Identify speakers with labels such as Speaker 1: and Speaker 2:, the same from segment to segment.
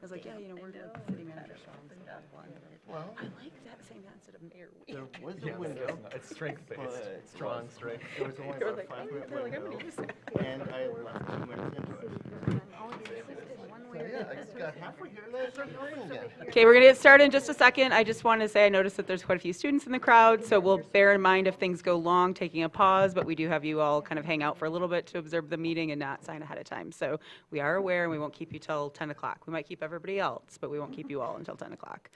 Speaker 1: I was like, yeah, we're like the city manager, Sean.
Speaker 2: Well,
Speaker 1: I like that saying that instead of mayor.
Speaker 2: there was
Speaker 3: Yeah,
Speaker 2: a window,
Speaker 3: it's strength-based,
Speaker 2: but
Speaker 3: strong strength.
Speaker 2: there was only
Speaker 1: They were
Speaker 2: about
Speaker 1: like,
Speaker 2: a
Speaker 1: oh,
Speaker 2: 5-minute
Speaker 1: they're like, I'm
Speaker 2: window,
Speaker 1: gonna use that.
Speaker 2: and I left 2 minutes into it. So yeah, I got halfway here and then it started raining again.
Speaker 1: Okay, we're gonna get started in just a second. I just want to say I noticed that there's quite a few students in the crowd, so we'll bear in mind if things go long, taking a pause, but we do have you all kind of hang out for a little bit to observe the meeting and not sign ahead of time. So we are aware and we won't keep you till 10 o'clock. We might keep everybody else, but we won't keep you all until 10 o'clock.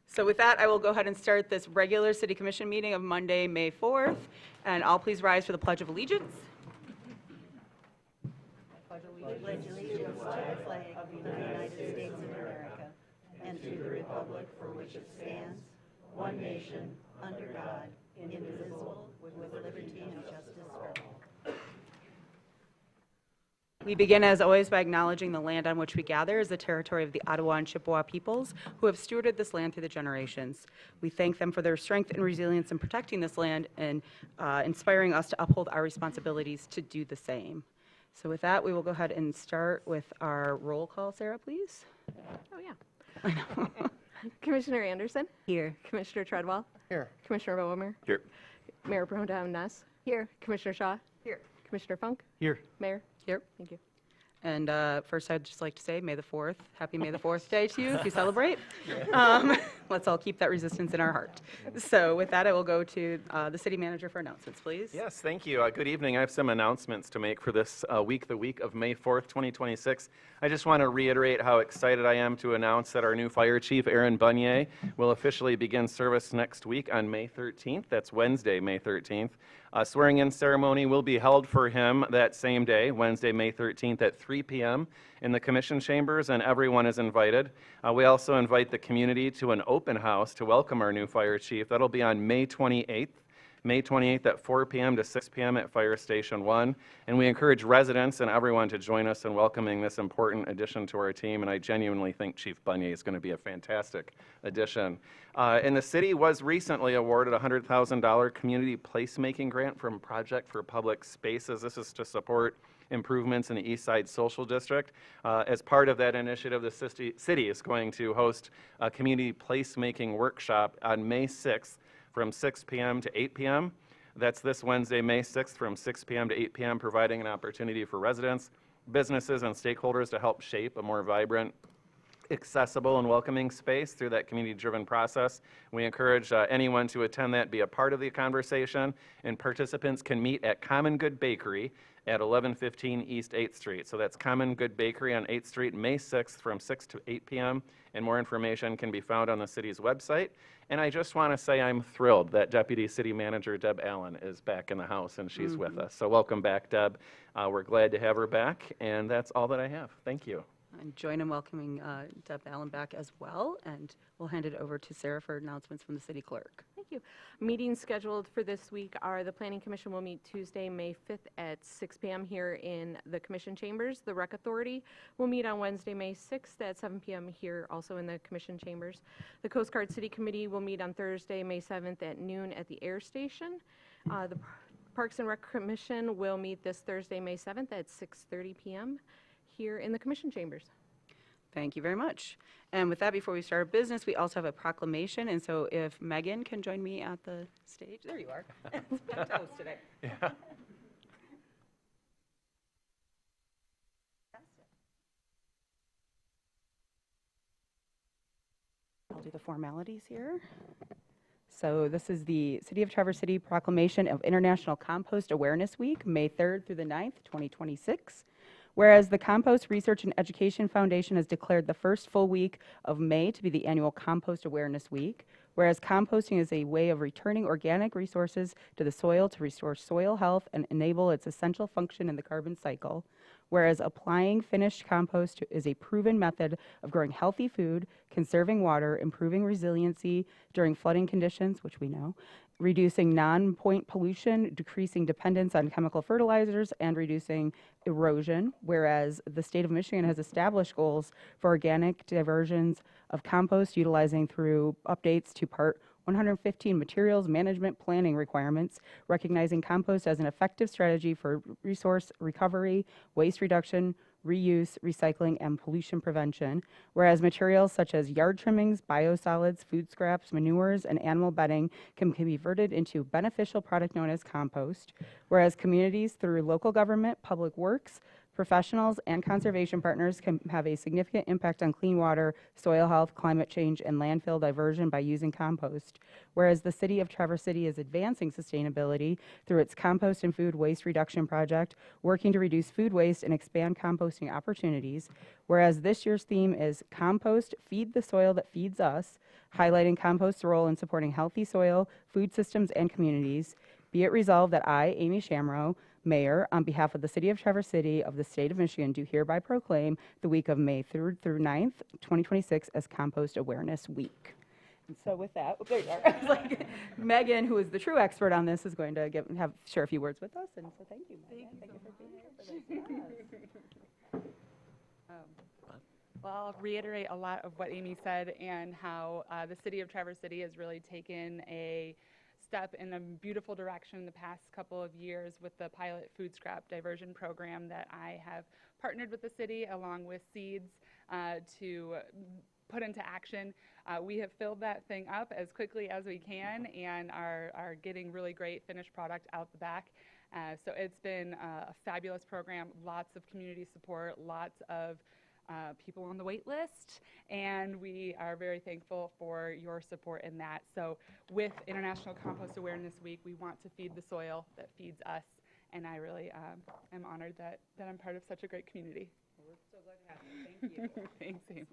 Speaker 1: So with that, I will go ahead and start this regular City Commission meeting of Monday, May 4th, and all please rise for the Pledge of Allegiance.
Speaker 4: pledge allegiance to the flag of the United States of America and to the republic for which it stands, one nation, under God, indivisible, with liberty and justice for all.
Speaker 1: We begin, as always, by acknowledging the land on which we gather is the territory of the Ottawa and Chippewa peoples who have stewarded this land through the generations. We thank them for their strength and resilience in protecting this land and inspiring us to uphold our responsibilities to do the same. So with that, we will go ahead and start with our roll call. Sarah, please.
Speaker 5: Oh, yeah. Commissioner Anderson?
Speaker 1: Here.
Speaker 5: Commissioner Treadwell?
Speaker 2: Here.
Speaker 5: Commissioner Bowermer?
Speaker 3: Here.
Speaker 5: Mayor Pro Tem Ness?
Speaker 4: Here.
Speaker 5: Commissioner Shaw?
Speaker 4: Here.
Speaker 5: Commissioner Funk?
Speaker 3: Here.
Speaker 5: Mayor?
Speaker 1: Here.
Speaker 5: Thank you.
Speaker 1: And first, I'd just like to say May the 4th. Happy May the 4th Day to you if you celebrate. Let's all keep that resistance in our heart. So with that, I will go to the city manager for announcements, please.
Speaker 3: Yes, thank you. Good evening. I have some announcements to make for this week, the week of May 4th, 2026. I just want to reiterate how excited I am to announce that our new fire chief, Aaron Bunye, will officially begin service next week on May 13th. That's Wednesday, May 13th. A swearing-in ceremony will be held for him that same day, Wednesday, May 13th at 3 p.m. in the commission chambers, and everyone is invited. We also invite the community to an open house to welcome our new fire chief. That'll be on May 28th. May 28th at 4 p.m. to 6 p.m. at Fire Station 1. And we encourage residents and everyone to join us in welcoming this important addition to our team. And I genuinely think Chief Bunye is going to be a fantastic addition. And the city was recently awarded a $100,000 community placemaking grant from Project for Public Spaces. This is to support improvements in the East Side Social District. As part of that initiative, the city is going to host a community placemaking workshop on May 6th. From 6 p.m. to 8 p.m. That's this Wednesday, May 6th, from 6 p.m. to 8 p.m., providing an opportunity for residents, businesses, and stakeholders to help shape a more vibrant, accessible, and welcoming space through that community-driven process. We encourage anyone to attend that, be a part of the conversation, and participants can meet at Common Good Bakery at 1115 East 8th Street. So that's Common Good Bakery on 8th Street, May 6th from 6 to 8 p.m. And more information can be found on the city's website. And I just want to say I'm thrilled that Deputy City Manager Deb Allen is back in the house and she's with us. So welcome back, Deb. We're glad to have her back, and that's all that I have. Thank you.
Speaker 1: And join in welcoming Deb Allen back as well. And we'll hand it over to Sarah for announcements from the city clerk.
Speaker 5: Thank you. Meetings scheduled for this week are the Planning Commission will meet Tuesday, May 5th at 6 p.m. here in the Commission Chambers. The Rec Authority will meet on Wednesday, May 6th at 7 p.m. here also in the Commission Chambers. The Coast Guard City Committee will meet on Thursday, May 7th at noon at the Air Station. The Parks and Rec Commission will meet this Thursday, May 7th at 6:30 p.m. here in the Commission Chambers.
Speaker 1: Thank you very much. And with that, before we start our business, we also have a proclamation. And so if Megan can join me at the stage. There you are. Toast today.
Speaker 3: Yeah.
Speaker 1: I'll do the formalities here. So this is the City of Traverse City Proclamation of International Compost Awareness Week, May 3rd through the 9th, 2026. Whereas the Compost Research and Education Foundation has declared the first full week of May to be the annual Compost Awareness Week, whereas composting is a way of returning organic resources to the soil to restore soil health and enable its essential function in the carbon cycle, whereas applying finished compost is a proven method of growing healthy food, conserving water, improving resiliency during flooding conditions, which we know, reducing non-point pollution, decreasing dependence on chemical fertilizers, and reducing erosion, whereas the state of Michigan has established goals for organic diversions of compost utilizing through updates to Part 115 Materials Management Planning Requirements, recognizing compost as an effective strategy for resource recovery, waste reduction, reuse, recycling, and pollution prevention, whereas materials such as yard trimmings, biosolids, food scraps, manures, and animal bedding can be converted into beneficial product known as compost, whereas communities through local government, public works, professionals, and conservation partners can have a significant impact on clean water, soil health, climate change, and landfill diversion by using compost, whereas the City of Traverse City is advancing sustainability through its compost and food waste reduction project, working to reduce food waste and expand composting opportunities, whereas this year's theme is Compost, Feed the Soil That Feeds Us, highlighting compost's role in supporting healthy soil, food systems, and communities. Be it resolved that I, Amy Shamrow, Mayor, on behalf of the City of Traverse City of the State of Michigan, do hereby proclaim the week of May 3rd through 9th, 2026 as Compost Awareness Week. And so with that, there you are. I was like, Megan, who is the true expert on this, is going to share a few words with us. And so thank you, Megan. Thank you for being here for this. Yes.
Speaker 6: Well, I'll reiterate a lot of what Amy said and how the City of Traverse City has really taken a step in a beautiful direction in the past couple of years with the pilot food scrap diversion program that I have partnered with the city along with Seeds to put into action. We have filled that thing up as quickly as we can and are getting really great finished product out the back. So it's been a fabulous program, lots of community support, lots of people on the wait list, and we are very thankful for your support in that. So with International Compost Awareness Week, we want to feed the soil that feeds us, and I really am honored that I'm part of such a great community.
Speaker 1: We're so glad to have you. Thank you.
Speaker 6: Thanks, Amy.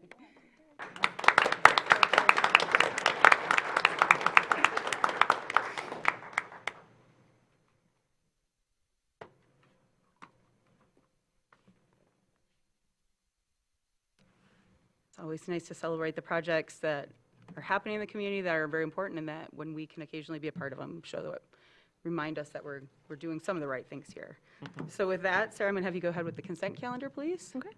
Speaker 1: It's always nice to celebrate the projects that are happening in the community that are very important, and that when we can occasionally be a part of them, remind us that we're doing some of the right things here. So with that, Sarah, I'm going to have you go ahead with the consent calendar, please.
Speaker 5: Okay.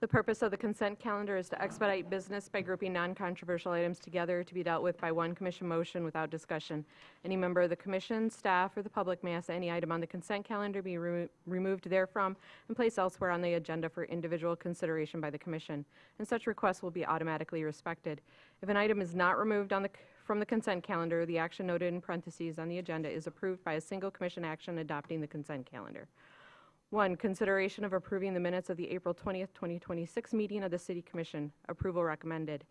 Speaker 5: The purpose of the consent calendar is to expedite business by grouping non-controversial items together to be dealt with by one commission motion without discussion. Any member of the commission, staff, or the public may ask any item on the consent calendar be removed therefrom and placed elsewhere on the agenda for individual consideration by the commission, and such requests will be automatically respected. If an item is not removed from the consent calendar, the action noted in parentheses on the agenda is approved by a single commission action adopting the consent calendar. 1, consideration of approving the minutes of the April 20th, 2026 meeting of the City Commission. Approval recommended.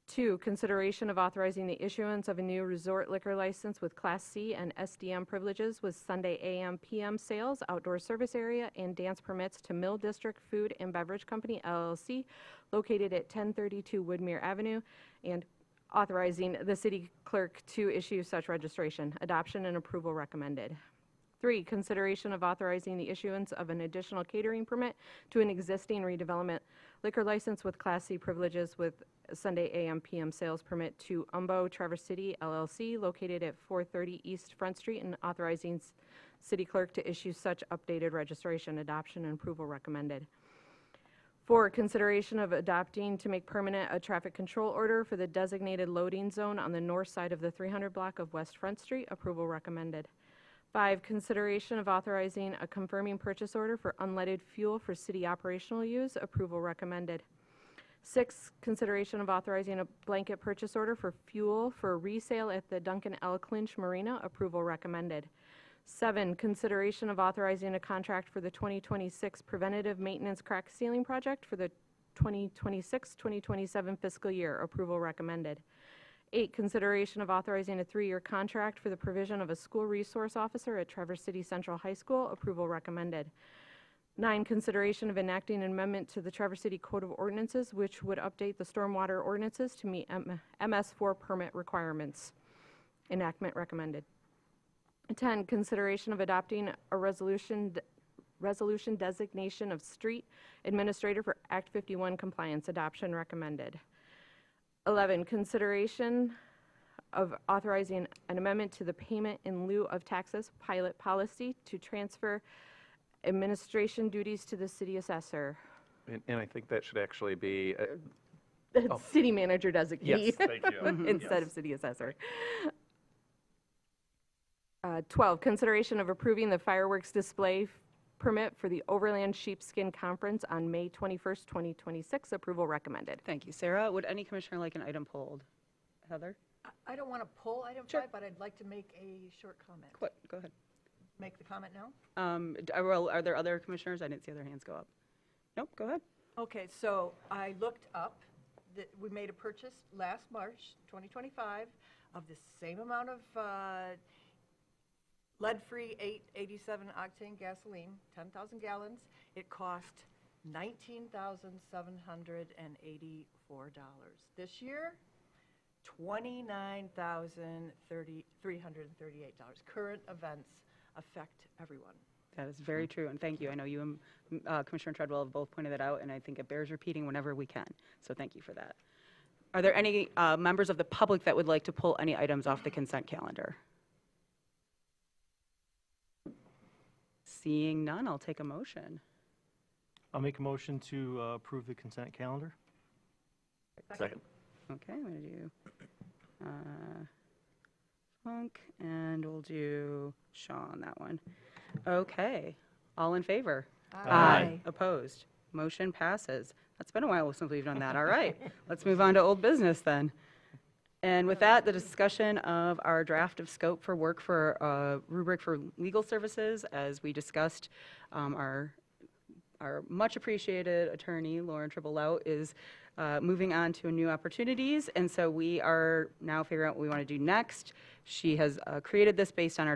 Speaker 5: 2, consideration of authorizing the issuance of a new resort liquor license with Class C and SDM privileges with Sunday AM/PM sales, outdoor service area, and dance permits to Mill District Food and Beverage Company, LLC, located at 1032 Woodmere Avenue, and authorizing the city clerk to issue such registration. Adoption and approval recommended. 3, consideration of authorizing the issuance of an additional catering permit to an existing redevelopment liquor license with Class C privileges with Sunday AM/PM sales permit to Umbo Traverse City LLC located at 430 East Front Street, and authorizing city clerk to issue such updated registration. Adoption and approval recommended. 4, consideration of adopting to make permanent a traffic control order for the designated loading zone on the north side of the 300 block of West Front Street. Approval recommended. 5, consideration of authorizing a confirming purchase order for unleaded fuel for city operational use. Approval recommended. 6, consideration of authorizing a blanket purchase order for fuel for resale at the Duncan L. Clinch Marina. Approval recommended. 7, consideration of authorizing a contract for the 2026 preventative maintenance crack ceiling project for the 2026-2027 fiscal year. Approval recommended. 8, consideration of authorizing a 3-year contract for the provision of a school resource officer at Traverse City Central High School. Approval recommended. 9, consideration of enacting an amendment to the Traverse City Code of Ordinances, which would update the stormwater ordinances to meet MS4 permit requirements. Enactment recommended. 10, consideration of adopting a resolution designation of street administrator for Act 51 compliance. Adoption recommended. 11, consideration of authorizing an amendment to the payment in lieu of taxes pilot policy to transfer administration duties to the city assessor.
Speaker 3: And I think that should actually be,
Speaker 5: City manager designee.
Speaker 3: yes, thank you.
Speaker 5: Instead of city assessor. 12, consideration of approving the fireworks display permit for the Overland Sheepskin Conference on May 21st, 2026. Approval recommended.
Speaker 1: Thank you, Sarah. Would any commissioner like an item pulled? Heather?
Speaker 7: I don't want to pull item
Speaker 1: Sure.
Speaker 7: 5, but I'd like to make a short comment.
Speaker 1: Go ahead.
Speaker 7: Make the comment now?
Speaker 1: Are there other commissioners? I didn't see other hands go up. Nope, go ahead.
Speaker 7: Okay, so I looked up that we made a purchase last March 2025 of the same amount of lead-free 887 octane gasoline, 10,000 gallons. It cost $19,784. This year, $29,338. Current events affect everyone.
Speaker 1: That is very true, and thank you. I know you and Commissioner Treadwell have both pointed that out, and I think it bears repeating whenever we can. So thank you for that. Are there any members of the public that would like to pull any items off the consent calendar? Seeing none, I'll take a motion.
Speaker 8: I'll make a motion to approve the consent calendar.
Speaker 2: Second.
Speaker 1: Okay, I'm going to do Funk, and we'll do Shaw on that one. Okay, all in favor?
Speaker 7: Aye.
Speaker 1: Opposed? Motion passes. That's been a while since we've done that. All right, let's move on to old business then. And with that, the discussion of our draft of scope for work for rubric for legal services, as we discussed, our much appreciated attorney, Lauren Tribble-Lout, is moving on to new opportunities, and so we are now figuring out what we want to do next. She has created this based on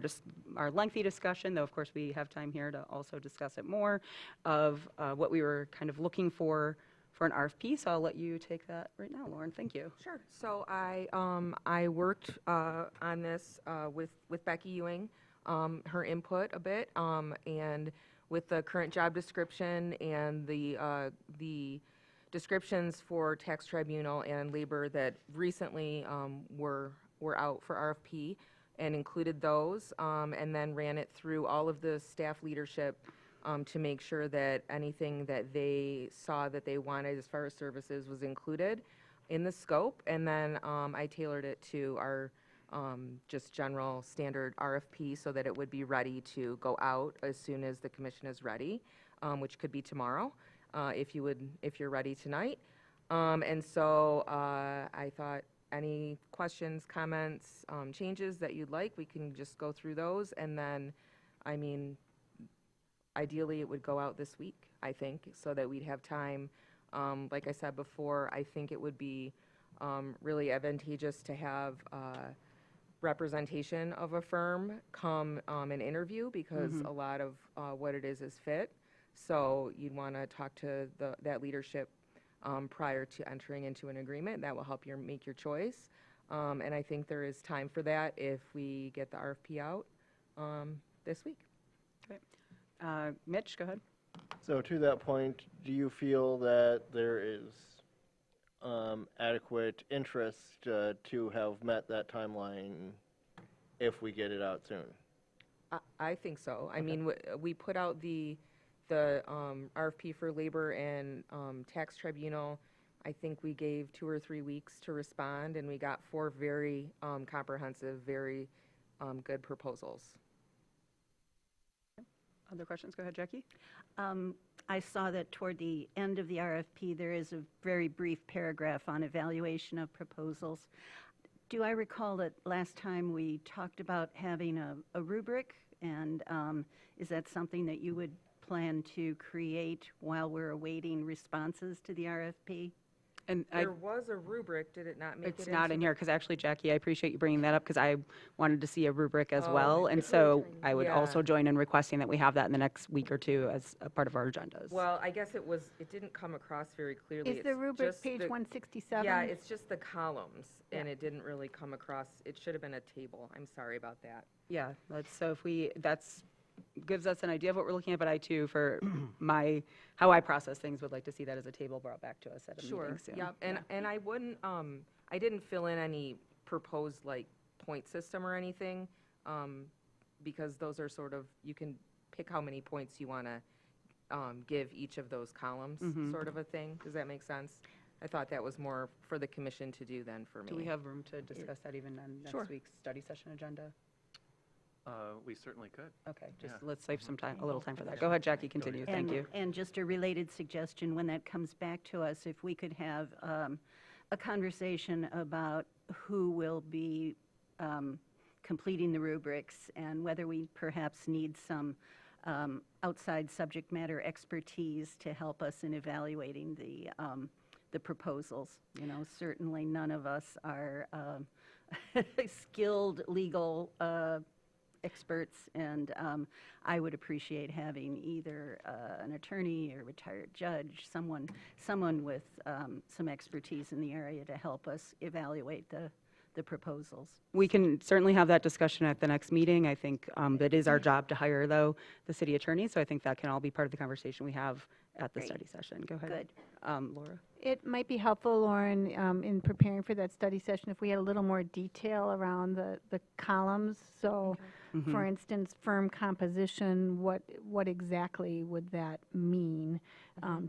Speaker 1: our lengthy discussion, though of course we have time here to also discuss it more, of what we were kind of looking for an RFP, so I'll let you take that right now, Lauren. Thank you.
Speaker 9: Sure. So I worked on this with Becky Ewing, her input a bit, and with the current job description and the descriptions for tax tribunal and labor that recently were out for RFP, and included those, and then ran it through all of the staff leadership to make sure that anything that they saw that they wanted as far as services was included in the scope. And then I tailored it to our just general standard RFP so that it would be ready to go out as soon as the commission is ready, which could be tomorrow, if you're ready tonight. And so I thought any questions, comments, changes that you'd like, we can just go through those. And then, I mean, ideally, it would go out this week, I think, so that we'd have time. Like I said before, I think it would be really advantageous to have representation of a firm come and interview, because a lot of what it is fit. So you'd want to talk to that leadership prior to entering into an agreement. That will help you make your choice. And I think there is time for that if we get the RFP out this week.
Speaker 1: Mitch, go ahead.
Speaker 2: So to that point, do you feel that there is adequate interest to have met that timeline if we get it out soon?
Speaker 9: I think so. I mean, we put out the RFP for labor and tax tribunal. I think we gave 2 or 3 weeks to respond, and we got 4 very comprehensive, very good proposals.
Speaker 1: Other questions? Go ahead, Jackie.
Speaker 4: I saw that toward the end of the RFP, there is a very brief paragraph on evaluation of proposals. Do I recall that last time we talked about having a rubric? And is that something that you would plan to create while we're awaiting responses to the RFP?
Speaker 1: And
Speaker 9: There was a rubric, did it not make it
Speaker 1: it's not in
Speaker 9: into
Speaker 1: here, because actually, Jackie, I appreciate you bringing that up, because I wanted to see a rubric as
Speaker 9: Oh,
Speaker 1: well. And so I would
Speaker 9: Yeah.
Speaker 1: also join in requesting that we have that in the next week or two as a part of our agendas.
Speaker 9: Well, I guess it didn't come across very clearly.
Speaker 7: Is the
Speaker 9: It's
Speaker 7: rubric
Speaker 9: just
Speaker 7: page
Speaker 9: the-
Speaker 7: 167?
Speaker 9: Yeah, it's just the columns, and it didn't really come across. It should have been a table. I'm sorry about that.
Speaker 1: Yeah, so if that's gives us an idea of what we're looking at, but I too, for how I process things, would like to see that as a table brought back to us at a meeting soon.
Speaker 9: Yep, and I wouldn't, I didn't fill in any proposed, like, point system or anything, because those are sort of, you can pick how many points you want to give each of those columns, sort of a thing. Does that make sense? I thought that was more for the commission to do than for me.
Speaker 1: Do we have room to discuss that even on
Speaker 9: Sure.
Speaker 1: next week's study session agenda?
Speaker 3: We certainly could.
Speaker 1: Okay, just
Speaker 3: Yeah.
Speaker 1: let's save some time, a little time for that. Go ahead, Jackie, continue. Thank you.
Speaker 4: And just a related suggestion, when that comes back to us, if we could have a conversation about who will be completing the rubrics and whether we perhaps need some outside subject matter expertise to help us in evaluating the proposals. You know, certainly none of us are skilled legal experts, and I would appreciate having either an attorney or retired judge, someone with some expertise in the area to help us evaluate the proposals.
Speaker 1: We can certainly have that discussion at the next meeting. I think it is our job to hire, though, the city attorney, so I think that can all be part of the conversation we have at the
Speaker 4: Great.
Speaker 1: study session. Go ahead.
Speaker 4: Good.
Speaker 1: Laura?
Speaker 10: It might be helpful, Lauren, in preparing for that study session, if we had a little more detail around the columns. So, for instance, firm composition, what exactly would that mean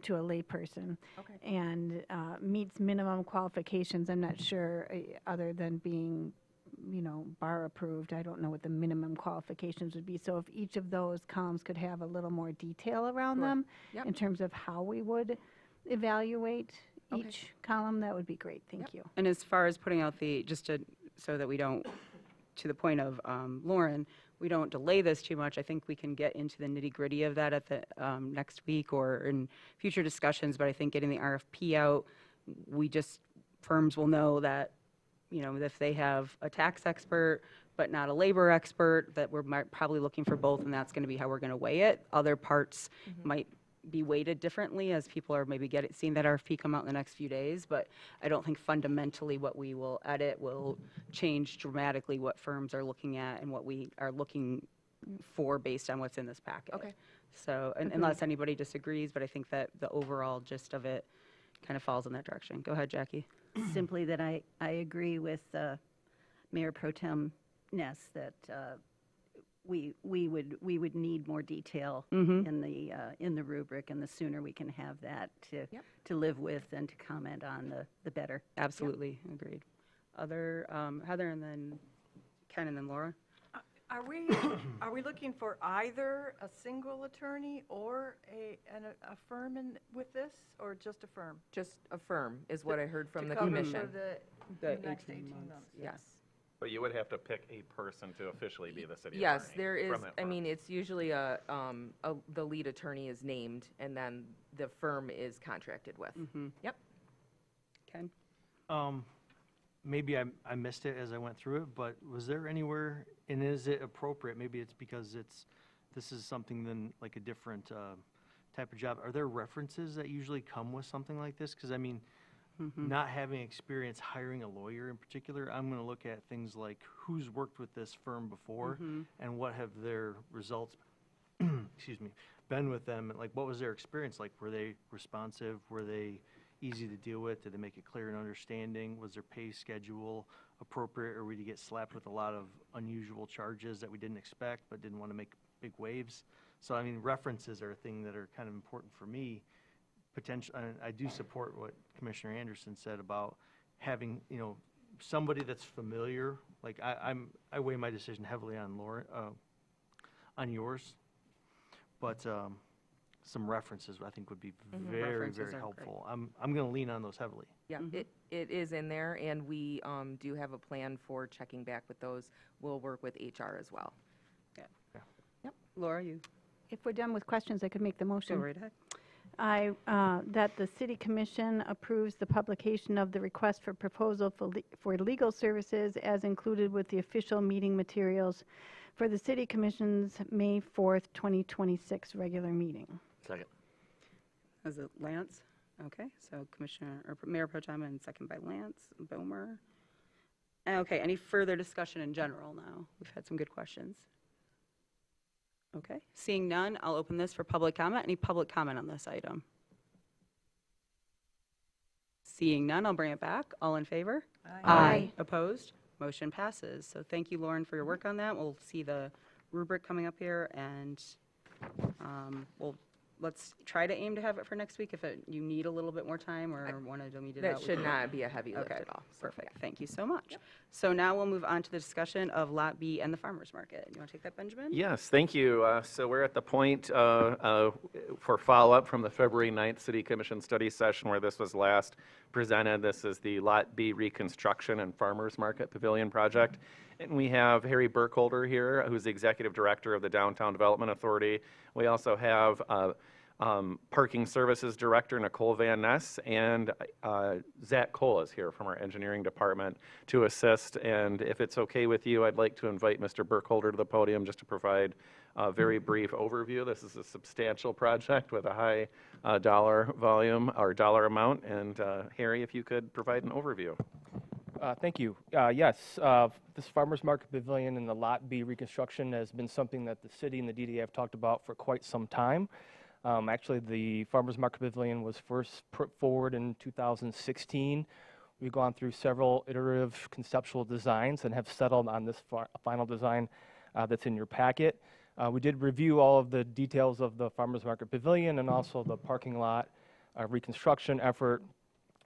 Speaker 10: to a layperson?
Speaker 9: Okay.
Speaker 10: And meets minimum qualifications, I'm not sure, other than being, you know, bar approved. I don't know what the minimum qualifications would be. So if each of those columns could have a little more detail around them
Speaker 9: Yep.
Speaker 10: in terms of how we would evaluate
Speaker 9: Okay.
Speaker 10: each column, that would be great. Thank you.
Speaker 1: And as far as putting out so that we don't, to the point of Lauren, we don't delay this too much, I think we can get into the nitty-gritty of that at the next week or in future discussions, but I think getting the RFP out, firms will know that, you know, if they have a tax expert but not a labor expert, that we're probably looking for both, and that's going to be how we're going to weigh it. Other parts might be weighted differently as people are maybe seeing that RFP come out in the next few days, but I don't think fundamentally what we will edit will change dramatically what firms are looking at and what we are looking for based on what's in this packet.
Speaker 9: Okay.
Speaker 1: So, unless anybody disagrees, but I think that the overall gist of it kind of falls in that direction. Go ahead, Jackie.
Speaker 4: Simply that I agree with Mayor Pro Tem Ness that we would need more detail in the rubric, and the sooner we can have that to live with and to comment on, the better.
Speaker 1: Absolutely, agreed. Other, Heather, and then Ken, and then Laura?
Speaker 7: Are we looking for either a single attorney or a firm with this, or just a firm?
Speaker 9: Just a firm is what I heard from the
Speaker 7: To cover
Speaker 9: commission.
Speaker 7: for the next 18 months?
Speaker 9: Yes.
Speaker 3: But you would have to pick a person to officially be the city attorney.
Speaker 9: Yes, there is,
Speaker 3: from that
Speaker 9: I
Speaker 3: firm.
Speaker 9: mean, it's usually the lead attorney is named, and then the firm is contracted with. Yep.
Speaker 1: Ken?
Speaker 8: Maybe I missed it as I went through it, but was there anywhere, and is it appropriate, maybe it's because this is something than like a different type of job, are there references that usually come with something like this? Because I mean, not having experience hiring a lawyer in particular, I'm going to look at things like who's worked with this firm before and what have their results, excuse me, been with them, and like what was their experience like? Were they responsive? Were they easy to deal with? Did they make it clear and understanding? Was their pay schedule appropriate, or would you get slapped with a lot of unusual charges that we didn't expect but didn't want to make big waves? So I mean, references are a thing that are kind of important for me. I do support what Commissioner Anderson said about having, you know, somebody that's familiar. Like I weigh my decision heavily on Laura, on yours, but some references I think would be very,
Speaker 1: References
Speaker 8: very
Speaker 1: are
Speaker 8: helpful. I'm going to lean on those heavily.
Speaker 9: Yeah, it is in there, and we do have a plan for checking back with those. We'll work with HR as well.
Speaker 1: Laura, you
Speaker 10: If we're done with questions, I could make the
Speaker 1: go
Speaker 10: motion.
Speaker 1: right ahead.
Speaker 10: That the city commission approves the publication of the request for proposal for legal services as included with the official meeting materials for the city commission's May 4th, 2026 regular meeting.
Speaker 2: Second.
Speaker 1: Is it Lance? Okay, so Commissioner, or Mayor Pro Tem, and second by Lance Bomer. Okay, any further discussion in general now? We've had some good questions. Okay, seeing none, I'll open this for public comment. Any public comment on this item? Seeing none, I'll bring it back. All in favor?
Speaker 10: Aye.
Speaker 1: Opposed? Motion passes. So thank you, Lauren, for your work on that. We'll see the rubric coming up here, and we'll let's try to aim to have it for next week if you need a little bit more time or wanted to meet it out.
Speaker 9: That
Speaker 1: we
Speaker 9: should
Speaker 1: can-
Speaker 9: not be a heavy lift
Speaker 1: Okay,
Speaker 9: at all. So,
Speaker 1: perfect. Thank you so much. So now we'll move on to the discussion of Lot B and the farmer's market. You want to take that, Benjamin?
Speaker 3: Yes, thank you. So we're at the point for follow-up from the February 9th City Commission study session where this was last presented. This is the Lot B reconstruction and farmers market pavilion project. And we have Harry Burkholder here, who's the Executive Director of the Downtown Development Authority. We also have Parking Services Director Nicole Van Ness, and Zach Cole is here from our engineering department to assist. And if it's okay with you, I'd like to invite Mr. Burkholder to the podium just to provide a very brief overview. This is a substantial project with a high dollar volume or dollar amount. And Harry, if you could provide an overview.
Speaker 11: Thank you. Yes, this farmers market pavilion and the Lot B reconstruction has been something that the city and the DDA have talked about for quite some time. Actually, the farmers market pavilion was first put forward in 2016. We've gone through several iterative conceptual designs and have settled on this final design that's in your packet. We did review all of the details of the farmers market pavilion and also the parking lot reconstruction effort.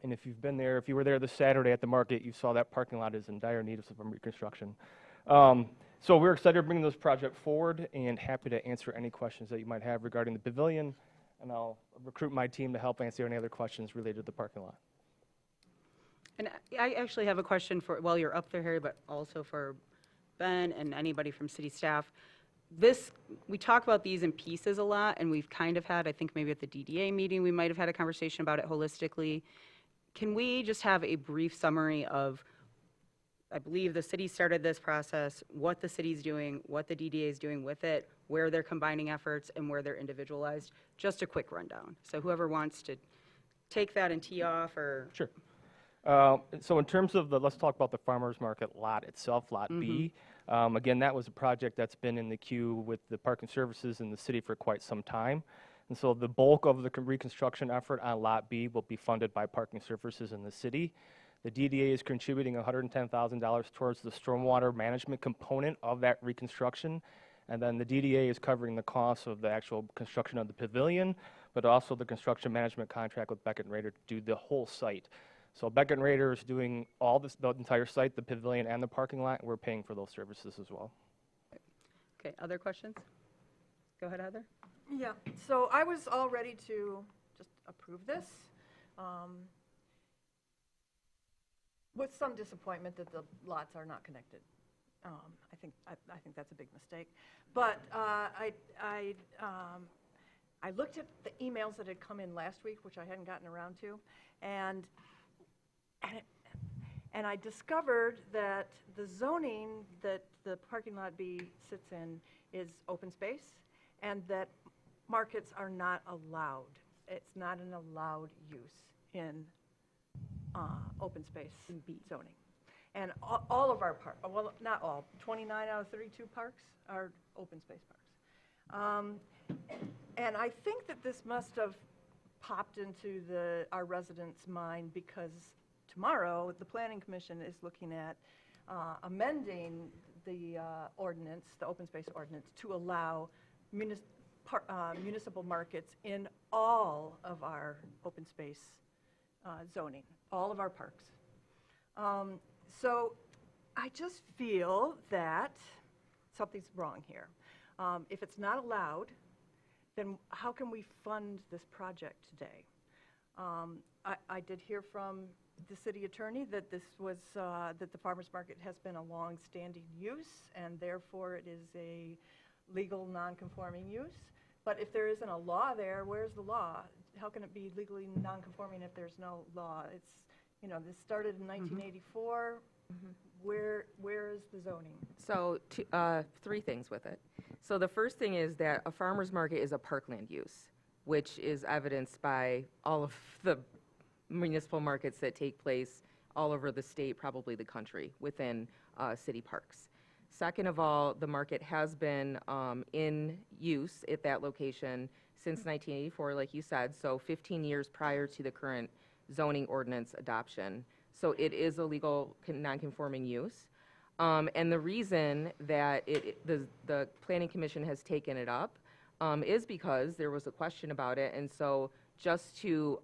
Speaker 11: And if you've been there, if you were there this Saturday at the market, you saw that parking lot is in dire need of some reconstruction. So we're excited to bring this project forward and happy to answer any questions that you might have regarding the pavilion. And I'll recruit my team to help answer any other questions related to the parking lot.
Speaker 1: And I actually have a question for, while you're up there, Harry, but also for Ben and anybody from city staff. We talk about these in pieces a lot, and we've kind of had, I think maybe at the DDA meeting, we might have had a conversation about it holistically. Can we just have a brief summary of, I believe the city started this process, what the city's doing, what the DDA is doing with it, where they're combining efforts, and where they're individualized? Just a quick rundown. So whoever wants to take that and tee off, or...
Speaker 11: Sure. So in terms of let's talk about the farmers market lot itself, Lot B. Again, that was a project that's been in the queue with the Parking Services in the city for quite some time. And so the bulk of the reconstruction effort on Lot B will be funded by Parking Services in the city. The DDA is contributing $110,000 towards the stormwater management component of that reconstruction. And then the DDA is covering the costs of the actual construction of the pavilion, but also the construction management contract with Beckett Rader to do the whole site. So Beckett Rader is doing the entire site, the pavilion and the parking lot. We're paying for those services as well.
Speaker 1: Okay, other questions? Go ahead, Heather.
Speaker 7: Yeah, so I was all ready to just approve this, with some disappointment that the lots are not connected. I think that's a big mistake. But I looked at the emails that had come in last week, which I hadn't gotten around to, and I discovered that the zoning that the parking lot B sits in is open space, and that markets are not allowed. It's not an allowed use in open space zoning. And all of our parks, well, not all, 29 out of 32 parks are open space parks. And I think that this must have popped into our residents' mind because tomorrow the Planning Commission is looking at amending the ordinance, the open space ordinance, to allow municipal markets in all of our open space zoning, all of our parks. So I just feel that something's wrong here. If it's not allowed, then how can we fund this project today? I did hear from the city attorney that this was, that the farmers market has been a long-standing use, and therefore it is a legal non-conforming use. But if there isn't a law there, where's the law? How can it be legally non-conforming if there's no law? It's, this started in 1984. Where is the zoning?
Speaker 9: So three things with it. So the first thing is that a farmer's market is a parkland use, which is evidenced by all of the municipal markets that take place all over the state, probably the country, within city parks. Second of all, the market has been in use at that location since 1984, like you said, so 15 years prior to the current zoning ordinance adoption. So it is a legal non-conforming use. And the reason that the Planning Commission has taken it up is because there was a question about it. And so just to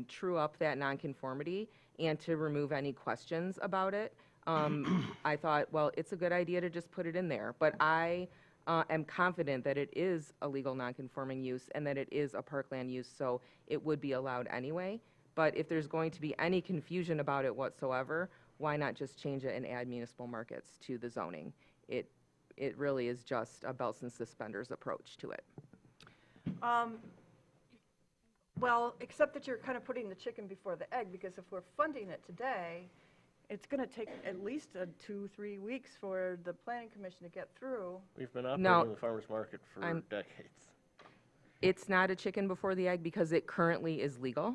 Speaker 9: true up that nonconformity and to remove any questions about it, I thought, well, it's a good idea to just put it in there. But I am confident that it is a legal nonconforming use and that it is a parkland use, so it would be allowed anyway. But if there's going to be any confusion about it whatsoever, why not just change it and add municipal markets to the zoning? It really is just a belts and suspenders approach to it.
Speaker 7: Well, except that you're kind of putting the chicken before the egg, because if we're funding it today, it's going to take at least 2-3 weeks for the planning commission to get through.
Speaker 2: We've been
Speaker 9: No.
Speaker 2: operating the farmer's market for
Speaker 9: I'm-
Speaker 2: decades.
Speaker 9: It's not a chicken before the egg because it currently is legal.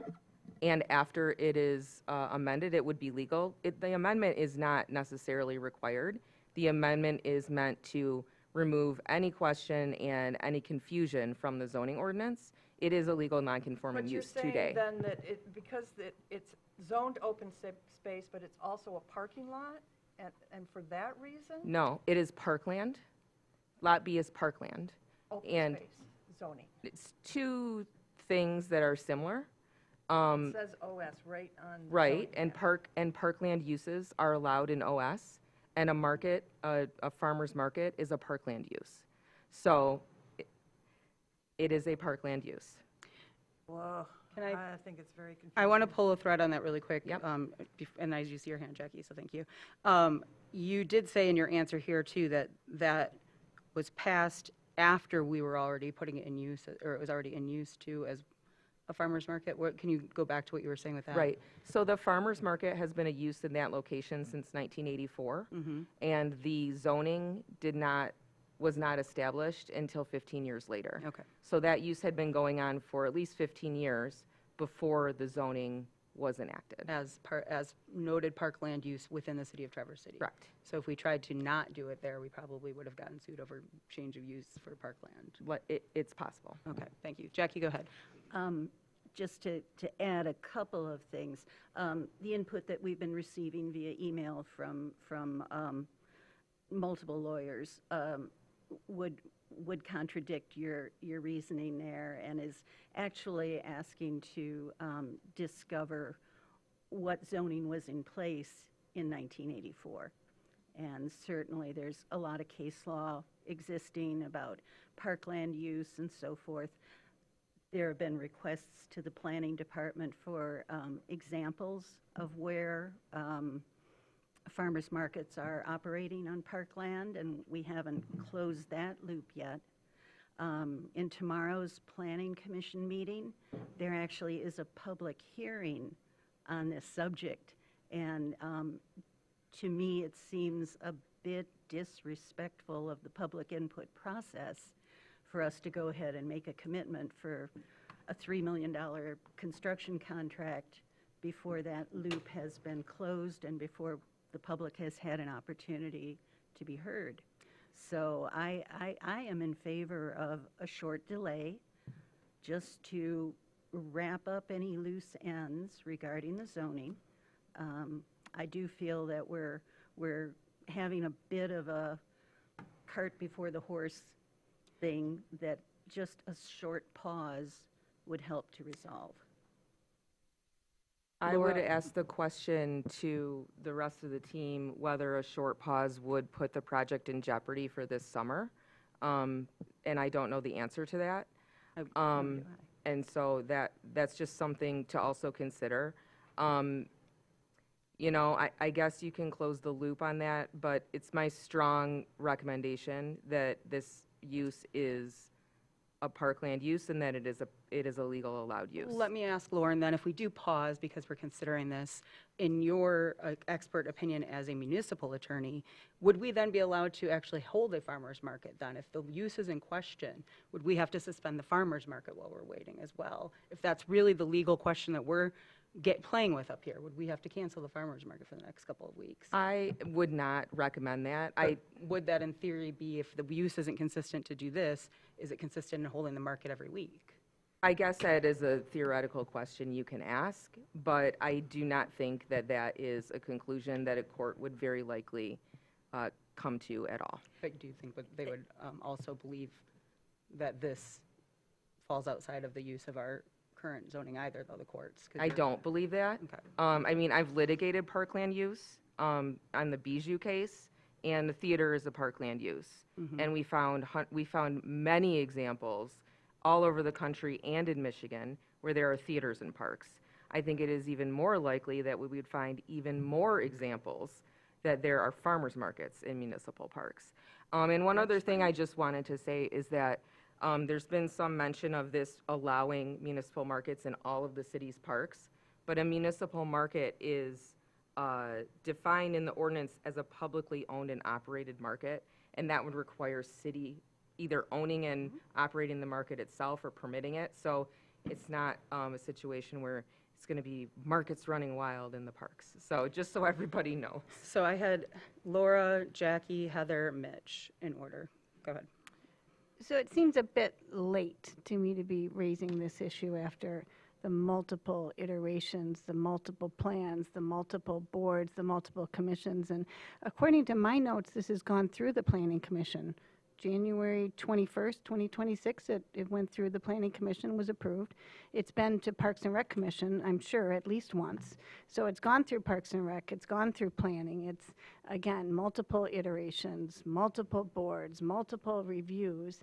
Speaker 9: And after it is amended, it would be legal. The amendment is not necessarily required. The amendment is meant to remove any question and any confusion from the zoning ordinance. It is a legal nonconforming
Speaker 7: But you're
Speaker 9: use
Speaker 7: saying
Speaker 9: today.
Speaker 7: then that because it's zoned open space, but it's also a parking lot, and for that reason?
Speaker 9: No, it is parkland. Lot B is parkland.
Speaker 7: Open
Speaker 9: and-
Speaker 7: space zoning.
Speaker 9: It's two things that are similar.
Speaker 7: It says OS right on. the
Speaker 9: Right,
Speaker 7: zoning
Speaker 9: and
Speaker 7: map.
Speaker 9: parkland uses are allowed in OS, and a market, a farmer's market is a parkland use. So it is a parkland use.
Speaker 7: Whoa,
Speaker 1: Can
Speaker 7: I think it's very confusing.
Speaker 1: I want to pull a thread on that really quick.
Speaker 9: Yep.
Speaker 1: And I do see your hand, Jackie, so thank you. You did say in your answer here, too, that that was passed after we were already putting it in use, or it was already in use, too, as a farmer's market. Can you go back to what you were saying with that?
Speaker 9: Right, so the farmer's market has been a use in that location since 1984. And the zoning was not established until 15 years later.
Speaker 1: Okay.
Speaker 9: So that use had been going on for at least 15 years before the zoning was enacted.
Speaker 1: As noted parkland use within the city of Traverse City.
Speaker 9: Correct.
Speaker 1: So if we tried to not do it there, we probably would have gotten sued over change of use for parkland.
Speaker 9: It's possible.
Speaker 1: Okay, thank you. Jackie, go ahead.
Speaker 4: Just to add a couple of things, the input that we've been receiving via email from multiple lawyers would contradict your reasoning there, and is actually asking to discover what zoning was in place in 1984. And certainly there's a lot of case law existing about parkland use and so forth. There have been requests to the planning department for examples of where farmers markets are operating on parkland, and we haven't closed that loop yet. In tomorrow's planning commission meeting, there actually is a public hearing on this subject, and to me, it seems a bit disrespectful of the public input process for us to go ahead and make a commitment for a $3 million construction contract before that loop has been closed and before the public has had an opportunity to be heard. So I am in favor of a short delay just to wrap up any loose ends regarding the zoning. I do feel that we're having a bit of a cart before the horse thing, that just a short pause would help to resolve.
Speaker 9: I would ask the question to the rest of the team whether a short pause would put the project in jeopardy for this summer. And I don't know the answer to that. And so that's just something to also consider. You know, I guess you can close the loop on that, but it's my strong recommendation that this use is a parkland use and that it is a legal allowed use.
Speaker 1: Let me ask Lauren then, if we do pause because we're considering this, in your expert opinion as a municipal attorney, would we then be allowed to actually hold a farmer's market then? If the use is in question, would we have to suspend the farmer's market while we're waiting as well? If that's really the legal question that we're playing with up here, would we have to cancel the farmer's market for the next couple of weeks?
Speaker 9: I would not recommend that.
Speaker 1: Would that in theory be, if the use isn't consistent to do this, is it consistent in holding the market every week?
Speaker 9: I guess that is a theoretical question you can ask, but I do not think that that is a conclusion that a court would very likely come to at all.
Speaker 1: But do you think that they would also believe that this falls outside of the use of our current zoning either, though, the courts. 'cause
Speaker 9: I
Speaker 1: you're-
Speaker 9: don't believe that.
Speaker 1: Okay.
Speaker 9: I mean, I've litigated parkland use on the Bijou case, and the theater is a parkland use. And we found many examples all over the country and in Michigan where there are theaters in parks. I think it is even more likely that we would find even more examples that there are farmers markets in municipal parks. And one other thing I just wanted to say is that there's been some mention of this allowing municipal markets in all of the city's parks, but a municipal market is defined in the ordinance as a publicly owned and operated market, and that would require city either owning and operating the market itself or permitting it. So it's not a situation where it's going to be markets running wild in the parks. So just so everybody knows.
Speaker 1: So I had Laura, Jackie, Heather, Mitch in order. Go ahead.
Speaker 10: So it seems a bit late to me to be raising this issue after the multiple iterations, the multiple plans, the multiple boards, the multiple commissions. And according to my notes, this has gone through the Planning Commission. January 21st, 2026, it went through the Planning Commission, was approved. It's been to Parks and Rec Commission, I'm sure, at least once. So it's gone through Parks and Rec, it's gone through planning. It's, again, multiple iterations, multiple boards, multiple reviews.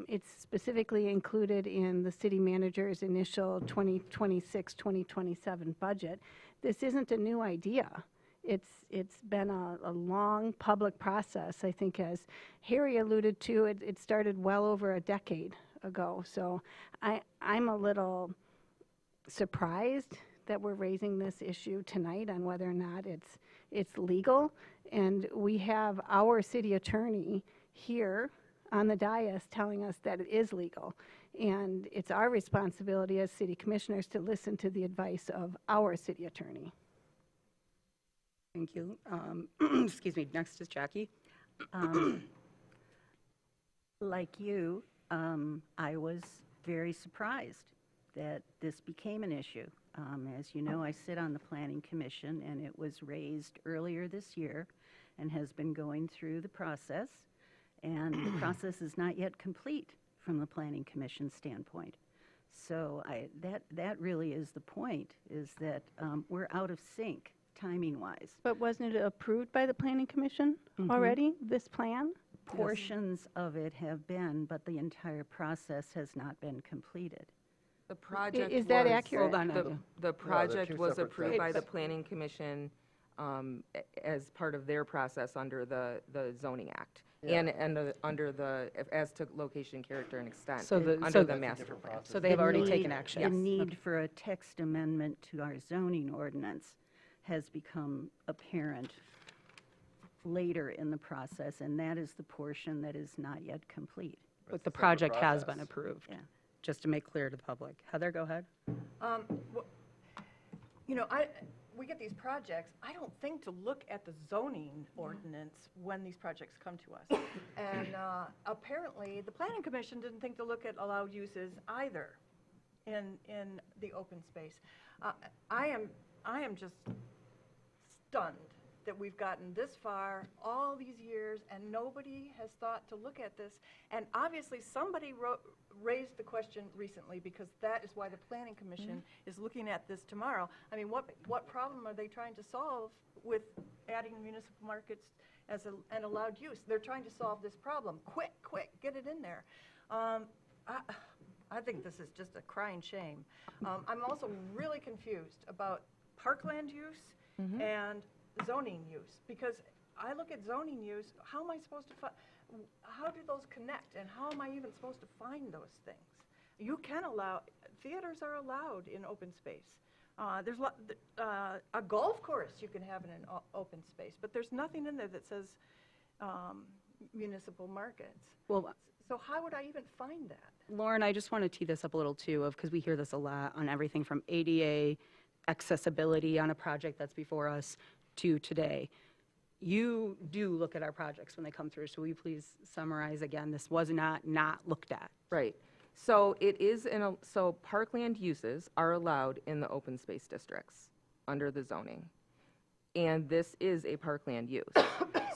Speaker 10: It's specifically included in the city manager's initial 2026, 2027 budget. This isn't a new idea. It's been a long public process. I think, as Harry alluded to, it started well over a decade ago. So I'm a little surprised that we're raising this issue tonight on whether or not it's legal. And we have our city attorney here on the dais telling us that it is legal. And it's our responsibility as city commissioners to listen to the advice of our city attorney.
Speaker 1: Thank you. Excuse me, next is Jackie.
Speaker 4: Like you, I was very surprised that this became an issue. As you know, I sit on the Planning Commission, and it was raised earlier this year and has been going through the process. And the process is not yet complete from the Planning Commission standpoint. So that really is the point, is that we're out of sync timing-wise.
Speaker 10: But wasn't it approved by the Planning Commission already, this plan?
Speaker 4: Portions of it have been, but the entire process has not been completed.
Speaker 9: The project
Speaker 10: Is that
Speaker 9: was-
Speaker 10: accurate?
Speaker 1: Hold on, Nadia.
Speaker 9: The project
Speaker 2: two
Speaker 9: was
Speaker 2: separate
Speaker 9: approved by
Speaker 2: things.
Speaker 9: the Planning Commission as part of their process under the Zoning Act. And under the, as to location, character, and extent,
Speaker 1: So the-
Speaker 9: under
Speaker 1: so
Speaker 9: the
Speaker 1: the-
Speaker 9: master plan.
Speaker 1: So they've already
Speaker 4: The
Speaker 1: taken
Speaker 4: need-
Speaker 1: action.
Speaker 4: The need for a text amendment to our zoning ordinance has become apparent later in the process, and that is the portion that is not yet complete.
Speaker 1: But the project has been
Speaker 2: process.
Speaker 1: approved,
Speaker 4: Yeah.
Speaker 1: just to make clear to the public. Heather, go ahead.
Speaker 7: You know, we get these projects, I don't think to look at the zoning ordinance when these projects come to us. And apparently, the Planning Commission didn't think to look at allowed uses either in the open space. I am just stunned that we've gotten this far all these years and nobody has thought to look at this. And obviously, somebody raised the question recently, because that is why the Planning Commission is looking at this tomorrow. I mean, what problem are they trying to solve with adding municipal markets as an allowed use? They're trying to solve this problem. Quick, get it in there. I think this is just a crying shame. I'm also really confused about parkland use and zoning use, because I look at zoning use, how am I supposed to how do those connect, and how am I even supposed to find those things? You can allow, theaters are allowed in open space. There's a golf course you can have in an open space, but there's nothing in there that says municipal markets.
Speaker 1: Well,
Speaker 7: So how would I even find that?
Speaker 1: Lauren, I just want to tee this up a little too, because we hear this a lot on everything from ADA accessibility on a project that's before us to today. You do look at our projects when they come through, so will you please summarize again? This was not looked at.
Speaker 9: Right. So it is so parkland uses are allowed in the open space districts under the zoning. And this is a parkland use.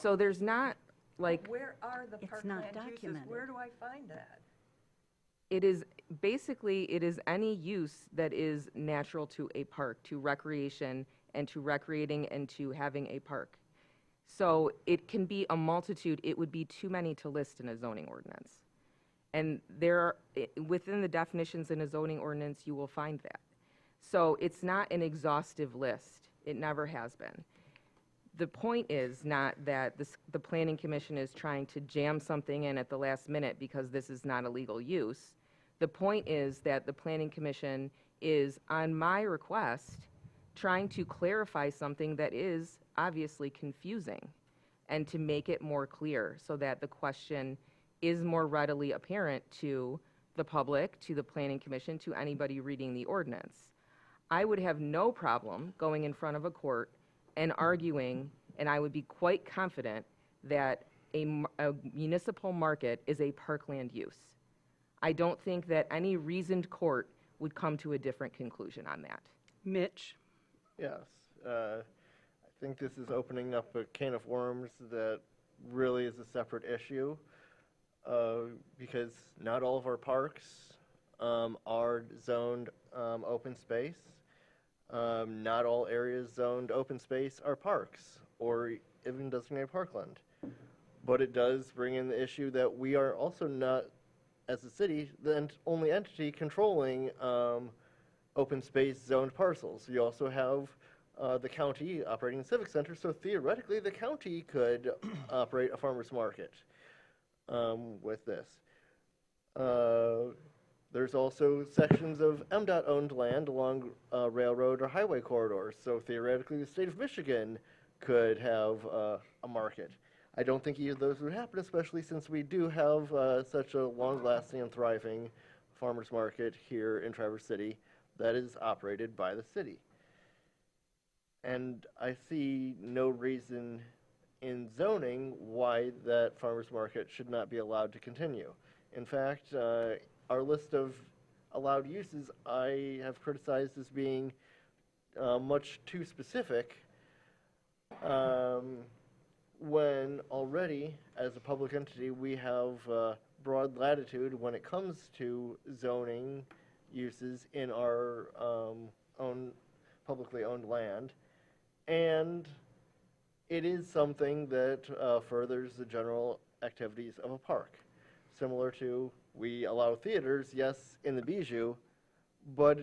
Speaker 9: So there's not like,
Speaker 7: Where are the
Speaker 4: It's not
Speaker 7: parkland uses?
Speaker 4: documented.
Speaker 7: Where do I find that?
Speaker 9: It is, basically, it is any use that is natural to a park, to recreation and to recreating and to having a park. So it can be a multitude, it would be too many to list in a zoning ordinance. And within the definitions in a zoning ordinance, you will find that. So it's not an exhaustive list. It never has been. The point is not that the Planning Commission is trying to jam something in at the last minute because this is not a legal use. The point is that the Planning Commission is, on my request, trying to clarify something that is obviously confusing and to make it more clear so that the question is more readily apparent to the public, to the Planning Commission, to anybody reading the ordinance. I would have no problem going in front of a court and arguing, and I would be quite confident that a municipal market is a parkland use. I don't think that any reasoned court would come to a different conclusion on that.
Speaker 1: Mitch?
Speaker 2: Yes. I think this is opening up a can of worms that really is a separate issue because not all of our parks are zoned open space. Not all areas zoned open space are parks or even designated parkland. But it does bring in the issue that we are also not, as a city, the only entity controlling open space zoned parcels. You also have the county operating a civic center, so theoretically the county could operate a farmer's market with this. There's also sections of MDOT-owned land along railroad or highway corridors, so theoretically the state of Michigan could have a market. I don't think either of those would happen, especially since we do have such a long-lasting and thriving farmers market here in Traverse City that is operated by the city. And I see no reason in zoning why that farmers market should not be allowed to continue. In fact, our list of allowed uses I have criticized as being much too specific when already, as a public entity, we have broad latitude when it comes to zoning uses in our own publicly owned land. And it is something that furthers the general activities of a park. Similar to, we allow theaters, yes, in the Bijou, but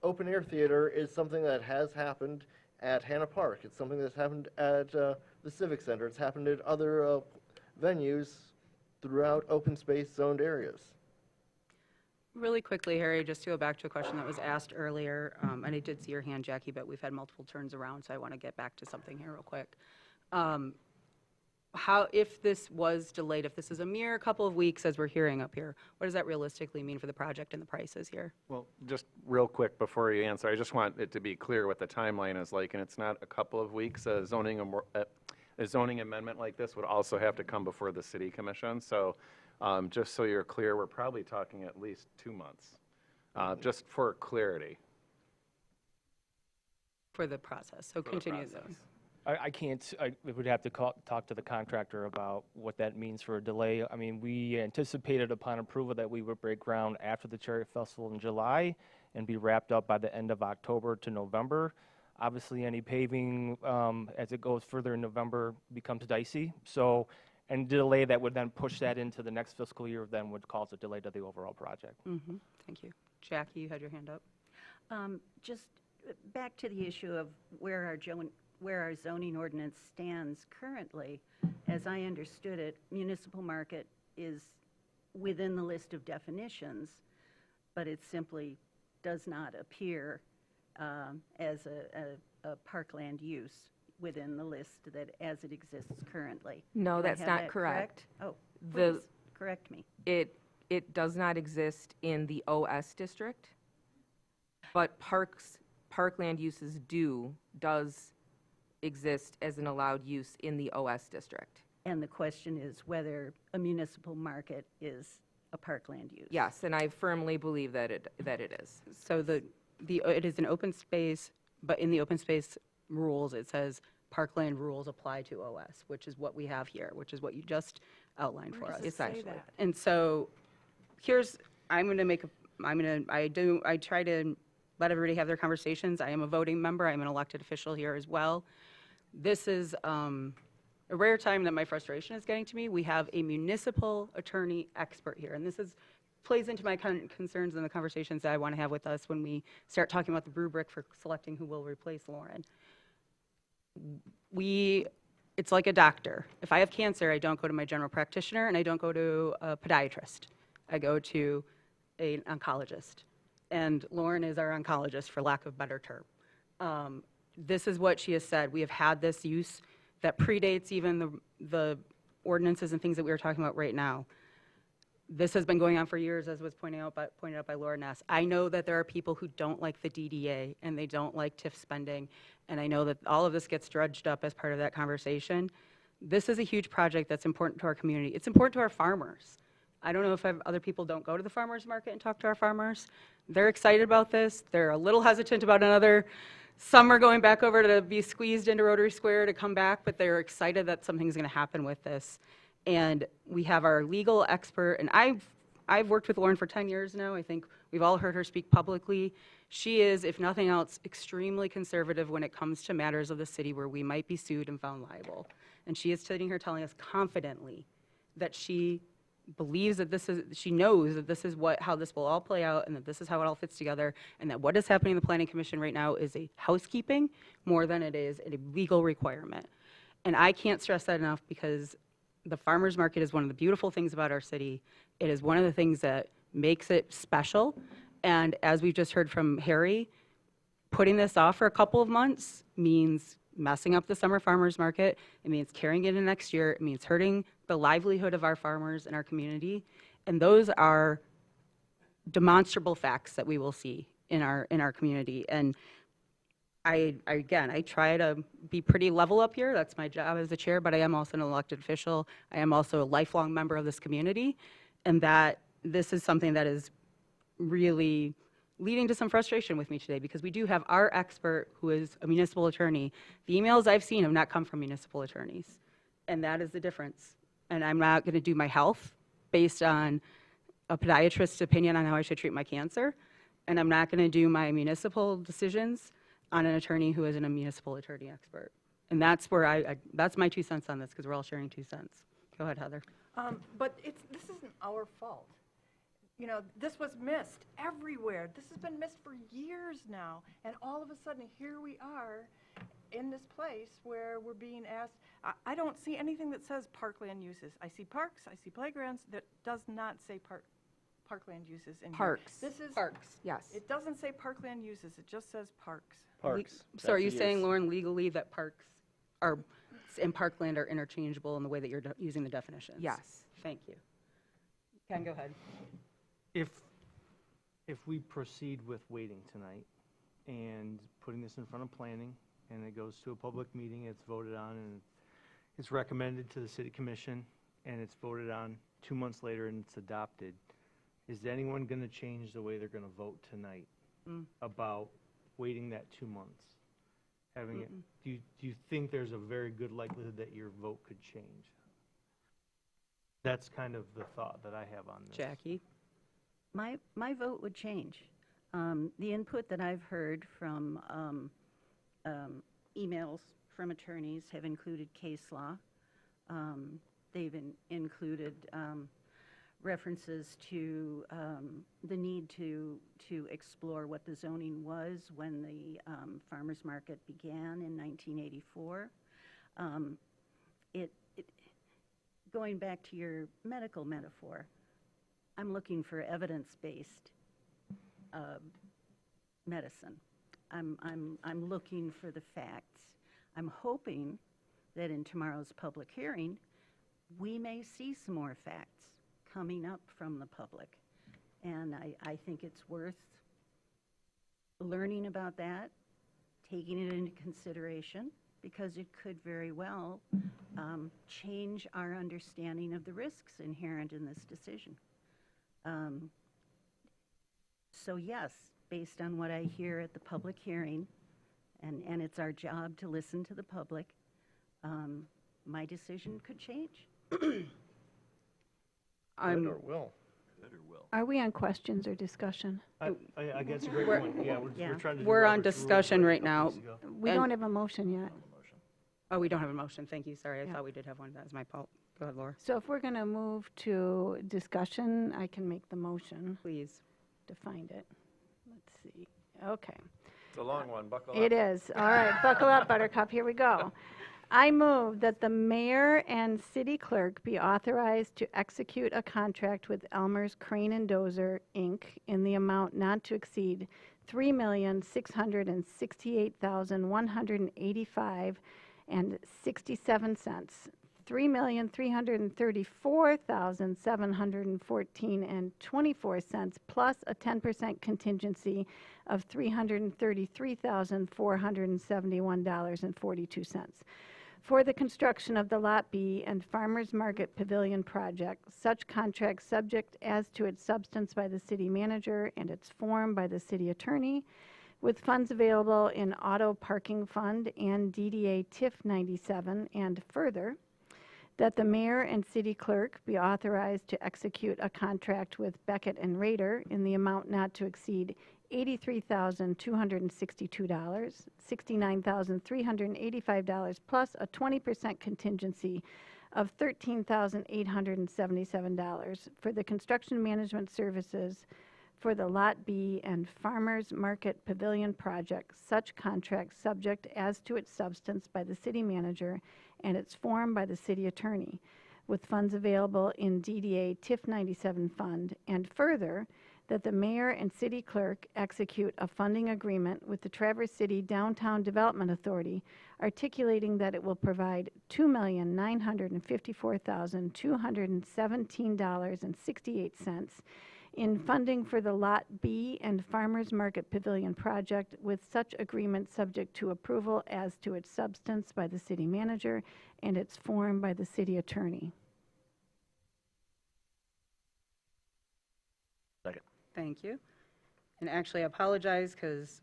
Speaker 2: open air theater is something that has happened at Hannah Park. It's something that's happened at the Civic Center. It's happened at other venues throughout open space zoned areas.
Speaker 1: Really quickly, Harry, just to go back to a question that was asked earlier, and I did see your hand, Jackie, but we've had multiple turns around, so I want to get back to something here real quick. How, if this was delayed, if this is a mere couple of weeks, as we're hearing up here, what does that realistically mean for the project and the prices here?
Speaker 3: Well, just real quick before you answer, I just want it to be clear what the timeline is like, and it's not a couple of weeks. A zoning amendment like this would also have to come before the city commission. So just so you're clear, we're probably talking at least 2 months, just for clarity.
Speaker 1: For the process, so
Speaker 3: For the
Speaker 1: continue
Speaker 3: process.
Speaker 1: those.
Speaker 11: I can't, I would have to talk to the contractor about what that means for a delay. I mean, we anticipated upon approval that we would break ground after the Chariot Festival in July and be wrapped up by the end of October to November. Obviously, any paving as it goes further in November becomes dicey. So, and delay that would then push that into the next fiscal year then would cause a delay to the overall project.
Speaker 1: Mm-hmm. Thank you. Jackie, you had your hand up.
Speaker 4: Just back to the issue of where our zoning ordinance stands currently. As I understood it, municipal market is within the list of definitions, but it simply does not appear as a parkland use within the list that as it exists currently.
Speaker 9: No,
Speaker 4: Do I
Speaker 9: that's
Speaker 4: have
Speaker 9: not
Speaker 4: that
Speaker 9: correct.
Speaker 4: Oh,
Speaker 9: The-
Speaker 4: please, correct me.
Speaker 9: It does not exist in the OS district, but parkland uses does exist as an allowed use in the OS district.
Speaker 4: And the question is whether a municipal market is a parkland use.
Speaker 9: Yes, and I firmly believe that it is.
Speaker 1: So it is an open space, but in the open space rules, it says parkland rules apply to OS, which is what we have here, which is what you just outlined for us.
Speaker 9: Essentially.
Speaker 1: And so I try to let everybody have their conversations. I am a voting member. I'm an elected official here as well. This is a rare time that my frustration is getting to me. We have a municipal attorney expert here, and plays into my concerns and the conversations that I want to have with us when we start talking about the rubric for selecting who will replace Lauren. It's like a doctor. If I have cancer, I don't go to my general practitioner and I don't go to a podiatrist. I go to an oncologist. And Lauren is our oncologist, for lack of a better term. This is what she has said. We have had this use that predates even the ordinances and things that we are talking about right now. This has been going on for years, as was pointed out by Laura Ness. I know that there are people who don't like the DDA and they don't like TIF spending, and I know that all of this gets dredged up as part of that conversation. This is a huge project that's important to our community. It's important to our farmers. I don't know if other people don't go to the farmers market and talk to our farmers. They're excited about this. They're a little hesitant about another summer going back over to be squeezed into Rotary Square to come back, but they're excited that something's going to happen with this. And we have our legal expert, and I've worked with Lauren for 10 years now. I think we've all heard her speak publicly. She is, if nothing else, extremely conservative when it comes to matters of the city where we might be sued and found liable. And she is sitting here telling us confidently that she believes that she knows that this is how this will all play out, and that this is how it all fits together, and that what is happening in the Planning Commission right now is a housekeeping more than it is a legal requirement. And I can't stress that enough, because the farmers market is one of the beautiful things about our city. It is one of the things that makes it special. And as we've just heard from Harry, putting this off for a couple of months means messing up the summer farmers market. It means carrying it into next year. It means hurting the livelihood of our farmers in our community. And those are demonstrable facts that we will see in our community. And I try to be pretty level up here. That's my job as the chair, but I am also an elected official. I am also a lifelong member of this community, and that this is something that is really leading to some frustration with me today, because we do have our expert who is a municipal attorney. The emails I've seen have not come from municipal attorneys, and that is the difference. And I'm not going to do my health based on a podiatrist's opinion on how I should treat my cancer, and I'm not going to do my municipal decisions on an attorney who isn't a municipal attorney expert. And that's where that's my 2 cents on this, because we're all sharing 2 cents. Go ahead, Heather.
Speaker 7: But this isn't our fault. You know, this was missed everywhere. This has been missed for years now. And all of a sudden, here we are in this place where we're being asked. I don't see anything that says parkland uses. I see parks, I see playgrounds. That does not say parkland uses in
Speaker 9: Parks.
Speaker 7: here. This is
Speaker 9: Parks, yes.
Speaker 7: It doesn't say parkland uses. It just says parks.
Speaker 2: Parks.
Speaker 1: So are you
Speaker 2: That's a
Speaker 1: saying,
Speaker 2: use.
Speaker 1: Lauren, legally that parks and parkland are interchangeable in the way that you're using the definitions?
Speaker 9: Yes.
Speaker 1: Thank you. Ken, go ahead.
Speaker 8: If we proceed with waiting tonight and putting this in front of planning, and it goes to a public meeting, it's voted on, and it's recommended to the city commission, and it's voted on 2 months later and it's adopted, is anyone going to change the way they're going to vote tonight about waiting that 2 months? Having it, do you think there's a very good likelihood that your vote could change? That's kind of the thought that I have on this.
Speaker 1: Jackie?
Speaker 4: My vote would change. The input that I've heard from emails from attorneys have included case law. They've included references to the need to explore what the zoning was when the farmers market began in 1984. Going back to your medical metaphor, I'm looking for evidence-based medicine. I'm looking for the facts. I'm hoping that in tomorrow's public hearing, we may see some more facts coming up from the public. And I think it's worth learning about that, taking it into consideration, because it could very well change our understanding of the risks inherent in this decision. So yes, based on what I hear at the public hearing, and it's our job to listen to the public, my decision could change.
Speaker 2: Could or will.
Speaker 10: Are we on questions or discussion?
Speaker 8: I guess it's a great point. Yeah, we're trying to do
Speaker 1: We're on
Speaker 8: Robert's rules
Speaker 1: discussion
Speaker 8: like a
Speaker 1: right
Speaker 8: couple
Speaker 1: now.
Speaker 8: weeks ago.
Speaker 10: We
Speaker 1: And-
Speaker 10: don't have a motion yet.
Speaker 1: Oh, we don't have a motion. Thank you. Sorry, I
Speaker 10: Yeah.
Speaker 1: thought we did have one. That was my fault. Go ahead, Laura.
Speaker 10: So if we're going to move to discussion, I can make the motion
Speaker 1: Please.
Speaker 10: to find it. Let's see. Okay.
Speaker 3: It's a long one, buckle
Speaker 10: It is. All right, buckle up, Buttercup. Here we go. I move that the mayor and city clerk be authorized to execute a contract with Elmer's Crane and Dozer, Inc. in the amount not to exceed $3,668,185.67, $3,334,714.24, plus a 10% contingency of $333,471.42 for the construction of the Lot B and Farmers Market Pavilion project, such contract subject as to its substance by the city manager and its form by the city attorney, with funds available in Auto Parking Fund and DDA TIF 97, and further, that the mayor and city clerk be authorized to execute a contract with Beckett and Rader in the amount not to exceed $83,262, $69,385, plus a 20% contingency of $13,877 for the construction management services for the Lot B and Farmers Market Pavilion project, such contract subject as to its substance by the city manager and its form by the city attorney, with funds available in DDA TIF 97 fund, and further, that the mayor and city clerk execute a funding agreement with the Traverse City Downtown Development Authority, articulating that it will provide $2,954,217.68 in funding for the Lot B and Farmers Market Pavilion project, with such agreement subject to approval as to its substance by the city manager and its form by the city attorney.
Speaker 1: Thank you. And actually, I apologize because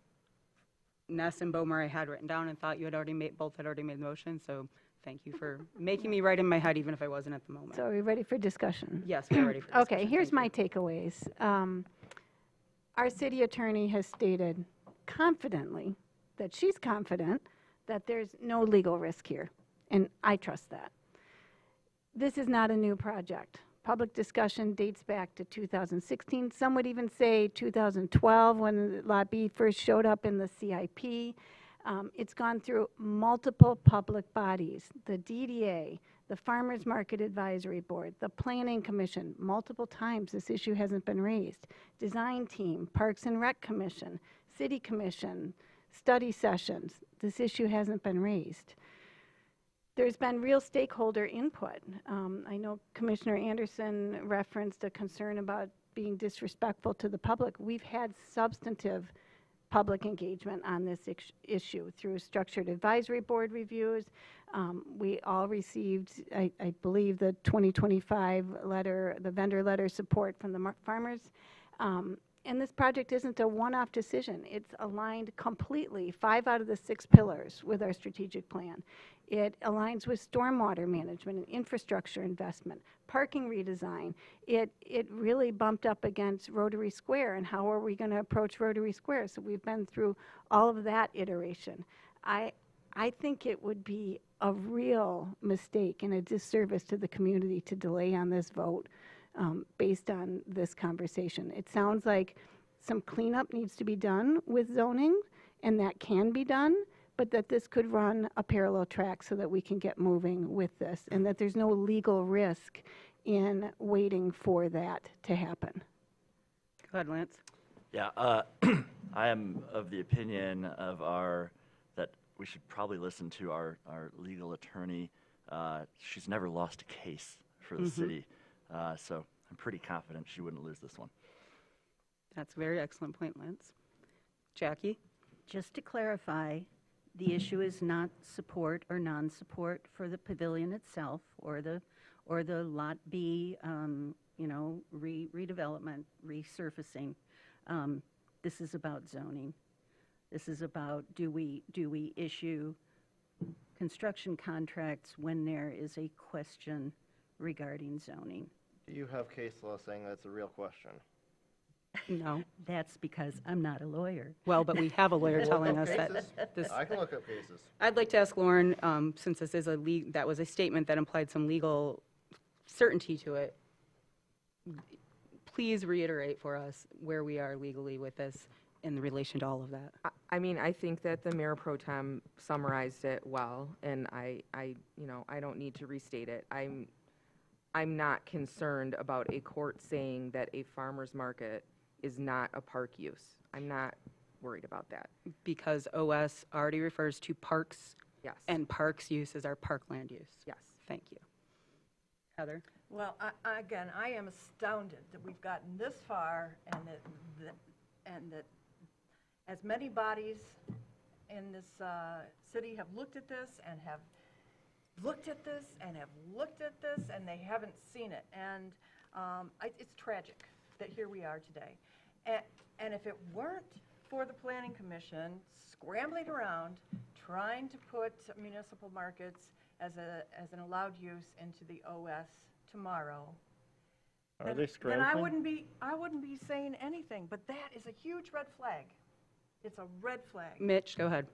Speaker 1: Ness and Bomer I had written down and thought you had already made, both had already made the motion. So thank you for making me right in my head, even if I wasn't at the moment.
Speaker 10: So are we ready for discussion?
Speaker 1: Yes, we're ready for discussion.
Speaker 10: Okay, here's
Speaker 1: Thank
Speaker 10: my takeaways. Our city attorney has stated confidently that she's confident that there's no legal risk here, and I trust that. This is not a new project. Public discussion dates back to 2016. Some would even say 2012 when Lot B first showed up in the CIP. It's gone through multiple public bodies, the DDA, the Farmers Market Advisory Board, the Planning Commission. Multiple times this issue hasn't been raised. Design Team, Parks and Rec Commission, City Commission, study sessions. This issue hasn't been raised. There's been real stakeholder input. I know Commissioner Anderson referenced a concern about being disrespectful to the public. We've had substantive public engagement on this issue through structured advisory board reviews. We all received, I believe, the 2025 letter, the vendor letter support from the farmers. And this project isn't a one-off decision. It's aligned completely, 5 out of the 6 pillars, with our strategic plan. It aligns with stormwater management and infrastructure investment, parking redesign. It really bumped up against Rotary Square, and how are we going to approach Rotary Square? So we've been through all of that iteration. I think it would be a real mistake and a disservice to the community to delay on this vote based on this conversation. It sounds like some cleanup needs to be done with zoning, and that can be done, but that this could run a parallel track so that we can get moving with this, and that there's no legal risk in waiting for that to happen.
Speaker 1: Go ahead, Lance.
Speaker 12: Yeah, I am of the opinion of that we should probably listen to our legal attorney. She's never lost a case for the city, so I'm pretty confident she wouldn't lose this one.
Speaker 1: That's a very excellent point, Lance. Jackie?
Speaker 4: Just to clarify, the issue is not support or non-support for the pavilion itself or the Lot B, redevelopment, resurfacing. This is about zoning. This is about do we issue construction contracts when there is a question regarding zoning.
Speaker 2: Do you have case law saying that's a real question?
Speaker 1: No.
Speaker 4: That's because I'm not a lawyer.
Speaker 1: Well, but we have a lawyer
Speaker 2: Look
Speaker 1: telling
Speaker 2: up
Speaker 1: us that
Speaker 2: cases.
Speaker 1: this,
Speaker 2: I can look up cases.
Speaker 1: I'd like to ask Lauren, since this is that was a statement that implied some legal certainty to it, please reiterate for us where we are legally with this in relation to all of that.
Speaker 9: I mean, I think that the mayor pro tem summarized it well, and I don't need to restate it. I'm not concerned about a court saying that a farmer's market is not a park use. I'm not worried about that.
Speaker 1: Because OS already refers to parks,
Speaker 9: Yes.
Speaker 1: and parks use is our parkland use.
Speaker 9: Yes.
Speaker 1: Thank you. Heather?
Speaker 7: Well, again, I am astounded that we've gotten this far and that as many bodies in this city have looked at this and have looked at this and have looked at this and they haven't seen it. And it's tragic that here we are today. And if it weren't for the Planning Commission scrambling around, trying to put municipal markets as an allowed use into the OS tomorrow,
Speaker 2: Are they
Speaker 7: then
Speaker 2: scrambling?
Speaker 7: I wouldn't be saying anything. But that is a huge red flag. It's a red flag.
Speaker 1: Mitch, go ahead.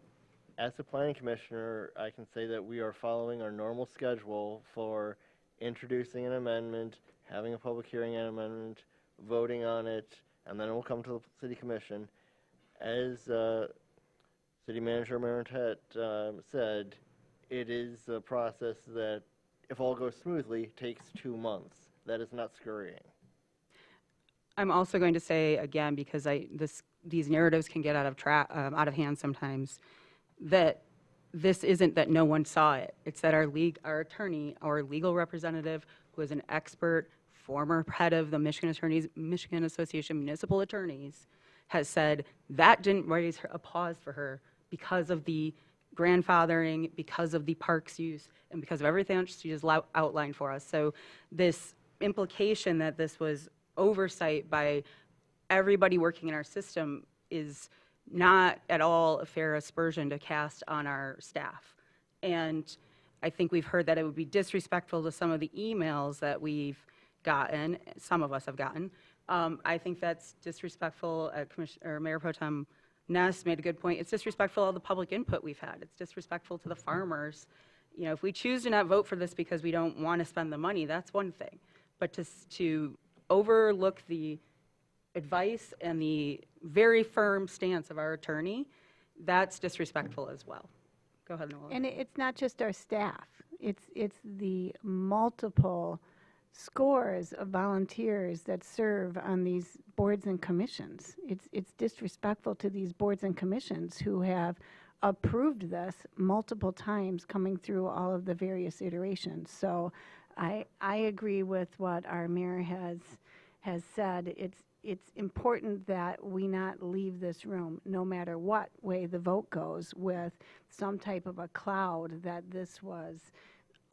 Speaker 2: As a planning commissioner, I can say that we are following our normal schedule for introducing an amendment, having a public hearing on an amendment, voting on it, and then it will come to the city commission. As City Manager Marentet said, it is a process that, if all goes smoothly, takes 2 months. That is not scurrying.
Speaker 1: I'm also going to say again, because these narratives can get out of hand sometimes, that this isn't that no one saw it. It's that our attorney, our legal representative, who is an expert, former head of the Michigan Association of Municipal Attorneys, has said that didn't raise a pause for her because of the grandfathering, because of the parks use, and because of everything else she just outlined for us. So this implication that this was oversight by everybody working in our system is not at all a fair aspersion to cast on our staff. And I think we've heard that it would be disrespectful to some of the emails that we've gotten, some of us have gotten. I think that's disrespectful. Mayor Pro Tem Ness made a good point. It's disrespectful of the public input we've had. It's disrespectful to the farmers. You know, if we choose to not vote for this because we don't want to spend the money, that's one thing. But to overlook the advice and the very firm stance of our attorney, that's disrespectful as well. Go ahead, Nola.
Speaker 10: And it's not just our staff. It's the multiple scores of volunteers that serve on these boards and commissions. It's disrespectful to these boards and commissions who have approved this multiple times coming through all of the various iterations. So I agree with what our mayor has said. It's important that we not leave this room, no matter what way the vote goes, with some type of a cloud that this was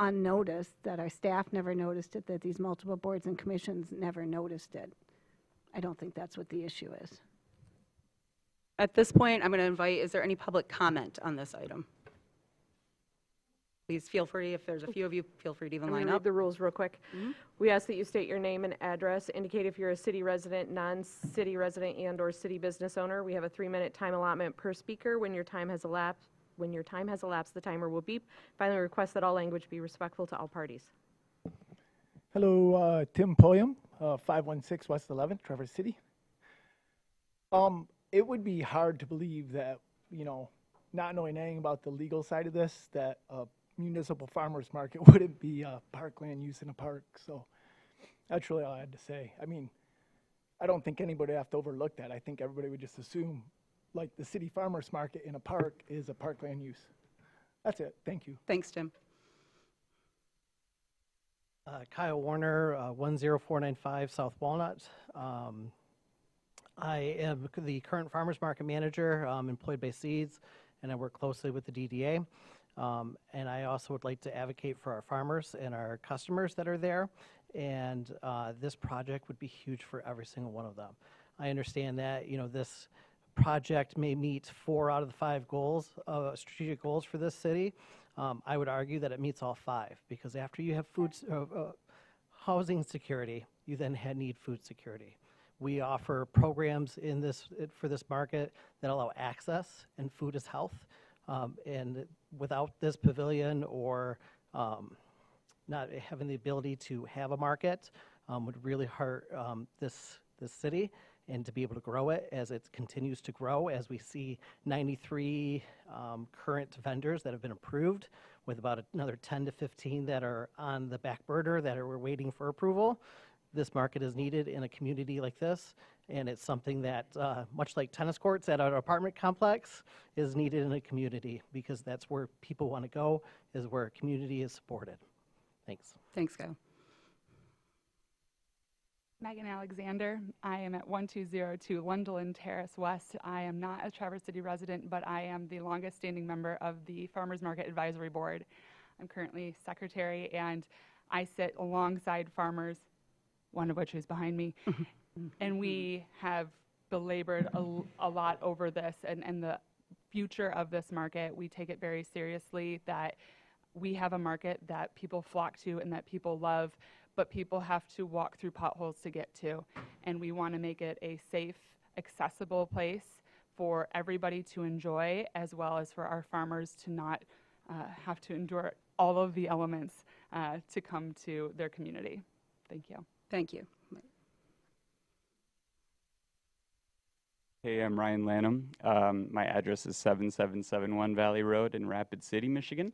Speaker 10: unnoticed, that our staff never noticed it, that these multiple boards and commissions never noticed it. I don't think that's what the issue is.
Speaker 1: At this point, I'm going to invite, is there any public comment on this item? Please feel free, if there's a few of you, feel free to even
Speaker 5: I'm going
Speaker 1: line
Speaker 5: to read
Speaker 1: up.
Speaker 5: the rules real quick. We ask that you state your name and address, indicate if you're a city resident, non-city resident, and/or city business owner. We have a 3-minute time allotment per speaker. When your time has elapsed, the timer will beep. Finally, request that all language be respectful to all parties.
Speaker 13: Hello, Tim Pulliam, 516 West 11th, Traverse City. It would be hard to believe that, not knowing anything about the legal side of this, that a municipal farmers market wouldn't be a parkland use in a park. So that's really all I had to say. I mean, I don't think anybody would have to overlook that. I think everybody would just assume, like, the city farmers market in a park is a parkland use. That's it. Thank you.
Speaker 1: Thanks, Tim.
Speaker 14: Kyle Warner, 10495 South Walnut. I am the current farmers market manager, employed by Seeds, and I work closely with the DDA. And I also would like to advocate for our farmers and our customers that are there. And this project would be huge for every single one of them. I understand that, this project may meet 4 out of the 5 goals, strategic goals for this city. I would argue that it meets all 5, because after you have housing security, you then need food security. We offer programs in for this market that allow access, and food is health. And without this pavilion or not having the ability to have a market would really hurt this city, and to be able to grow it as it continues to grow, as we see 93 current vendors that have been approved, with about another 10 to 15 that are on the back burner that we're waiting for approval. This market is needed in a community like this, and it's something that, much like tennis courts at an apartment complex, is needed in a community, because that's where people want to go, is where a community is supported. Thanks.
Speaker 1: Thanks, Kyle.
Speaker 6: Megan Alexander. I am at 1202 Lundeland Terrace West. I am not a Traverse City resident, but I am the longest standing member of the Farmers Market Advisory Board. I'm currently secretary, and I sit alongside farmers, one of which is behind me, and we have belabored a lot over this and the future of this market. We take it very seriously that we have a market that people flock to and that people love, but people have to walk through potholes to get to. And we want to make it a safe, accessible place for everybody to enjoy, as well as for our farmers to not have to endure all of the elements to come to their community. Thank you.
Speaker 1: Thank you.
Speaker 15: Hey, I'm Ryan Lanham. My address is 7771 Valley Road in Rapid City, Michigan.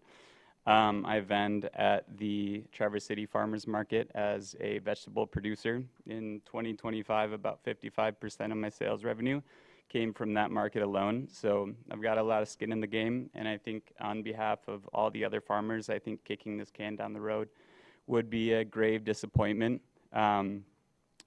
Speaker 15: I vend at the Traverse City Farmers Market as a vegetable producer. In 2025, about 55% of my sales revenue came from that market alone. So I've got a lot of skin in the game, and I think on behalf of all the other farmers, I think kicking this can down the road would be a grave disappointment,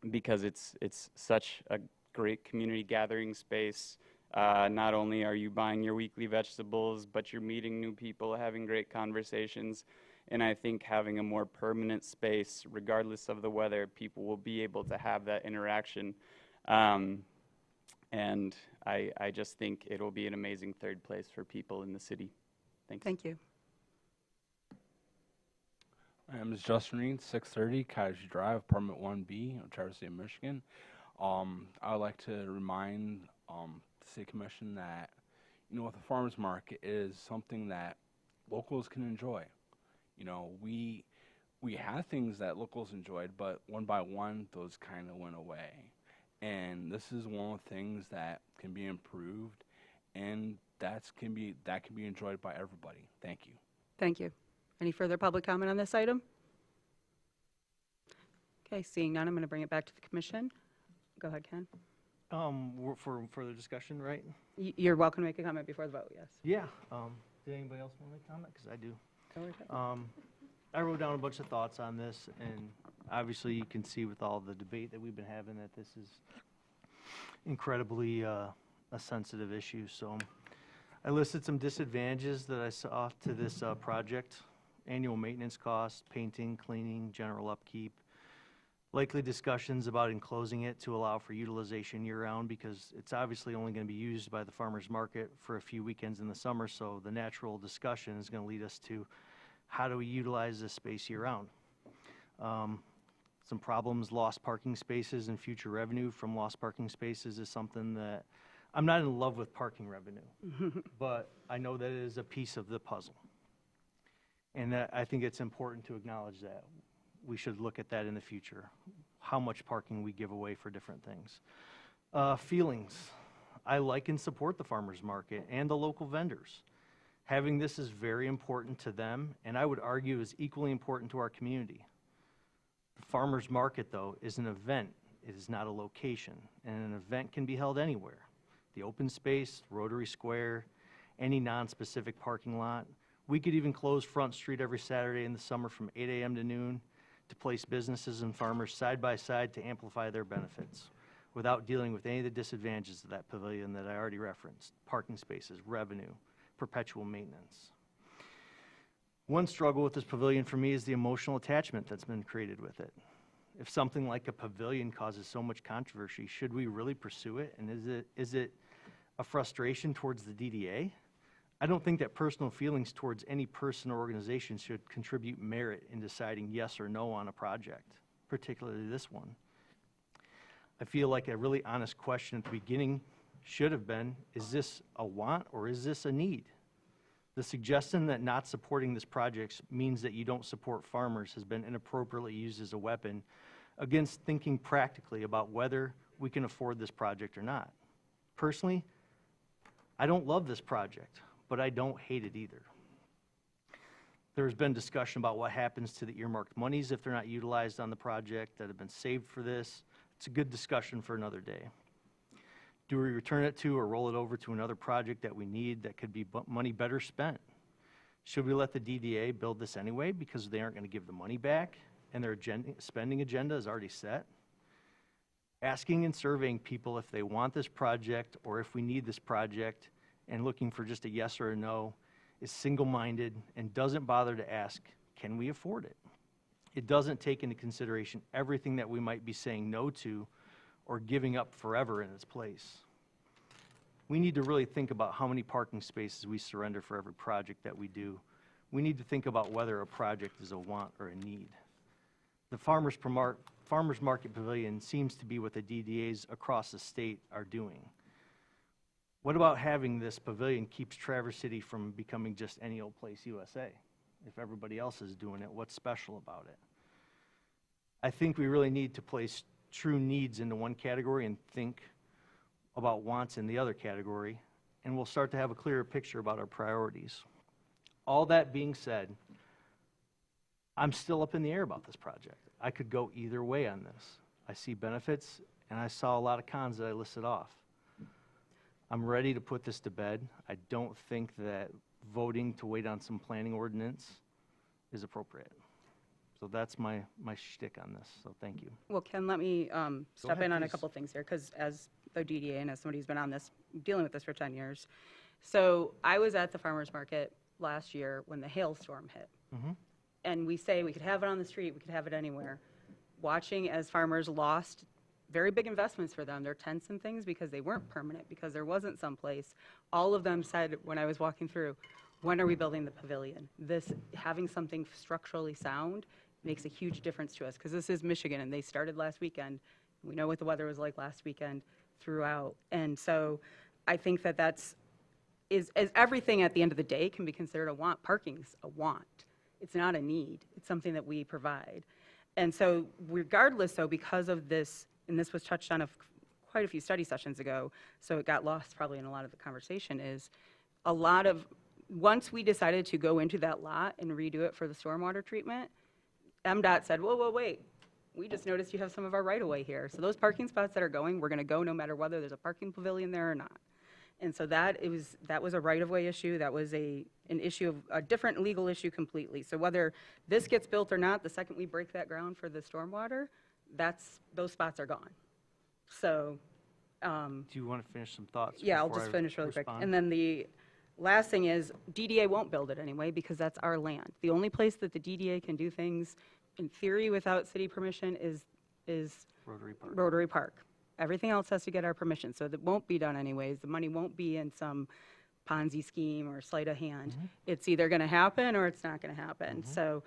Speaker 15: because it's such a great community gathering space. Not only are you buying your weekly vegetables, but you're meeting new people, having great conversations. And I think having a more permanent space, regardless of the weather, people will be able to have that interaction. And I just think it'll be an amazing third place for people in the city. Thanks.
Speaker 1: Thank you.
Speaker 16: My name is Justin Reed, 630 Cottage Drive, Apartment 1B, Traverse City, Michigan. I would like to remind the City Commission that, the farmers market is something that locals can enjoy. We had things that locals enjoyed, but one by one, those kind of went away. And this is one of the things that can be improved, and that can be enjoyed by everybody. Thank you.
Speaker 1: Thank you. Any further public comment on this item? Okay, seeing none, I'm going to bring it back to the commission. Go ahead, Ken.
Speaker 8: For further discussion, right?
Speaker 1: You're welcome to make a comment before the vote, yes.
Speaker 8: Yeah. Did anybody else want to make a comment? Because I do.
Speaker 1: Go ahead.
Speaker 8: I wrote down a bunch of thoughts on this, and obviously you can see with all the debate that we've been having that this is incredibly a sensitive issue. So I listed some disadvantages that I saw to this project: annual maintenance costs, painting, cleaning, general upkeep. Likely discussions about enclosing it to allow for utilization year-round, because it's obviously only going to be used by the farmers market for a few weekends in the summer. So the natural discussion is going to lead us to, how do we utilize this space year-round? Some problems: lost parking spaces and future revenue from lost parking spaces is something that I'm not in love with parking revenue, but I know that it is a piece of the puzzle. And that I think it's important to acknowledge that. We should look at that in the future, how much parking we give away for different things. Feelings. I like and support the farmers market and the local vendors. Having this is very important to them, and I would argue is equally important to our community. The farmers market, though, is an event. It is not a location, and an event can be held anywhere. The open space, Rotary Square, any non-specific parking lot. We could even close Front Street every Saturday in the summer from 8 a.m. to noon to place businesses and farmers side by side to amplify their benefits, without dealing with any of the disadvantages of that pavilion that I already referenced: parking spaces, revenue, perpetual maintenance. One struggle with this pavilion for me is the emotional attachment that's been created with it. If something like a pavilion causes so much controversy, should we really pursue it? And is it a frustration towards the DDA? I don't think that personal feelings towards any person or organization should contribute merit in deciding yes or no on a project. particularly this one. I feel like a really honest question at the beginning should have been, is this a want or is this a need? The suggestion that not supporting this project means that you don't support farmers has been inappropriately used as a weapon against thinking practically about whether we can afford this project or not. Personally, I don't love this project, but I don't hate it either. There's been discussion about what happens to the earmarked monies if they're not utilized on the project that have been saved for this. It's a good discussion for another day. Do we return it to or roll it over to another project that we need that could be money better spent? Should we let the DDA build this anyway because they aren't going to give the money back and their spending agenda is already set? Asking and surveying people if they want this project or if we need this project and looking for just a yes or a no is single-minded and doesn't bother to ask, can we afford it? It doesn't take into consideration everything that we might be saying no to or giving up forever in its place. We need to really think about how many parking spaces we surrender for every project that we do. We need to think about whether a project is a want or a need. The Farmers Market Pavilion seems to be what the DDAs across the state are doing. What about having this pavilion keeps Traverse City from becoming just any old place USA? If everybody else is doing it, what's special about it? I think we really need to place true needs into one category and think about wants in the other category, and we'll start to have a clearer picture about our priorities. All that being said, I'm still up in the air about this project. I could go either way on this. I see benefits, and I saw a lot of cons that I listed off. I'm ready to put this to bed. I don't think that voting to wait on some planning ordinance is appropriate. So that's my shtick on this, so thank you.
Speaker 1: Well, Ken, let me step
Speaker 8: ahead,
Speaker 1: in on a
Speaker 8: please.
Speaker 1: couple things here, because as the DDA and as somebody who's been on this, dealing with this for 10 years. So I was at the farmer's market last year when the hailstorm hit. And we say we could have it on the street, we could have it anywhere. Watching as farmers lost very big investments for them, their tents and things, because they weren't permanent, because there wasn't someplace. All of them said when I was walking through, when are we building the pavilion? This, having something structurally sound makes a huge difference to us, because this is Michigan, and they started last weekend. We know what the weather was like last weekend throughout. And so I think that as everything at the end of the day can be considered a want. Parking's a want. It's not a need. It's something that we provide. And so regardless, though, because of this, and this was touched on quite a few study sessions ago, so it got lost probably in a lot of the conversation, is a lot of, once we decided to go into that lot and redo it for the stormwater treatment, MDOT said, whoa, wait, we just noticed you have some of our right-of-way here. So those parking spots that are going, we're going to go no matter whether there's a parking pavilion there or not. And so that was a right-of-way issue. That was an issue of a different legal issue completely. So whether this gets built or not, the second we break that ground for the stormwater, those spots are gone. So,
Speaker 8: Do you want to finish some thoughts?
Speaker 1: yeah, I'll
Speaker 8: before
Speaker 1: just
Speaker 8: I
Speaker 1: finish really quick.
Speaker 8: respond?
Speaker 1: And then the last thing is DDA won't build it anyway because that's our land. The only place that the DDA can do things in theory without city permission is
Speaker 8: Rotary Park.
Speaker 1: Rotary Park. Everything else has to get our permission, so that won't be done anyways. The money won't be in some Ponzi scheme or sleight of hand. It's either going to happen or it's not going to happen. So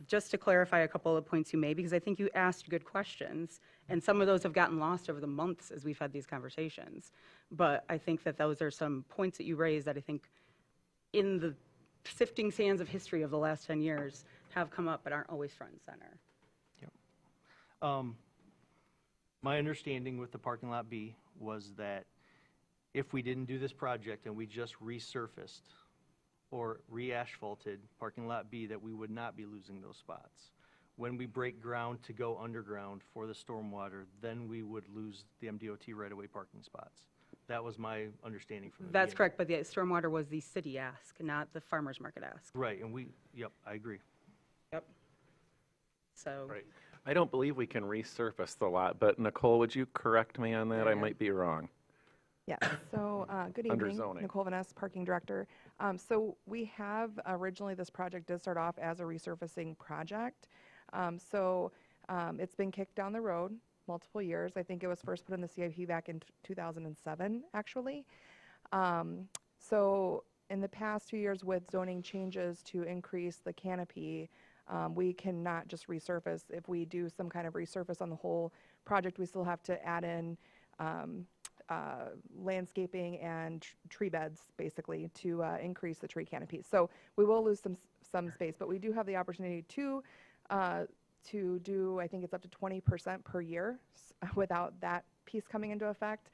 Speaker 1: just to clarify a couple of points you made, because I think you asked good questions, and some of those have gotten lost over the months as we've had these conversations. But I think that those are some points that you raised that I think in the sifting sands of history of the last 10 years have come up but aren't always front and center.
Speaker 8: My understanding with the parking lot B was that if we didn't do this project and we just resurfaced or re-asphalted parking lot B, that we would not be losing those spots. When we break ground to go underground for the stormwater, then we would lose the MDOT right-of-way parking spots. That was my understanding from the
Speaker 1: That's
Speaker 8: beginning.
Speaker 1: correct, but the stormwater was the city ask, not the farmer's market ask.
Speaker 8: Right, and yep, I agree.
Speaker 1: Yep. So.
Speaker 3: Right. I don't believe we can resurface the lot, but Nicole, would you correct me on that? I might be wrong.
Speaker 17: Yeah, so good
Speaker 3: Under
Speaker 17: evening,
Speaker 3: zoning.
Speaker 17: Nicole Vaness, Parking Director. So we have, originally this project did start off as a resurfacing project. It's been kicked down the road multiple years. I think it was first put in the CIP back in 2007, actually. So in the past 2 years with zoning changes to increase the canopy, We cannot just resurface. If we do some kind of resurface on the whole project, we still have to add in landscaping and tree beds, basically, to increase the tree canopies. So we will lose some space, but we do have the opportunity to do, I think it's up to 20% per year without that piece coming into effect.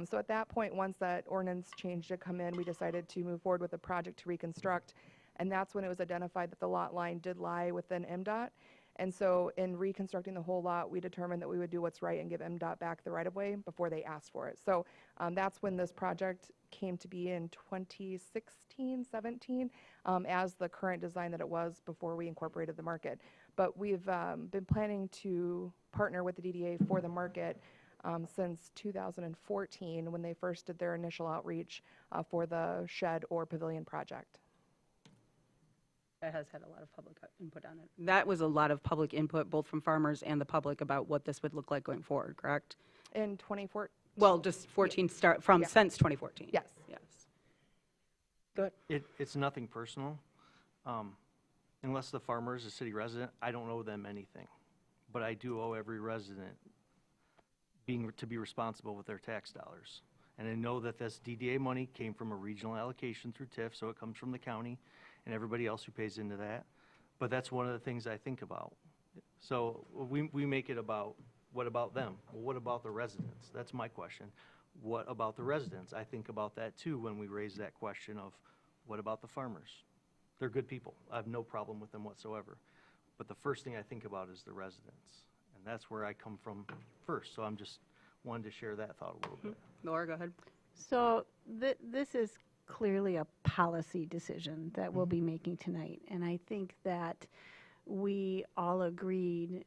Speaker 17: So at that point, once that ordinance change did come in, we decided to move forward with a project to reconstruct, and that's when it was identified that the lot line did lie within MDOT. And so in reconstructing the whole lot, we determined that we would do what's right and give MDOT back the right-of-way before they asked for it. So that's when this project came to be in 2016, 17, as the current design that it was before we incorporated the market. But we've been planning to partner with the DDA for the market since 2014, when they first did their initial outreach for the shed or pavilion project.
Speaker 1: That has had a lot of public input on it. That was a lot of public input, both from farmers and the public, about what this would look like going forward, correct?
Speaker 17: In 2014?
Speaker 1: Well, just 14 start from since 2014.
Speaker 17: Yes.
Speaker 1: Yes. Good.
Speaker 8: It's nothing personal. Unless the farmer is a city resident, I don't owe them anything. But I do owe every resident to be responsible with their tax dollars. And I know that this DDA money came from a regional allocation through TIF, so it comes from the county and everybody else who pays into that. But that's one of the things I think about. So we make it about, what about them? Well, what about the residents? That's my question. What about the residents? I think about that too when we raise that question of, what about the farmers? They're good people. I have no problem with them whatsoever. But the first thing I think about is the residents. And that's where I come from first. So I'm just wanted to share that thought a little bit.
Speaker 1: Laura, go ahead.
Speaker 10: So this is clearly a policy decision that we'll be making tonight. And I think that we all agreed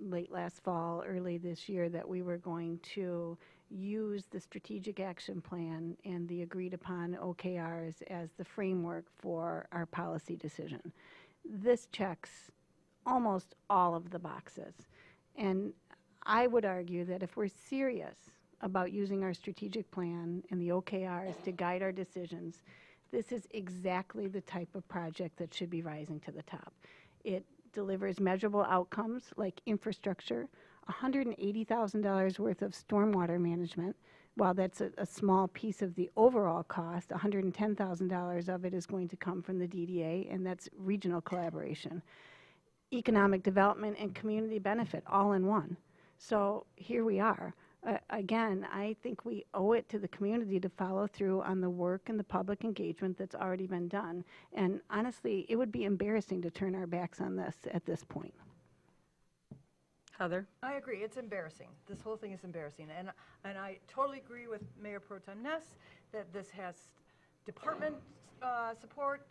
Speaker 10: late last fall, early this year, that we were going to use the strategic action plan and the agreed upon OKRs as the framework for our policy decision. This checks almost all of the boxes. And I would argue that if we're serious about using our strategic plan and the OKRs to guide our decisions, this is exactly the type of project that should be rising to the top. It delivers measurable outcomes like infrastructure, $180,000 worth of stormwater management. While that's a small piece of the overall cost, $110,000 of it is going to come from the DDA, and that's regional collaboration. Economic development and community benefit all in one. So here we are. Again, I think we owe it to the community to follow through on the work and the public engagement that's already been done. And honestly, it would be embarrassing to turn our backs on this at this point.
Speaker 1: Heather?
Speaker 7: I agree. It's embarrassing. This whole thing is embarrassing. And I totally agree with Mayor Pro Tem Ness that this has department support,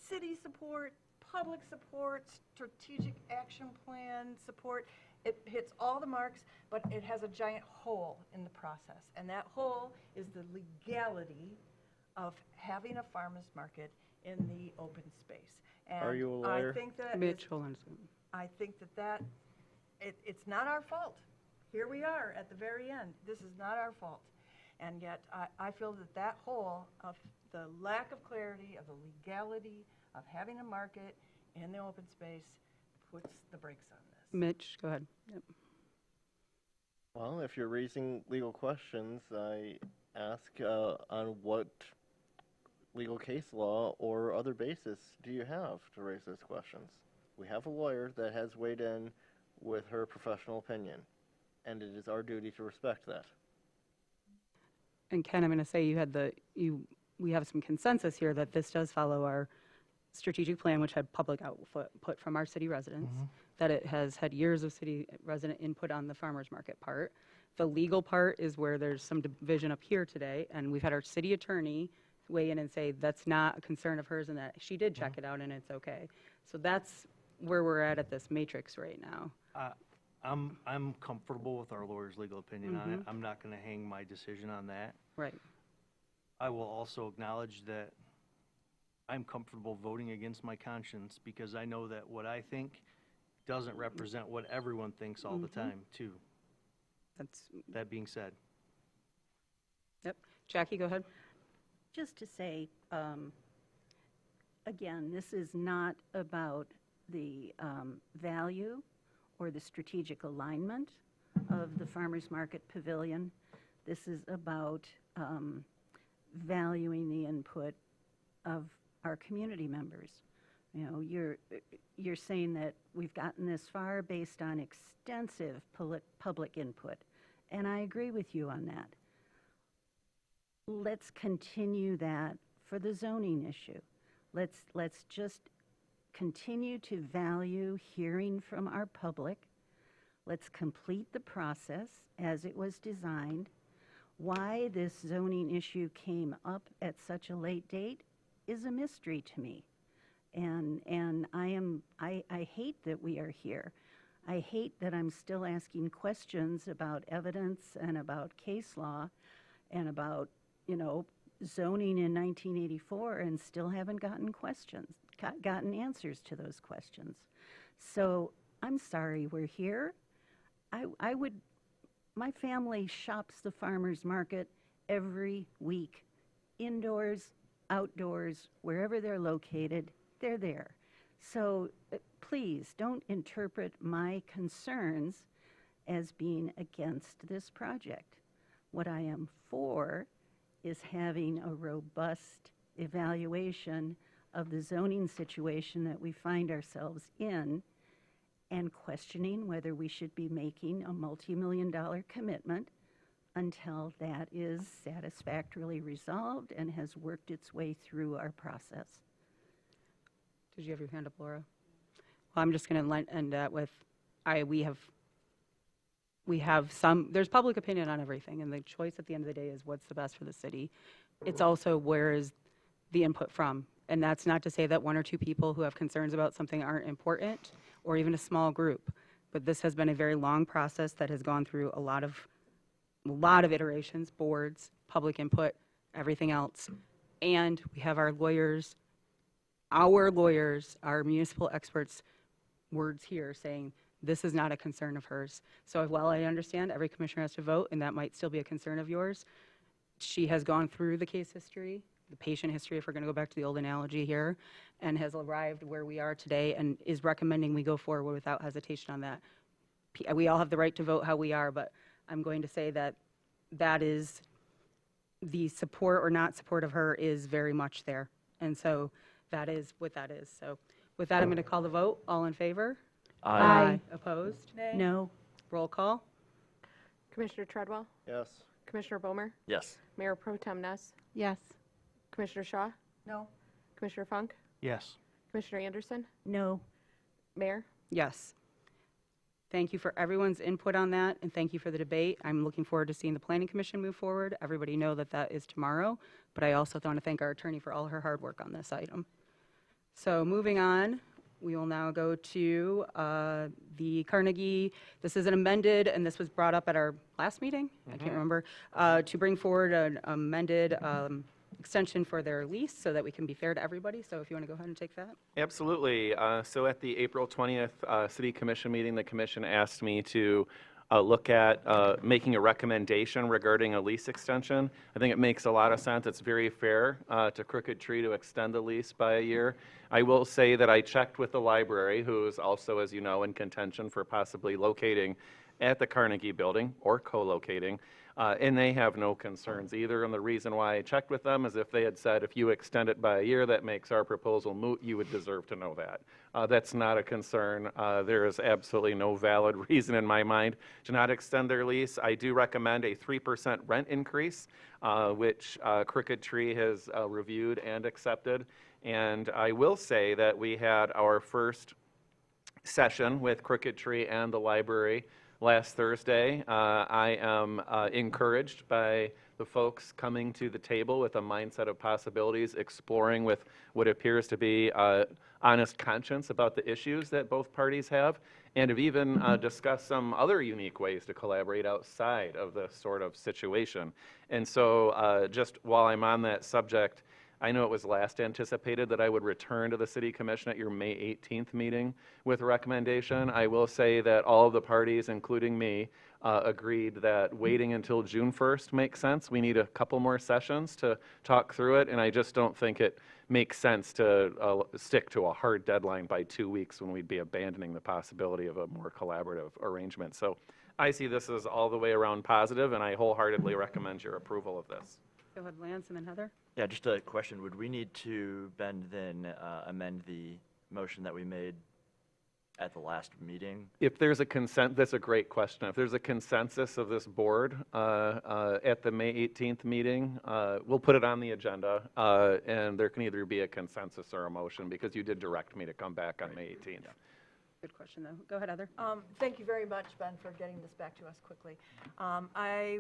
Speaker 7: city support, public support, strategic action plan support. It hits all the marks, but it has a giant hole in the process. And that hole is the legality of having a farmer's market in the open space. And
Speaker 2: Are you a lawyer?
Speaker 7: I think that
Speaker 1: Mitch, hold on a second.
Speaker 7: I think that it's not our fault. Here we are at the very end. This is not our fault. And yet I feel that that hole of the lack of clarity, of the legality of having a market in the open space puts the brakes on this.
Speaker 1: Mitch, go ahead. Yep.
Speaker 2: Well, if you're raising legal questions, I ask on what legal case law or other basis do you have to raise those questions? We have a lawyer that has weighed in with her professional opinion, and it is our duty to respect that.
Speaker 1: And Ken, I'm going to say we have some consensus here that this does follow our strategic plan, which had public output from our city residents, that it has had years of city resident input on the farmers market part. The legal part is where there's some division up here today, and we've had our city attorney weigh in and say that's not a concern of hers and that she did check it out and it's okay. So that's where we're at this matrix right now.
Speaker 8: I'm comfortable with our lawyer's legal opinion on it. I'm not going to hang my decision on that.
Speaker 1: Right.
Speaker 8: I will also acknowledge that I'm comfortable voting against my conscience because I know that what I think doesn't represent what everyone thinks all the time, too. That being said.
Speaker 1: Yep. Jackie, go ahead.
Speaker 4: Just to say, again, this is not about the value or the strategic alignment of the Farmers Market Pavilion. This is about valuing the input of our community members. You know, you're saying that we've gotten this far based on extensive public input, and I agree with you on that. Let's continue that for the zoning issue. Let's just continue to value hearing from our public. Let's complete the process as it was designed. Why this zoning issue came up at such a late date is a mystery to me. And I hate that we are here. I hate that I'm still asking questions about evidence and about case law and about, you know, zoning in 1984 and still haven't gotten answers to those questions. So I'm sorry we're here. My family shops the farmers market every week, indoors, outdoors, wherever they're located, they're there. So please don't interpret my concerns as being against this project. What I am for is having a robust evaluation of the zoning situation that we find ourselves in and questioning whether we should be making a multi-million-dollar commitment until that is satisfactorily resolved and has worked its way through our process.
Speaker 1: Did you have your hand up, Laura? Well, I'm just going to end that with, we have some, there's public opinion on everything, and the choice at the end of the day is what's the best for the city. It's also where is the input from, and that's not to say that one or two people who have concerns about something aren't important, or even a small group, but this has been a very long process that has gone through a lot of iterations, boards, public input, everything else, and we have our lawyers, our municipal experts' words here saying this is not a concern of hers. So while I understand every commissioner has to vote, and that might still be a concern of yours, she has gone through the case history, the patient history, if we're going to go back to the old analogy here, and has arrived where we are today and is recommending we go forward without hesitation on that. We all have the right to vote how we are, but I'm going to say that that is the support or not support of her is very much there. And so that is what that is. So with that, I'm going to call the vote. All in favor?
Speaker 17: Aye.
Speaker 1: Opposed?
Speaker 7: Nay.
Speaker 1: No. Roll call.
Speaker 5: Commissioner Treadwell?
Speaker 2: Yes.
Speaker 5: Commissioner Bomer?
Speaker 12: Yes.
Speaker 5: Mayor Pro Tem Ness?
Speaker 10: Yes.
Speaker 5: Commissioner Shaw?
Speaker 7: No.
Speaker 5: Commissioner Funk?
Speaker 8: Yes.
Speaker 5: Commissioner Anderson?
Speaker 4: No.
Speaker 5: Mayor?
Speaker 1: Yes. Thank you for everyone's input on that, and thank you for the debate. I'm looking forward to seeing the Planning Commission move forward. Everybody know that that is tomorrow, but I also want to thank our attorney for all her hard work on this item. So moving on, we will now go to the Carnegie. This is an amended, and this was brought up at our last meeting, I can't remember, to bring forward an amended extension for their lease so that we can be fair to everybody. So if you want to go ahead and take that.
Speaker 3: Absolutely. So at the April 20th City Commission meeting, the commission asked me to look at making a recommendation regarding a lease extension. I think it makes a lot of sense. It's very fair to Crooked Tree to extend the lease by a year. I will say that I checked with the library, who is also, as you know, in contention for possibly locating at the Carnegie building or co-locating. And they have no concerns either. And the reason why I checked with them is if they had said, if you extend it by a year, that makes our proposal moot, you would deserve to know that. That's not a concern. There is absolutely no valid reason in my mind to not extend their lease. I do recommend a 3% rent increase, which Crooked Tree has reviewed and accepted. And I will say that we had our first session with Crooked Tree and the library last Thursday. I am encouraged by the folks coming to the table with a mindset of possibilities, exploring with what appears to be honest conscience about the issues that both parties have, and have even discussed some other unique ways to collaborate outside of this sort of situation. And so just while I'm on that subject, I know it was last anticipated that I would return to the City Commission at your May 18th meeting with a recommendation. I will say that all of the parties, including me, agreed that waiting until June 1st makes sense. We need a couple more sessions to talk through it, and I just don't think it make sense to stick to a hard deadline by 2 weeks when we'd be abandoning the possibility of a more collaborative arrangement. So I see this as all the way around positive, and I wholeheartedly recommend your approval of this.
Speaker 1: Go ahead, Lance, and then Heather.
Speaker 12: Yeah, just a question. Would we need to, Ben, then amend the motion that we made at the last meeting?
Speaker 3: If there's a that's a great question. If there's a consensus of this board at the May 18th meeting, we'll put it on the agenda, and there can either be a consensus or a motion, because you did direct me to come back on May 18th.
Speaker 1: Good question, though. Go ahead, Heather.
Speaker 7: Thank you very much, Ben, for getting this back to us quickly. I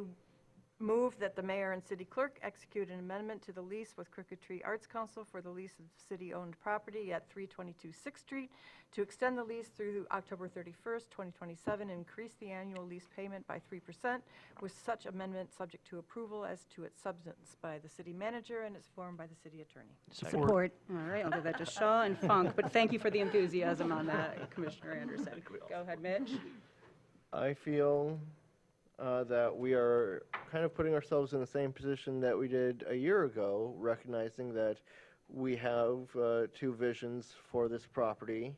Speaker 7: move that the mayor and city clerk execute an amendment to the lease with Crooked Tree Arts Council for the lease of city-owned property at 322 6th Street to extend the lease through October 31st, 2027, and increase the annual lease payment by 3%, with such amendment subject to approval as to its substance by the city manager and its form by the city attorney.
Speaker 1: Support. All right, I'll give that to Shaw and Funk, but thank you for the enthusiasm on that, Commissioner Anderson. Go ahead, Mitch.
Speaker 2: I feel that we are kind of putting ourselves in the same position that we did a year ago, recognizing that we have two visions for this property,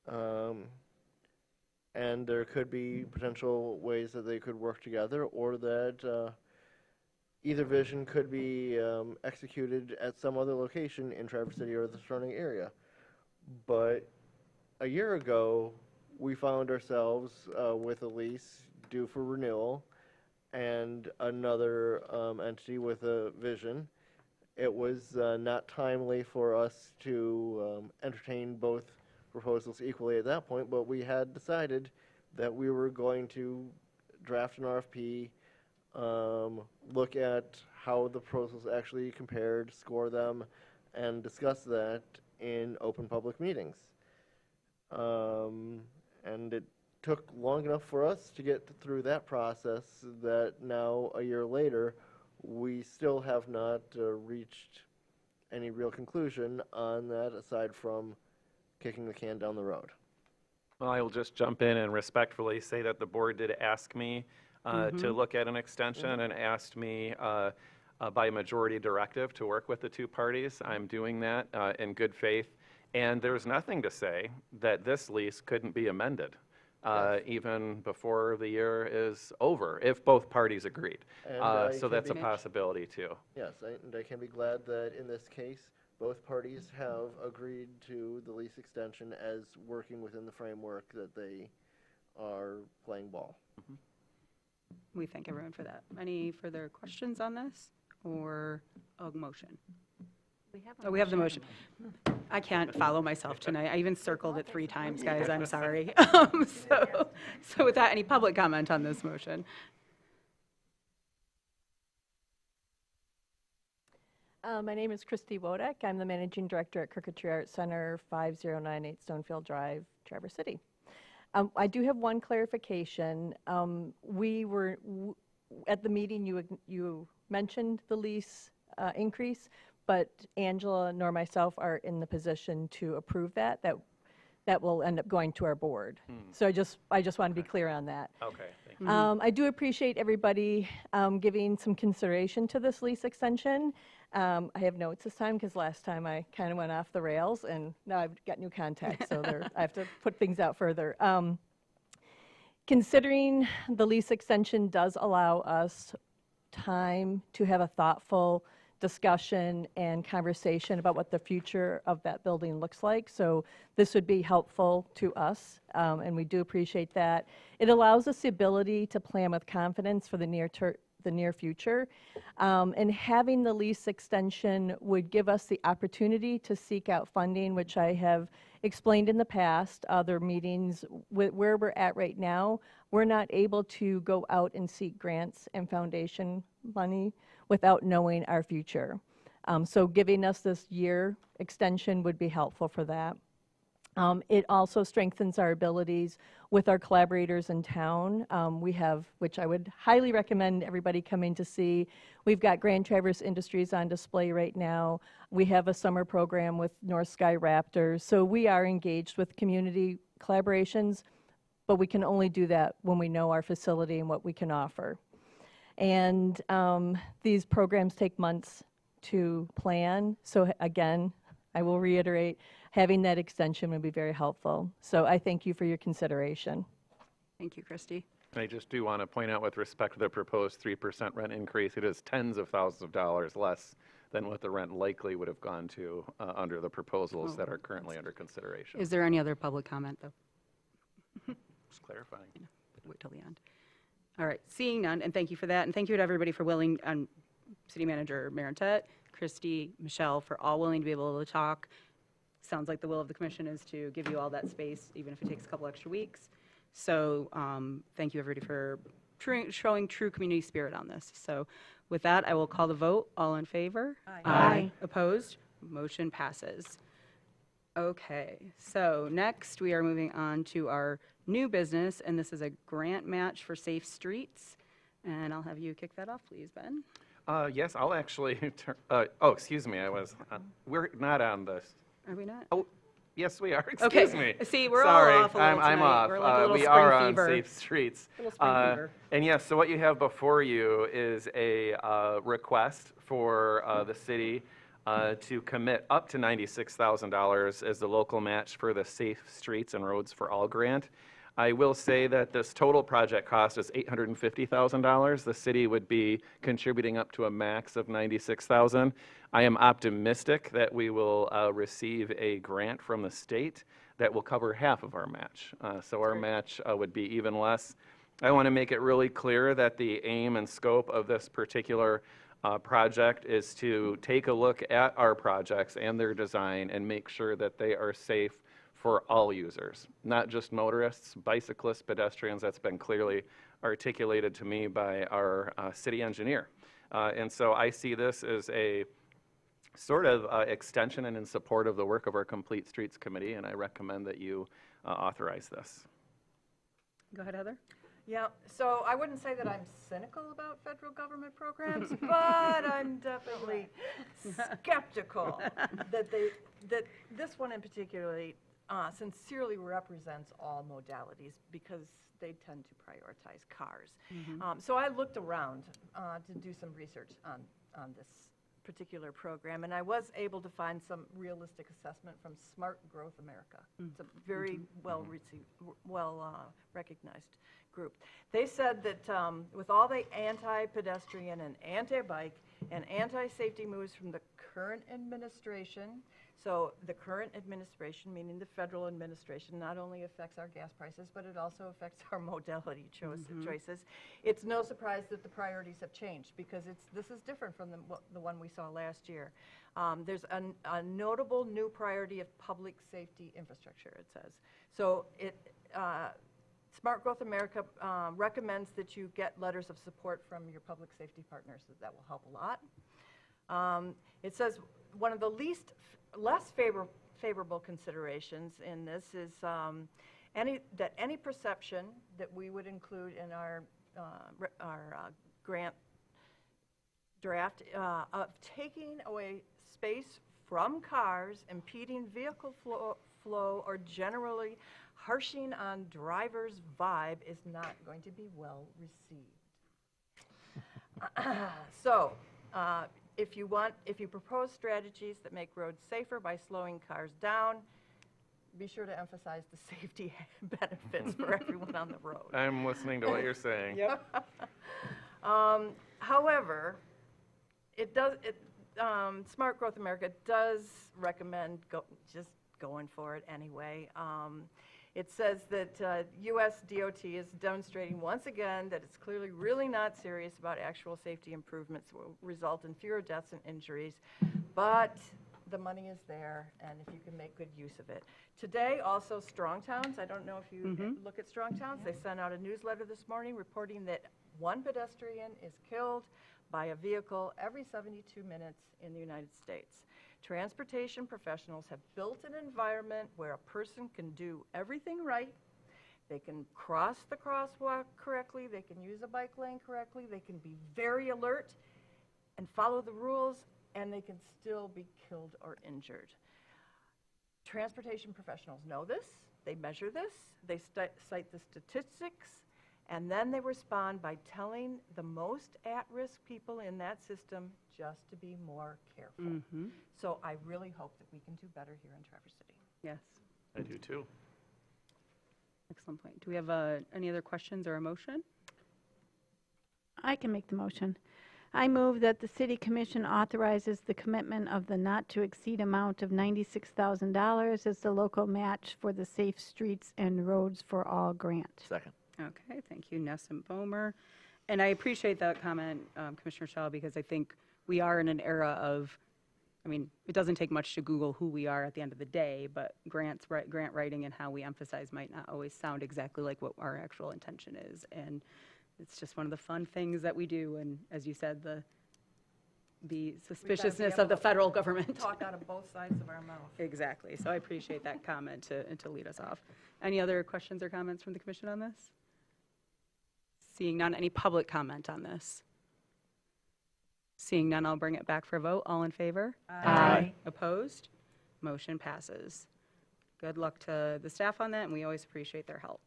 Speaker 2: and there could be potential ways that they could work together, or that either vision could be executed at some other location in Traverse City or the surrounding area. But a year ago, we found ourselves with a lease due for renewal and another entity with a vision. It was not timely for us to entertain both proposals equally at that point, but we had decided that we were going to draft an RFP, look at how the proposals actually compared, score them, and discuss that in open public meetings. And it took long enough for us to get through that process that now, a year later, we still have not reached any real conclusion on that, aside from kicking the can down the road.
Speaker 3: Well, I will just jump in and respectfully say that the board did ask me to look at an extension and asked me by majority directive to work with the two parties. I'm doing that in good faith. And there's nothing to say that this lease couldn't be amended even before the year is over, if both parties agreed. So that's a possibility, too.
Speaker 2: Yes, and I can be glad that in this case, both parties have agreed to the lease extension as working within the framework that they are playing ball.
Speaker 1: We thank everyone for that. Any further questions on this or a motion? We have the motion. I can't follow myself tonight. I even circled it 3 times, guys. I'm sorry. So with that, any public comment on this motion?
Speaker 18: My name is Christy Wodek. I'm the Managing Director at Crooked Tree Arts Center, 5098 Stonefield Drive, Traverse City. I do have one clarification. We were, at the meeting, you mentioned the lease increase, but Angela nor myself are in the position to approve that. That will end up going to our board. So I just want to be clear on that.
Speaker 3: Okay, thank you.
Speaker 18: I do appreciate everybody giving some consideration to this lease extension. I have notes this time because last time I kind of went off the rails, and now I've got new contacts, so I have to put things out further. Considering the lease extension does allow us time to have a thoughtful discussion and conversation about what the future of that building looks like. So this would be helpful to us, and we do appreciate that. It allows us the ability to plan with confidence for the near future. And having the lease extension would give us the opportunity to seek out funding, which I have explained in the past, other meetings. Where we're at right now, we're not able to go out and seek grants and foundation money without knowing our future. So giving us this year extension would be helpful for that. It also strengthens our abilities with our collaborators in town. We have, which I would highly recommend everybody coming to see, we've got Grand Traverse Industries on display right now. We have a summer program with North Sky Raptors. So we are engaged with community collaborations, but we can only do that when we know our facility and what we can offer. And these programs take months to plan. So again, I will reiterate, having that extension would be very helpful. So I thank you for your consideration.
Speaker 1: Thank you, Christy.
Speaker 3: I just do want to point out with respect to the proposed 3% rent increase, it is tens of thousands of dollars less than what the rent likely would have gone to under the proposals that are currently under consideration.
Speaker 1: Is there any other public comment, though?
Speaker 3: Just clarifying.
Speaker 1: Wait till the end. All right, seeing none, and thank you for that, and thank you to everybody for willing, City Manager Marentet, Christy, Michelle, for all willing to be able to talk. Sounds like the will of the commission is to give you all that space, even if it takes a couple extra weeks. So thank you, everybody, for showing true community spirit on this. So with that, I will call the vote. All in favor?
Speaker 7: Aye.
Speaker 1: Aye. Opposed? Motion passes. Okay, so next we are moving on to our new business, and this is a grant match for Safe Streets. And I'll have you kick that off, please, Ben.
Speaker 3: Yes, I'll actually, excuse me, we're not on this.
Speaker 1: Are we not?
Speaker 3: Oh, yes, we are, excuse me.
Speaker 1: See, we're
Speaker 3: Sorry,
Speaker 1: all off a little
Speaker 3: I'm
Speaker 1: tonight.
Speaker 3: off.
Speaker 1: We're like a little
Speaker 3: We
Speaker 1: spring
Speaker 3: are on
Speaker 1: fever.
Speaker 3: Safe Streets.
Speaker 1: Little spring fever.
Speaker 3: And yes, so what you have before you is a request for the city to commit up to $96,000 as the local match for the Safe Streets and Roads for All grant. I will say that this total project cost is $850,000. The city would be contributing up to a max of $96,000. I am optimistic that we will receive a grant from the state that will cover half of our match. So our match would be even less. I want to make it really clear that the aim and scope of this particular project is to take a look at our projects and their design and make sure that they are safe for all users, not just motorists, bicyclists, pedestrians. That's been clearly articulated to me by our city engineer. And so I see this as a sort of extension and in support of the work of our Complete Streets Committee, and I recommend that you authorize this.
Speaker 1: Go ahead, Heather.
Speaker 7: Yeah, so I wouldn't say that I'm cynical about federal government programs, but I'm definitely skeptical that this one in particularly sincerely represents all modalities because they tend to prioritize cars. So I looked around to do some research on this particular program, and I was able to find some realistic assessment from Smart Growth America. It's a very well recognized group. They said that with all the anti-pedestrian and anti-bike and anti-safety moves from the current administration, so the current administration, meaning the federal administration, not only affects our gas prices, but it also affects our modality choices. It's no surprise that the priorities have changed because this is different from the one we saw last year. There's a notable new priority of public safety infrastructure, it says. So Smart Growth America recommends that you get letters of support from your public safety partners. That will help a lot. It says one of the less favorable considerations in this is any perception that we would include in our grant draft of taking away space from cars, impeding vehicle flow, or generally harshing on drivers' vibe is not going to be well received. So, if you propose strategies that make roads safer by slowing cars down, be sure to emphasize the safety benefits for everyone on the road.
Speaker 3: I'm listening to what you're saying.
Speaker 7: Yep. However, Smart Growth America does recommend just going for it anyway. It says that U.S. DOT is demonstrating once again that it's clearly really not serious about actual safety improvements that will result in fewer deaths and injuries, but the money is there, and if you can make good use of it. Today, also, Strong Towns, I don't know if you look at Strong Towns, they sent out a newsletter this morning reporting that one pedestrian is killed by a vehicle every 72 minutes in the United States. Transportation professionals have built an environment where a person can do everything right. They can cross the crosswalk correctly. They can use a bike lane correctly. They can be very alert and follow the rules, and they can still be killed or injured. Transportation professionals know this. They measure this. They cite the statistics, And then they respond by telling the most at-risk people in that system just to be more careful.
Speaker 1: Mhm.
Speaker 7: So I really hope that we can do better here in Traverse City.
Speaker 1: Yes,
Speaker 3: I do too.
Speaker 1: excellent point. Do we have any other questions or a motion?
Speaker 10: I can make the motion. I move that the city commission authorizes the commitment of the not-to-exceed amount of $96,000 as the local match for the Safe Streets and Roads for All grant.
Speaker 12: Second.
Speaker 1: Okay, thank you, Ness and Bomer. And I appreciate that comment, Commissioner Shaw, because I think we are in an era of, I mean, it doesn't take much to Google who we are at the end of the day, but grant writing and how we emphasize might not always sound exactly like what our actual intention is. And it's just one of the fun things that we do. And as you said, the suspiciousness of the federal government.
Speaker 7: Talk out of both sides of our mouth.
Speaker 1: Exactly. So I appreciate that comment to lead us off. Any other questions or comments from the commission on this? Seeing none, any public comment on this? Seeing none, I'll bring it back for a vote. All in favor?
Speaker 7: Aye.
Speaker 1: Opposed? Motion passes. Good luck to the staff on that, and we always appreciate their help.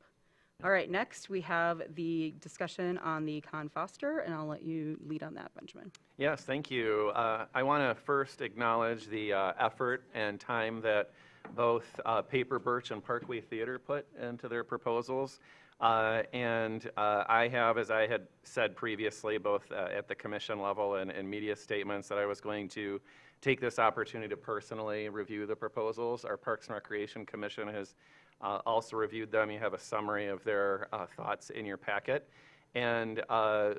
Speaker 1: All right, next we have the discussion on the Con Foster, and I'll let you lead on that, Benjamin.
Speaker 3: Yes, thank you. I want to first acknowledge the effort and time that both Paper Birch and Parkway Theater put into their proposals. I have, as I had said previously, both at the commission level and media statements, that I was going to take this opportunity to personally review the proposals. Our Parks and Recreation Commission has also reviewed them. You have a summary of their thoughts in your packet. And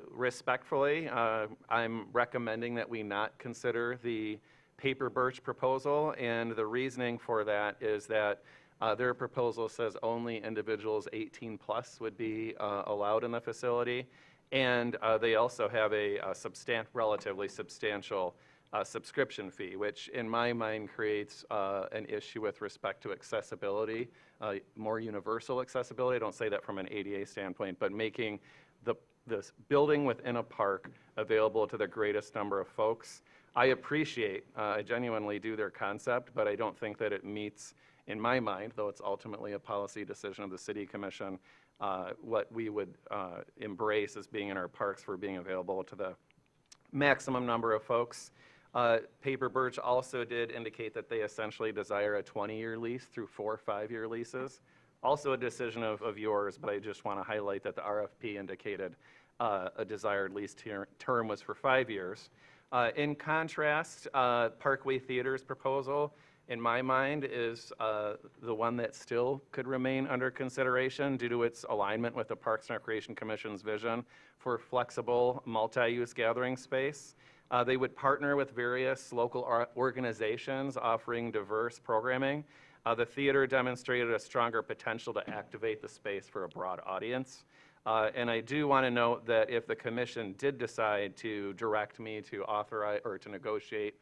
Speaker 3: respectfully, I'm recommending that we not consider the Paper Birch proposal. And the reasoning for that is that their proposal says only individuals 18 plus would be allowed in the facility. And they also have a relatively substantial subscription fee, which in my mind creates an issue with respect to accessibility, more universal accessibility. I don't say that from an ADA standpoint, but making this building within a park available to the greatest number of folks. I appreciate, I genuinely do their concept, but I don't think that it meets, in my mind, though it's ultimately a policy decision of the City Commission, what we would embrace as being in our parks for being available to the maximum number of folks. Paper Birch also did indicate that they essentially desire a 20-year lease through 4 5-year leases. Also a decision of yours, but I just want to highlight that the RFP indicated a desired lease term was for 5 years. In contrast, Parkway Theater's proposal, in my mind, is the one that still could remain under consideration due to its alignment with the Parks and Recreation Commission's vision for flexible multi-use gathering space. They would partner with various local organizations offering diverse programming. The theater demonstrated a stronger potential to activate the space for a broad audience. And I do want to note that if the commission did decide to direct me to authorize or to negotiate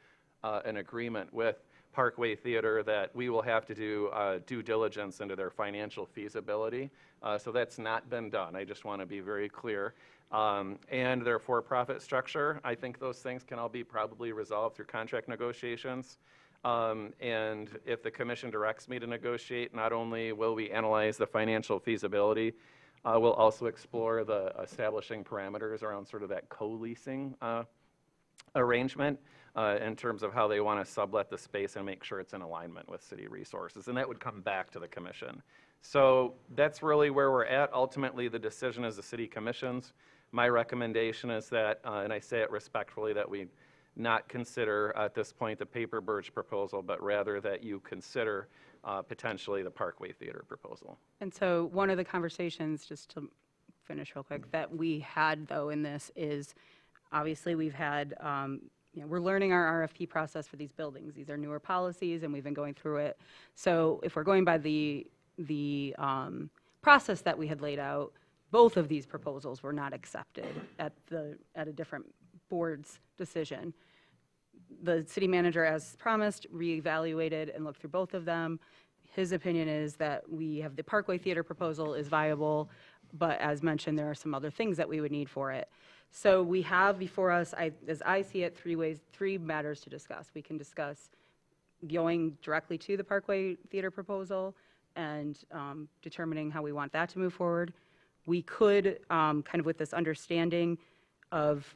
Speaker 3: an agreement with Parkway Theater, that we will have to do due diligence into their financial feasibility. So that's not been done. I just want to be very clear. And their for-profit structure, I think those things can all be probably resolved through contract negotiations. And if the commission directs me to negotiate, not only will we analyze the financial feasibility, we'll also explore the establishing parameters around sort of that co-leasing arrangement in terms of how they want to sublet the space and make sure it's in alignment with city resources. And that would come back to the commission. So that's really where we're at. Ultimately, the decision is the city commission's. My recommendation is that, and I say it respectfully, that we not consider at this point the Paper Birch proposal, but rather that you consider potentially the Parkway Theater proposal.
Speaker 1: And so one of the conversations, just to finish real quick, that we had though in this is, obviously we've had, we're learning our RFP process for these buildings. These are newer policies and we've been going through it. So if we're going by the process that we had laid out, both of these proposals were not accepted at a different board's decision. The city manager, as promised, reevaluated and looked through both of them. His opinion is that we have the Parkway Theater proposal is viable, but as mentioned, there are some other things that we would need for it. So we have before us, as I see it, three matters to discuss. We can discuss going directly to the Parkway Theater proposal and determining how we want that to move forward. we could, kind of with this understanding of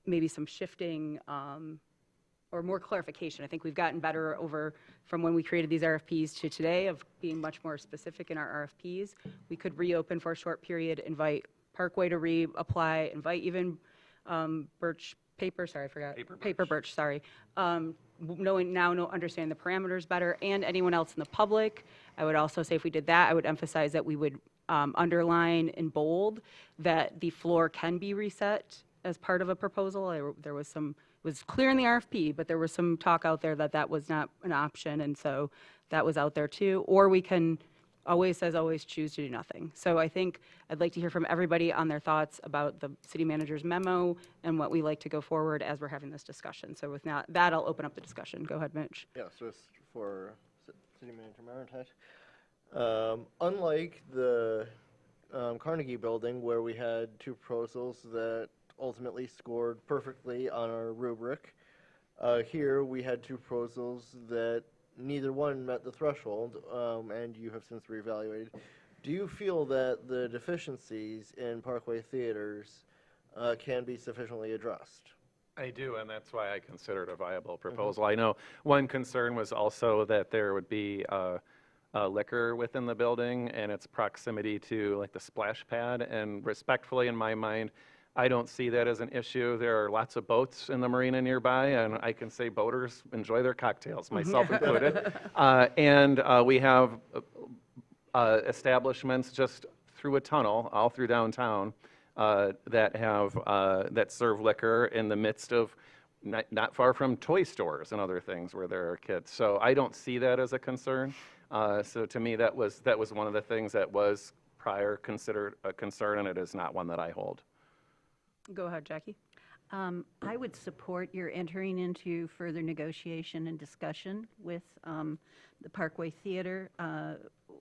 Speaker 1: maybe some shifting or more clarification. I think we've gotten better over from when we created these RFPs to today of being much more specific in our RFPs. We could reopen for a short period, invite Parkway to reapply, invite even Birch Paper, sorry, I forgot. Paper Birch, sorry. Understanding the parameters better, and anyone else in the public. I would also say if we did that, I would emphasize that we would underline in bold that the floor can be reset as part of a proposal. There was some, it was clear in the RFP, but there was some talk out there that that was not an option, and so that was out there too. Or we can, always says always, choose to do nothing. So I think I'd like to hear from everybody on their thoughts about the city manager's memo and what we like to go forward as we're having this discussion. So with that, I'll open up the discussion. Go ahead, Mitch.
Speaker 2: Yeah, so it's for City Manager Marinette. Unlike the Carnegie Building, where we had two proposals that ultimately scored perfectly on our rubric, here we had two proposals that neither one met the threshold, and you have since reevaluated. Do you feel that the deficiencies in Parkway Theaters can be sufficiently addressed?
Speaker 3: I do, and that's why I considered a viable proposal. I know one concern was also that there would be liquor within the building and its proximity to like the splash pad, and respectfully in my mind, I don't see that as an issue. There are lots of boats in the marina nearby, and I can say boaters enjoy their cocktails, myself included. And we have establishments just through a tunnel, all through downtown, that serve liquor in the midst of not far from toy stores and other things where there are kids. So I don't see that as a concern. So to me, that was one of the things that was prior considered a concern, and it is not one that I hold.
Speaker 1: Go ahead, Jackie.
Speaker 4: I would support your entering into further negotiation and discussion with the Parkway Theater.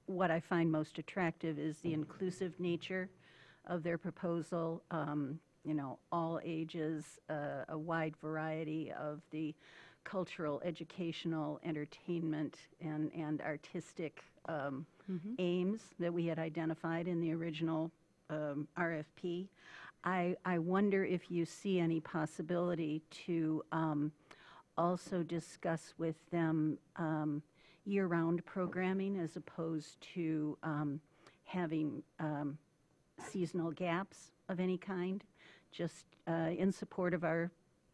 Speaker 4: What I find most attractive is the inclusive nature of their proposal. You know, all ages, a wide variety of the cultural, educational, entertainment, and artistic aims that we had identified in the original RFP. I wonder if you see any possibility to also discuss with them year-round programming as opposed to having seasonal gaps of any kind, just in support of our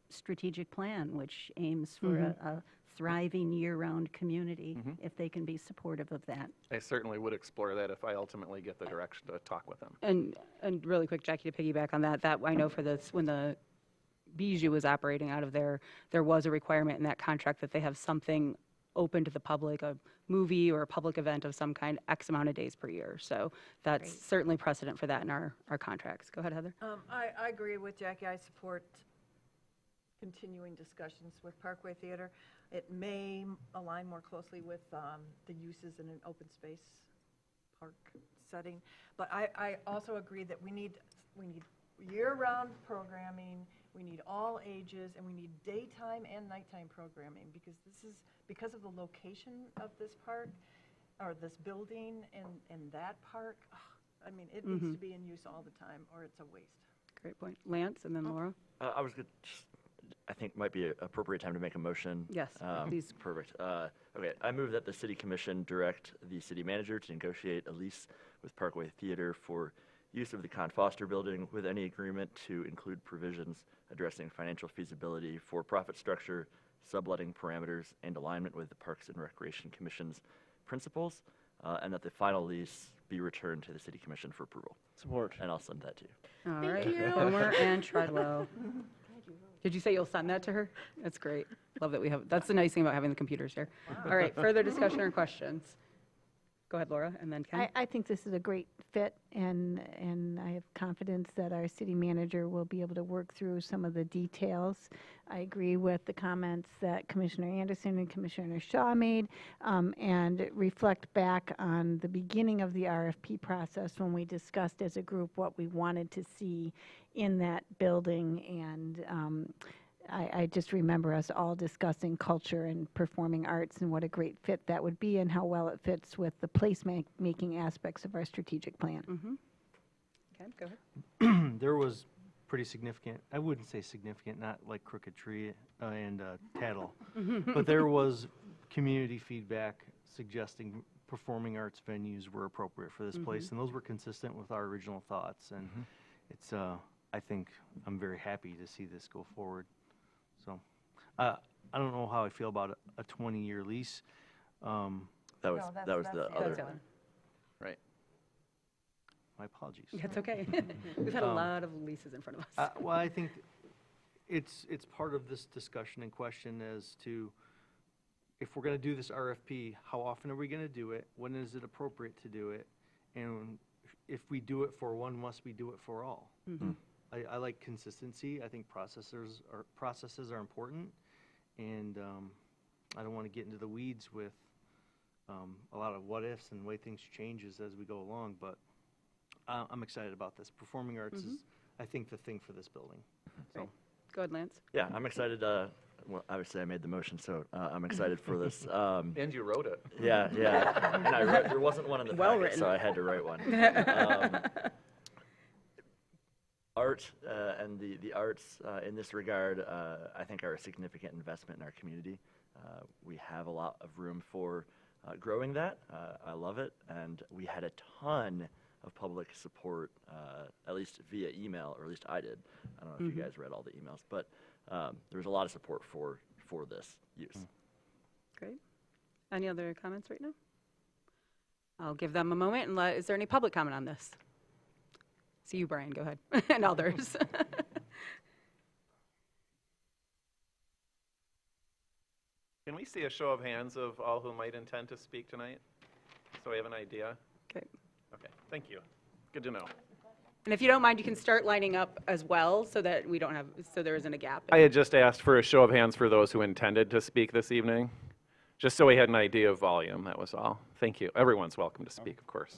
Speaker 4: strategic plan, which aims for a thriving year-round community, if they can be supportive of that.
Speaker 3: I certainly would explore that if I ultimately get the direction to talk with them.
Speaker 1: And really quick, Jackie, to piggyback on that, I know for this, when the Bijou was operating out of there was a requirement in that contract that they have something open to the public, a movie or a public event of some kind, X amount of days per year. So that's certainly precedent for that in our contracts. Go ahead, Heather.
Speaker 7: I agree with Jackie. I support continuing discussions with Parkway Theater. It may align more closely with the uses in an open space park setting. But I also agree that we need year-round programming, we need all ages, and we need daytime and nighttime programming, because of the location of this park, or this building and that park. I mean, it needs to be in use all the time, or it's a waste.
Speaker 1: Great point. Lance, and then Laura.
Speaker 12: I was good. I think might be an appropriate time to make a motion.
Speaker 1: Yes, please.
Speaker 12: Perfect. Okay, I move that the City Commission direct the city manager to negotiate a lease with Parkway Theater for use of the Con Foster building with any agreement to include provisions addressing financial feasibility, for-profit structure, subletting parameters, and alignment with the Parks and Recreation Commission's principles, and that the final lease be returned to the City Commission for approval.
Speaker 2: Support.
Speaker 12: And I'll send that to you.
Speaker 1: All right. Homer and Treadwell. Did you say you'll send that to her? That's great. Love that we have, that's the nice thing about having the computers here. All right, further discussion or questions? Go ahead, Laura, and then Ken.
Speaker 10: I think this is a great fit, and I have confidence that our city manager will be able to work through some of the details. I agree with the comments that Commissioner Anderson and Commissioner Shaw made, and reflect back on the beginning of the RFP process when we discussed as a group what we wanted to see in that building, and I just remember us all discussing culture and performing arts and what a great fit that would be and how well it fits with the place-making aspects of our strategic plan.
Speaker 1: Lance, go ahead.
Speaker 8: There was pretty significant, I wouldn't say significant, not like Crooked Tree and Tattle, but there was community feedback suggesting performing arts venues were appropriate for this place, and those were consistent with our original thoughts. And it's, I think, I'm very happy to see this go forward. So, I don't know how I feel about a 20-year lease.
Speaker 12: That was the other.
Speaker 3: Right.
Speaker 8: My apologies.
Speaker 1: That's okay. We've had a lot of leases in front of us.
Speaker 8: Well, I think it's part of this discussion and question as to if we're going to do this RFP, how often are we going to do it? When is it appropriate to do it? And if we do it for one, must we do it for all? I like consistency. I think processes are important, and I don't want to get into the weeds with a lot of what ifs and the way things changes as we go along. But I'm excited about this. Performing arts is, I think, the thing for this building. So.
Speaker 1: Go ahead, Lance.
Speaker 12: Yeah, I'm excited. Well, obviously, I made the motion, so I'm excited for this.
Speaker 3: And you wrote it.
Speaker 12: Yeah. And I wrote, there wasn't one in the
Speaker 1: Well
Speaker 12: packet,
Speaker 1: written.
Speaker 12: so I had to write one. Art and the arts in this regard, I think, are a significant investment in our community. We have a lot of room for growing that. I love it, and we had a ton of public support, at least via email, or at least I did. I don't know if you guys read all the emails, but there was a lot of support for this use.
Speaker 1: Great. Any other comments right now? I'll give them a moment, and is there any public comment on this? See you, Brian, go ahead, and others.
Speaker 3: Can we see a show of hands of all who might intend to speak tonight? So we have an idea.
Speaker 1: Okay.
Speaker 3: Okay, thank you. Good to know.
Speaker 1: And if you don't mind, you can start lining up as well so that we don't have, so there isn't a gap.
Speaker 3: I had just asked for a show of hands for those who intended to speak this evening, just so we had an idea of volume, that was all. Thank you. Everyone's welcome to speak, of course.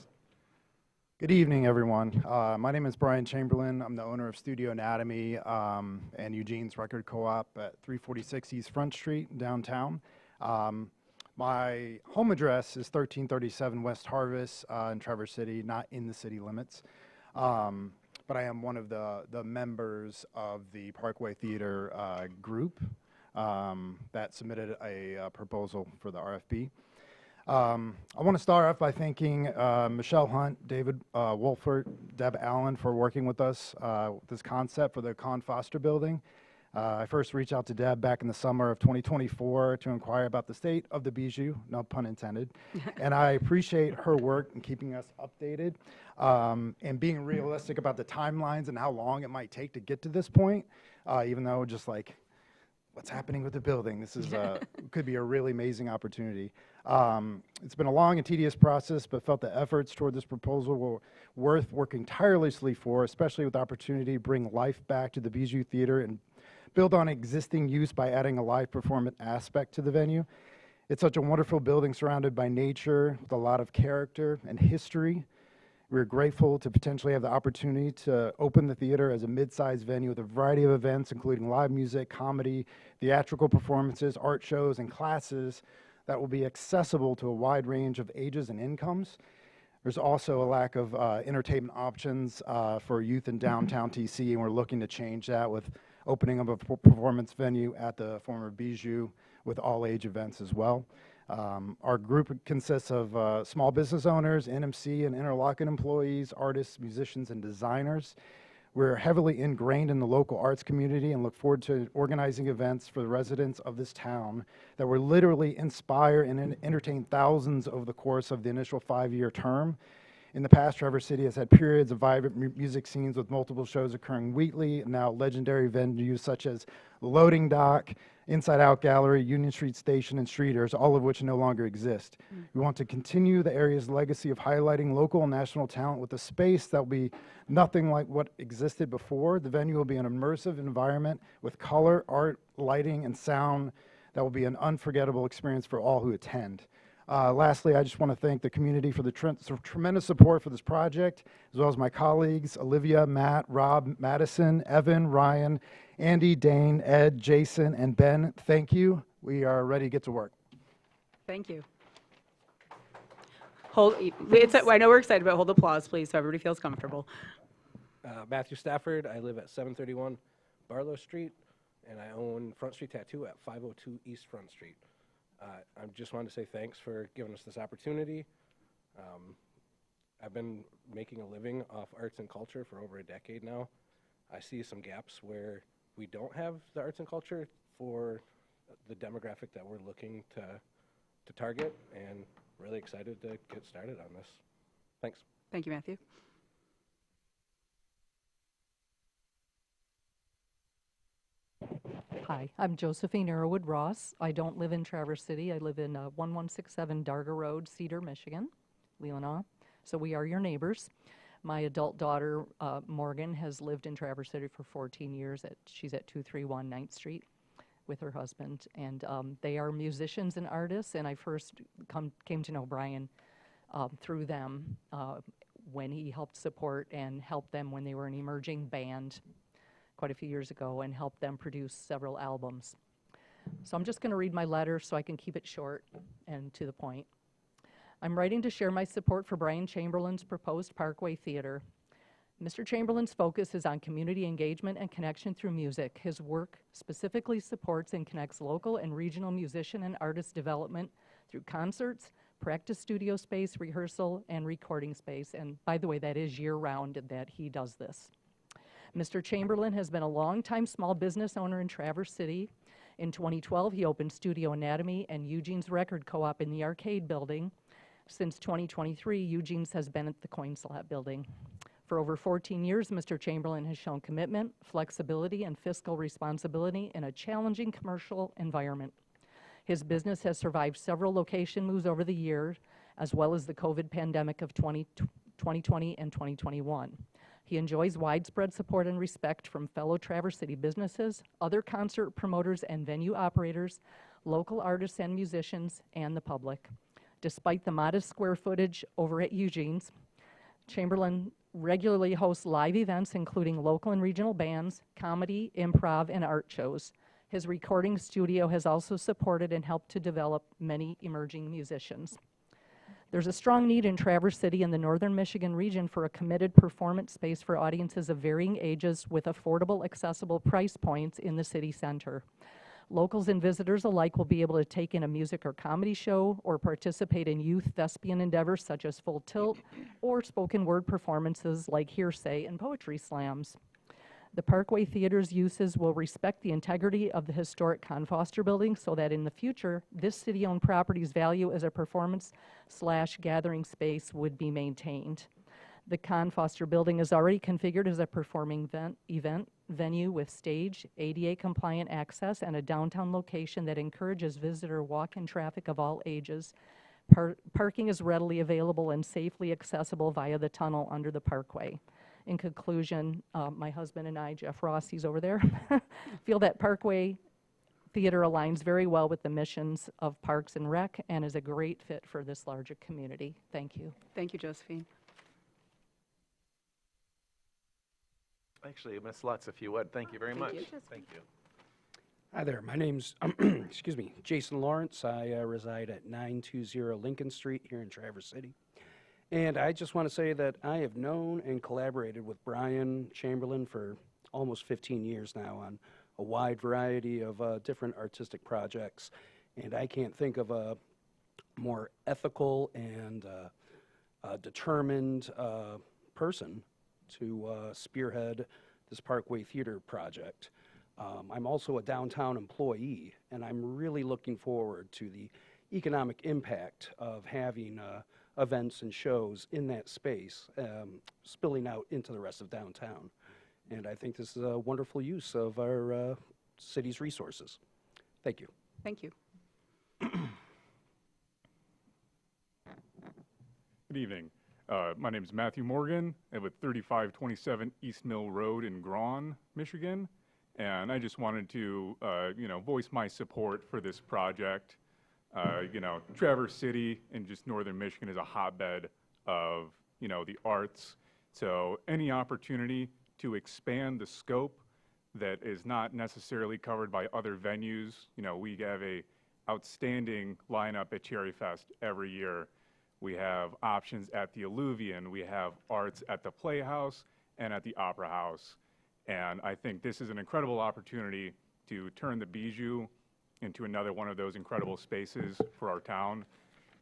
Speaker 19: Good evening, everyone. My name is Brian Chamberlain. I'm the owner of Studio Anatomy and Eugene's Record Co-op at 346 East Front Street, downtown. My home address is 1337 West Harvest in Traverse City, not in the city limits. But I am one of the members of the Parkway Theater group that submitted a proposal for the RFP. I want to start off by thanking Michelle Hunt, David Wolfert, Deb Allen for working with us with this concept for the Con Foster building. I first reached out to Deb back in the summer of 2024 to inquire about the state of the Bijou, no pun intended. And I appreciate her work in keeping us updated and being realistic about the timelines and how long it might take to get to this point, even though just like, what's happening with the building? This is could be a really amazing opportunity. It's been a long and tedious process, but felt the efforts toward this proposal were worth working tirelessly for, especially with the opportunity to bring life back to the Bijou Theater and build on existing use by adding a live performance aspect to the venue. It's such a wonderful building surrounded by nature with a lot of character and history. We're grateful to potentially have the opportunity to open the theater as a mid-sized venue with a variety of events, including live music, comedy, theatrical performances, art shows, and classes that will be accessible to a wide range of ages and incomes. There's also a lack of entertainment options for youth in downtown TC, and we're looking to change that with opening up a performance venue at the former Bijou with all-age events as well. Our group consists of small business owners, NMC and Interlochen employees, artists, musicians, and designers. We're heavily ingrained in the local arts community and look forward to organizing events for the residents of this town that will literally inspire and entertain thousands over the course of the initial 5-year term. In the past, Traverse City has had periods of vibrant music scenes with multiple shows occurring weekly, and now legendary venues such as Loading Dock, Inside Out Gallery, Union Street Station, and Streeters, all of which no longer exist. We want to continue the area's legacy of highlighting local and national talent with a space that will be nothing like what existed before. The venue will be an immersive environment with color, art, lighting, and sound that will be an unforgettable experience for all who attend. Lastly, I just want to thank the community for the tremendous support for this project, as well as my colleagues, Olivia, Matt, Rob, Madison, Evan, Ryan, Andy, Dane, Ed, Jason, and Ben. Thank you. We are ready to get to work.
Speaker 1: Thank you. I know we're excited, but hold applause, please, so everybody feels comfortable.
Speaker 20: Matthew Stafford. I live at 731 Barlow Street, and I own Front Street Tattoo at 502 East Front Street. I just wanted to say thanks for giving us this opportunity. I've been making a living off arts and culture for over a decade now. I see some gaps where we don't have the arts and culture for the demographic that we're looking to target, and really excited to get started on this. Thanks.
Speaker 1: Thank you, Matthew.
Speaker 21: Hi, I'm Josephine Arrowwood Ross. I don't live in Traverse City. I live in 1167 Darga Road, Cedar, Michigan, Leelanau. So we are your neighbors. My adult daughter, Morgan, has lived in Traverse City for 14 years. She's at 231 9th Street with her husband. And they are musicians and artists, and I first came to know Brian through them when he helped support and help them when they were an emerging band quite a few years ago, and helped them produce several albums. So I'm just going to read my letter so I can keep it short and to the point. I'm writing to share my support for Brian Chamberlain's proposed Parkway Theater. Mr. Chamberlain's focus is on community engagement and connection through music. His work specifically supports and connects local and regional musician and artist development through concerts, practice studio space, rehearsal, and recording space. And by the way, that is year-round that he does this. Mr. Chamberlain has been a longtime small business owner in Traverse City. In 2012, he opened Studio Anatomy and Eugene's Record Co-op in the Arcade Building. Since 2023, Eugene's has been at the Coin Slot Building. For over 14 years, Mr. Chamberlain has shown commitment, flexibility, and fiscal responsibility in a challenging commercial environment. His business has survived several location moves over the years, as well as the COVID pandemic of 2020 and 2021. He enjoys widespread support and respect from fellow Traverse City businesses, other concert promoters and venue operators, local artists and musicians, and the public. Despite the modest square footage over at Eugene's, Chamberlain regularly hosts live events including local and regional bands, comedy, improv, and art shows. His recording studio has also supported and helped to develop many emerging musicians. There's a strong need in Traverse City and the northern Michigan region for a committed performance space for audiences of varying ages with affordable, accessible price points in the city center. Locals and visitors alike will be able to take in a music or comedy show or participate in youth thespian endeavors such as Full Tilt or spoken word performances like Hearsay and poetry slams. The Parkway Theater's uses will respect the integrity of the historic Con Foster building so that in the future, this city-owned property's value as a performance/gathering space would be maintained. The Con Foster building is already configured as a performing event venue with stage, ADA-compliant access, and a downtown location that encourages visitor walk-in traffic of all ages. Parking is readily available and safely accessible via the tunnel under the parkway. In conclusion, my husband and I, Jeff Ross, he's over there, feel that Parkway Theater aligns very well with the missions of Parks and Rec and is a great fit for this larger community. Thank you.
Speaker 1: Thank you, Josephine.
Speaker 3: Actually, Ms. Lutz, if you would, thank you very much.
Speaker 1: Thank you.
Speaker 22: Hi there, my name's, excuse me, Jason Lawrence. I reside at 920 Lincoln Street here in Traverse City. And I just want to say that I have known and collaborated with Brian Chamberlain for almost 15 years now on a wide variety of different artistic projects. And I can't think of a more ethical and determined person to spearhead this Parkway Theater project. I'm also a downtown employee, and I'm really looking forward to the economic impact of having events and shows in that space spilling out into the rest of downtown. And I think this is a wonderful use of our city's resources. Thank you.
Speaker 1: Thank you.
Speaker 23: Good evening. My name is Matthew Morgan. I live at 3527 East Mill Road in Grawn, Michigan. And I just wanted to, voice my support for this project. Traverse City and just northern Michigan is a hotbed of, the arts. So any opportunity to expand the scope that is not necessarily covered by other venues. We have a outstanding lineup at Cherry Fest every year. We have options at the Alluvion. We have arts at the Playhouse. and at the Opera House. And I think this is an incredible opportunity to turn the Bijou into another one of those incredible spaces for our town.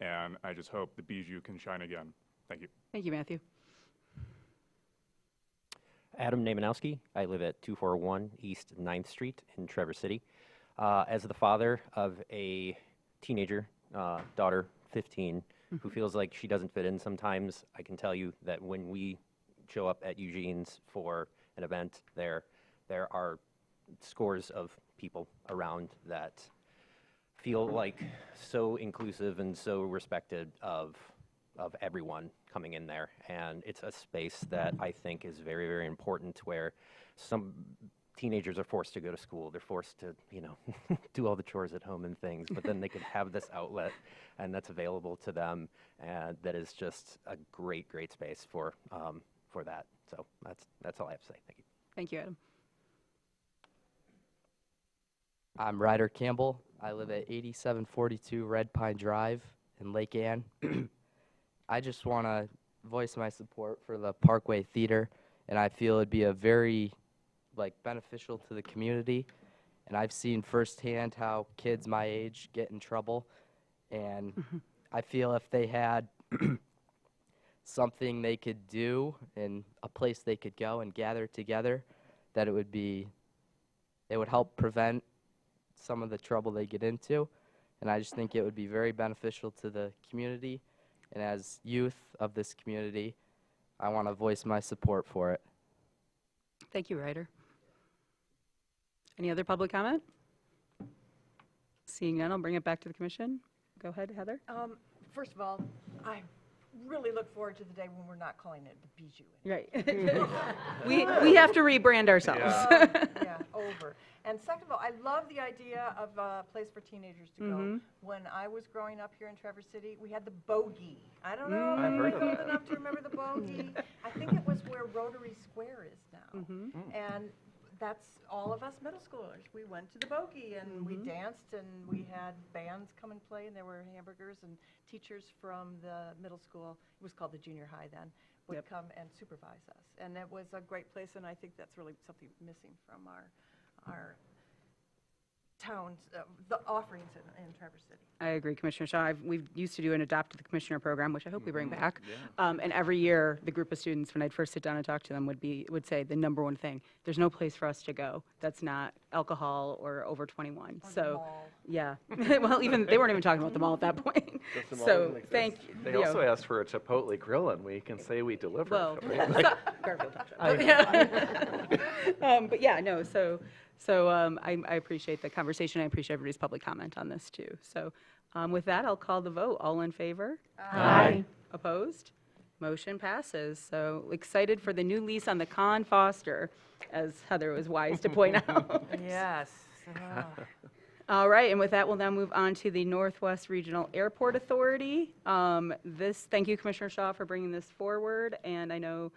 Speaker 23: And I just hope the Bijou can shine again. Thank you.
Speaker 1: Thank you, Matthew.
Speaker 9: Adam Naimanowski. I live at 241 East 9th Street in Traverse City. As the father of a teenager, daughter, 15, who feels like she doesn't fit in sometimes, I can tell you that when we show up at Eugene's for an event there are scores of people around that feel like so inclusive and so respected of everyone coming in there. And it's a space that I think is very, very important, where some teenagers are forced to go to school. They're forced to, do all the chores at home and things, but then they could have this outlet, and that's available to them, and that is just a great, great space for that. So that's all I have to say. Thank you.
Speaker 1: Thank you, Adam.
Speaker 11: I'm Ryder Campbell. I live at 8742 Red Pine Drive in Lake Ann. I just want to voice my support for the Parkway Theater, and I feel it'd be a very beneficial to the community. And I've seen firsthand how kids my age get in trouble, and I feel if they had something they could do and a place they could go and gather together, that it would help prevent some of the trouble they get into. And I just think it would be very beneficial to the community. And as youth of this community, I want to voice my support for it.
Speaker 1: Thank you, Ryder. Any other public comment? Seeing none, I'll bring it back to the commission. Go ahead, Heather.
Speaker 7: First of all, I really look forward to the day when we're not calling it the Bijou.
Speaker 1: Right. we have to rebrand ourselves.
Speaker 7: Yeah, over. And second of all, I love the idea of a place for teenagers to go. When I was growing up here in Traverse City, we had the Bogey. I don't know if you're old enough to remember the Bogey. I think it was where Rotary Square is now. And that's all of us middle schoolers. We went to the Bogey and we danced, and we had bands come and play, and there were hamburgers, and teachers from the middle school, it was called the junior high then, would come and supervise us. And it was a great place, and I think that's really something missing from our towns, the offerings in Traverse City.
Speaker 1: I agree, Commissioner Shaw. We used to do an Adopt the Commissioner program, which I hope we bring back. And every year, the group of students, when I'd first sit down and talk to them, would say the number one thing: there's no place for us to go that's not alcohol or over 21. So, yeah. Well, they weren't even talking about the mall at that point. So, thank you.
Speaker 3: They also asked for a Chipotle grill, and we can say we deliver.
Speaker 1: Well, Garfield talked about it. But yeah, no. So I appreciate the conversation. I appreciate everybody's public comment on this too. So with that, I'll call the vote. All in favor? Aye. Opposed? Motion passes. So excited for the new lease on the Con Foster, as Heather was wise to point out.
Speaker 7: Yes.
Speaker 1: All right, and with that, we'll now move on to the Northwest Regional Airport Authority. Thank you, Commissioner Shaw, for bringing this forward, and I know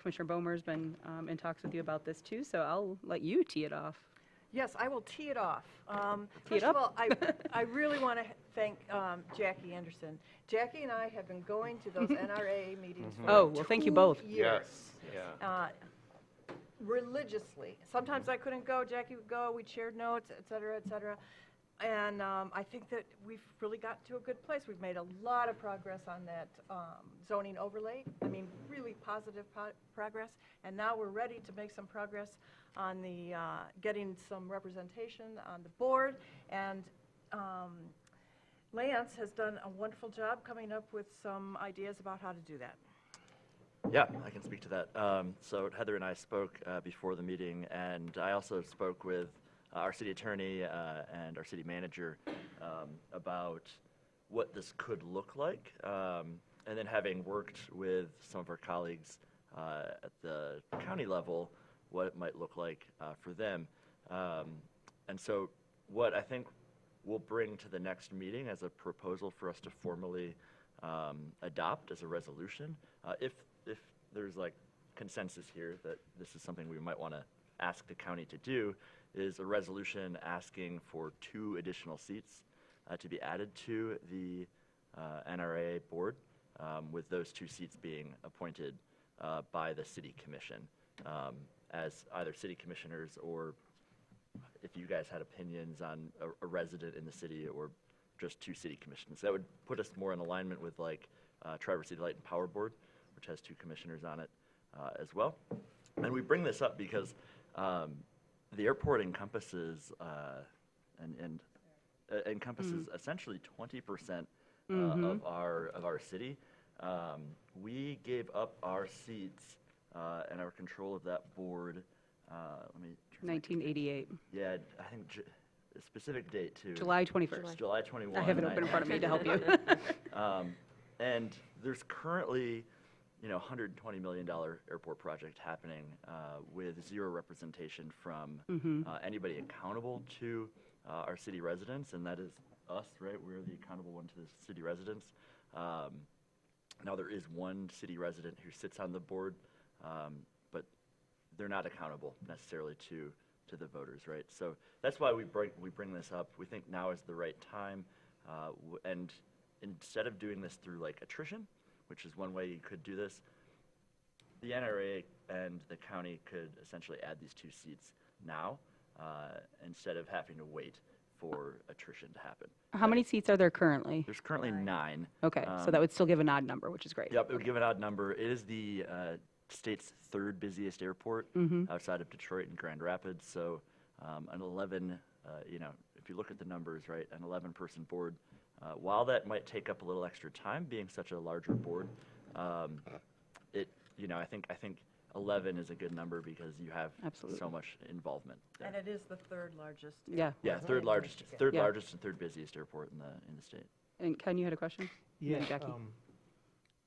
Speaker 1: Commissioner Bomer's been in talks with you about this too, so I'll let you tee it off.
Speaker 7: Yes, I will tee it off.
Speaker 1: Tee it
Speaker 7: First of
Speaker 1: up.
Speaker 7: all, I really want to thank Jackie Anderson. Jackie and I have been going to those NRA meetings for
Speaker 1: Oh, well, thank you both.
Speaker 7: 2 years.
Speaker 3: Yeah.
Speaker 7: Religiously. Sometimes I couldn't go, Jackie would go, we'd share notes, et cetera, et cetera. And I think that we've really got to a good place. We've made a lot of progress on that zoning overlay. I mean, really positive progress. And now we're ready to make some progress on the getting some representation on the board. And Lance has done a wonderful job coming up with some ideas about how to do that.
Speaker 12: Yeah, I can speak to that. So Heather and I spoke before the meeting, and I also spoke with our city attorney and our city manager about what this could look like. And then having worked with some of our colleagues at the county level, what it might look like for them. And so what I think we'll bring to the next meeting as a proposal for us to formally adopt as a resolution, if there's like consensus here that this is something we might want to ask the county to do, is a resolution asking for 2 additional seats to be added to the NRA board, with those 2 seats being appointed by the city commission as either city commissioners, or if you guys had opinions on a resident in the city, or just 2 city commissions. That would put us more in alignment with like Traverse City Light and Power Board, which has 2 commissioners on it as well. And we bring this up because the airport encompasses essentially 20% of our city. We gave up our seats and our control of that board. Let me.
Speaker 1: 1988.
Speaker 12: Yeah, I think a specific date too.
Speaker 1: July 21st.
Speaker 12: July 21.
Speaker 1: I have it open in front of me to help you.
Speaker 12: And there's currently, $120 million airport project happening with 0 representation from anybody accountable to our city residents, and that is us, right? We're the accountable one to the city residents. Now there is one city resident who sits on the board, but they're not accountable necessarily to the voters, right? So that's why we bring this up. We think now is the right time, and instead of doing this through like attrition, which is one way you could do this, the NRA and the county could essentially add these 2 seats now instead of having to wait for attrition to happen.
Speaker 1: How many seats are there currently?
Speaker 12: There's currently 9.
Speaker 1: Okay, so that would still give an odd number, which is great.
Speaker 12: Yep, it would give an odd number. It is the state's 3rd busiest airport outside of Detroit and Grand Rapids. So an 11, if you look at the numbers, right, an 11-person board, while that might take up a little extra time, being such a larger board, I think 11 is a good number because you have so much involvement there.
Speaker 7: And it is the 3rd largest.
Speaker 1: Yeah.
Speaker 12: Yeah, third largest and 3rd busiest airport in the state.
Speaker 1: And Ken, you had a question?
Speaker 8: Yeah,
Speaker 1: And Jackie?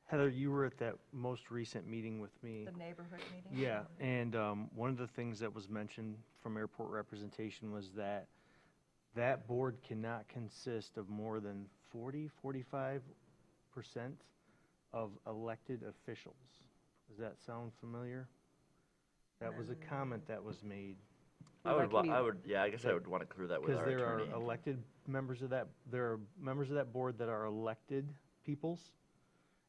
Speaker 8: Heather, you were at that most recent meeting with me.
Speaker 7: The neighborhood meeting?
Speaker 8: Yeah, and one of the things that was mentioned from airport representation was that that board cannot consist of more than 45% of elected officials. Does that sound familiar? That was a comment that was made.
Speaker 12: I guess I would want to clear that with our
Speaker 8: Because there
Speaker 12: attorney.
Speaker 8: are elected members of that, there are members of that board that are elected peoples,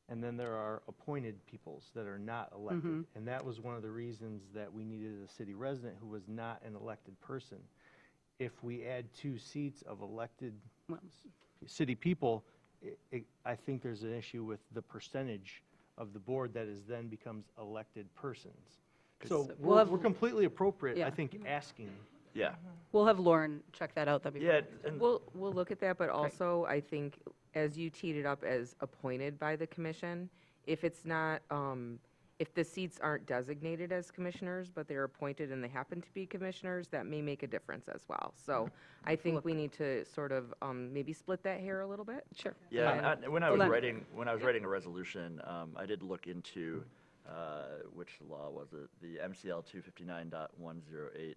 Speaker 8: and then there are appointed peoples that are not elected. And that was one of the reasons that we needed a city resident who was not an elected person. If we add 2 seats of elected city people, I think there's an issue with the percentage of the board that is then becomes elected persons. So we're completely appropriate, I think, asking.
Speaker 12: Yeah.
Speaker 1: We'll have Lauren check that out. That'd be
Speaker 12: and
Speaker 6: We'll look at that, but also I think as you teed it up as appointed by the commission, if it's not, if the seats aren't designated as commissioners, but they're appointed and they happen to be commissioners, that may make a difference as well. So I think we need to sort of maybe split that hair a little bit.
Speaker 1: Sure.
Speaker 12: Yeah, and when I was writing a resolution, I did look into which law was it? The MCL 259.108,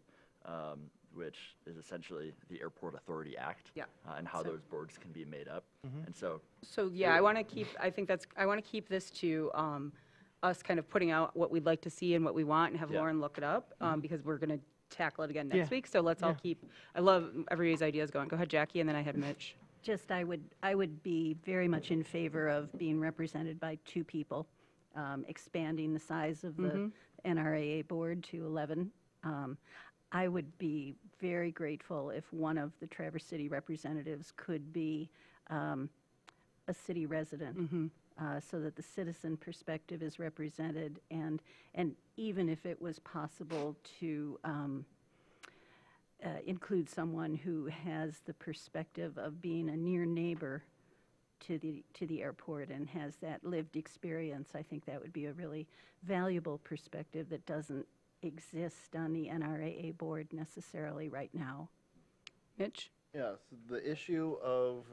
Speaker 12: which is essentially the Airport Authority Act, and how those boards can be made up. And so
Speaker 1: yeah, I want to keep this to us kind of putting out what we'd like to see and what we want, and have Lauren look it up because we're going to tackle it again next week. So let's all keep. I love everybody's ideas going. Go ahead, Jackie, and then I had Mitch.
Speaker 4: Just I would be very much in favor of being represented by 2 people, expanding the size of the NRAA board to 11. I would be very grateful if one of the Traverse City representatives could be a city resident, so that the citizen perspective is represented, and even if it was possible to include someone who has the perspective of being a near neighbor to the airport and has that lived experience, I think that would be a really valuable perspective that doesn't exist on the NRAA board necessarily right now.
Speaker 1: Mitch?
Speaker 2: Yes, the issue of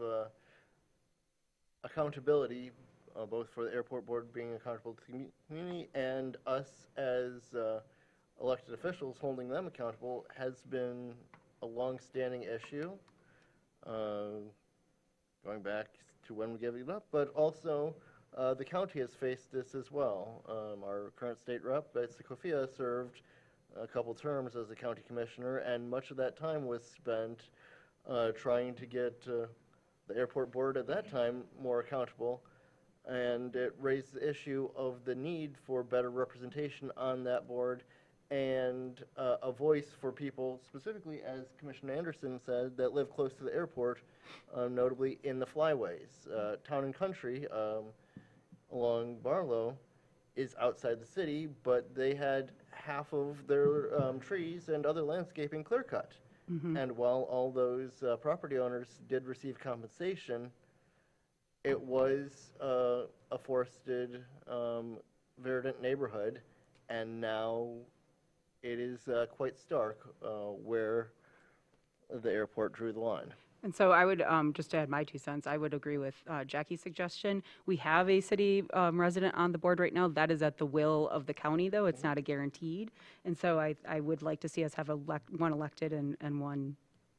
Speaker 2: accountability, both for the airport board being accountable to the community and us as elected officials holding them accountable, has been a long-standing issue, going back to when we gave it up, but also the county has faced this as well. Our current state rep, Betsy Kofia, served a couple terms as a county commissioner, and much of that time was spent trying to get the airport board at that time more accountable. and it raised the issue of the need for better representation on that board and a voice for people, specifically, as Commissioner Anderson said, that live close to the airport, notably in the flyways. Town and Country along Barlow is outside the city, but they had half of their trees and other landscaping clear cut. And while all those property owners did receive compensation, it was a forested, verdant neighborhood, and now it is quite stark where the airport drew the line.
Speaker 1: And so I would, just to add my 2 cents, I would agree with Jackie's suggestion. We have a city resident on the board right now. That is at the will of the county, though. It's not a guaranteed. And so I would like to see us have one elected and one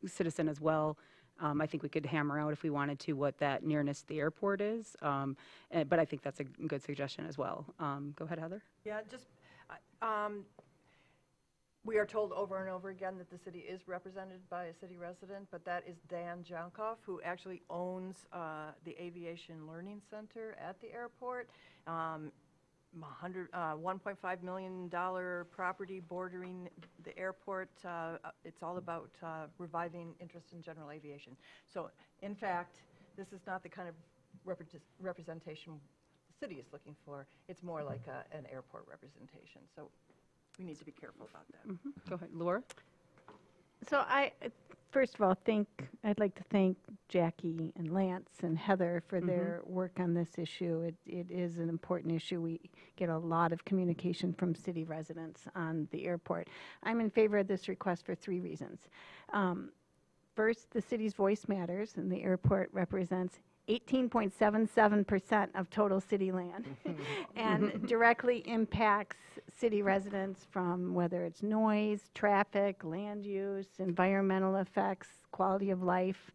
Speaker 1: citizen as well. I think we could hammer out if we wanted to what that nearness to the airport is. But I think that's a good suggestion as well. Go ahead, Heather.
Speaker 7: Yeah, just, we are told over and over again that the city is represented by a city resident, but that is Dan Jankoff, who actually owns the Aviation Learning Center at the airport. $1.5 million property bordering the airport. It's all about reviving interest in general aviation. So, in fact, this is not the kind of representation the city is looking for. It's more like an airport representation. So, we need to be careful about that.
Speaker 1: Go ahead, Laura.
Speaker 10: So first of all, I'd like to thank Jackie and Lance and Heather for their work on this issue. It is an important issue. We get a lot of communication from city residents on the airport. I'm in favor of this request for 3 reasons. First, the city's voice matters, and the airport represents 18.77% of total city land and directly impacts city residents from whether it's noise, traffic, land use, environmental effects, quality of life.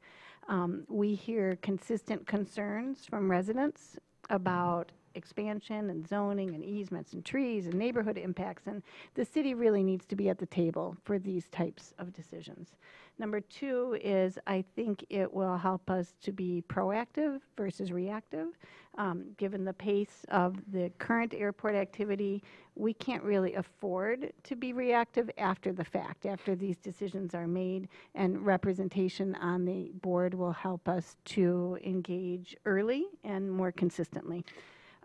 Speaker 10: We hear consistent concerns from residents about expansion and zoning and easements and trees and neighborhood impacts, and the city really needs to be at the table for these types of decisions. Number 2 is I think it will help us to be proactive versus reactive. Given the pace of the current airport activity, we can't really afford to be reactive after the fact, after these decisions are made, and representation on the board will help us to engage early and more consistently.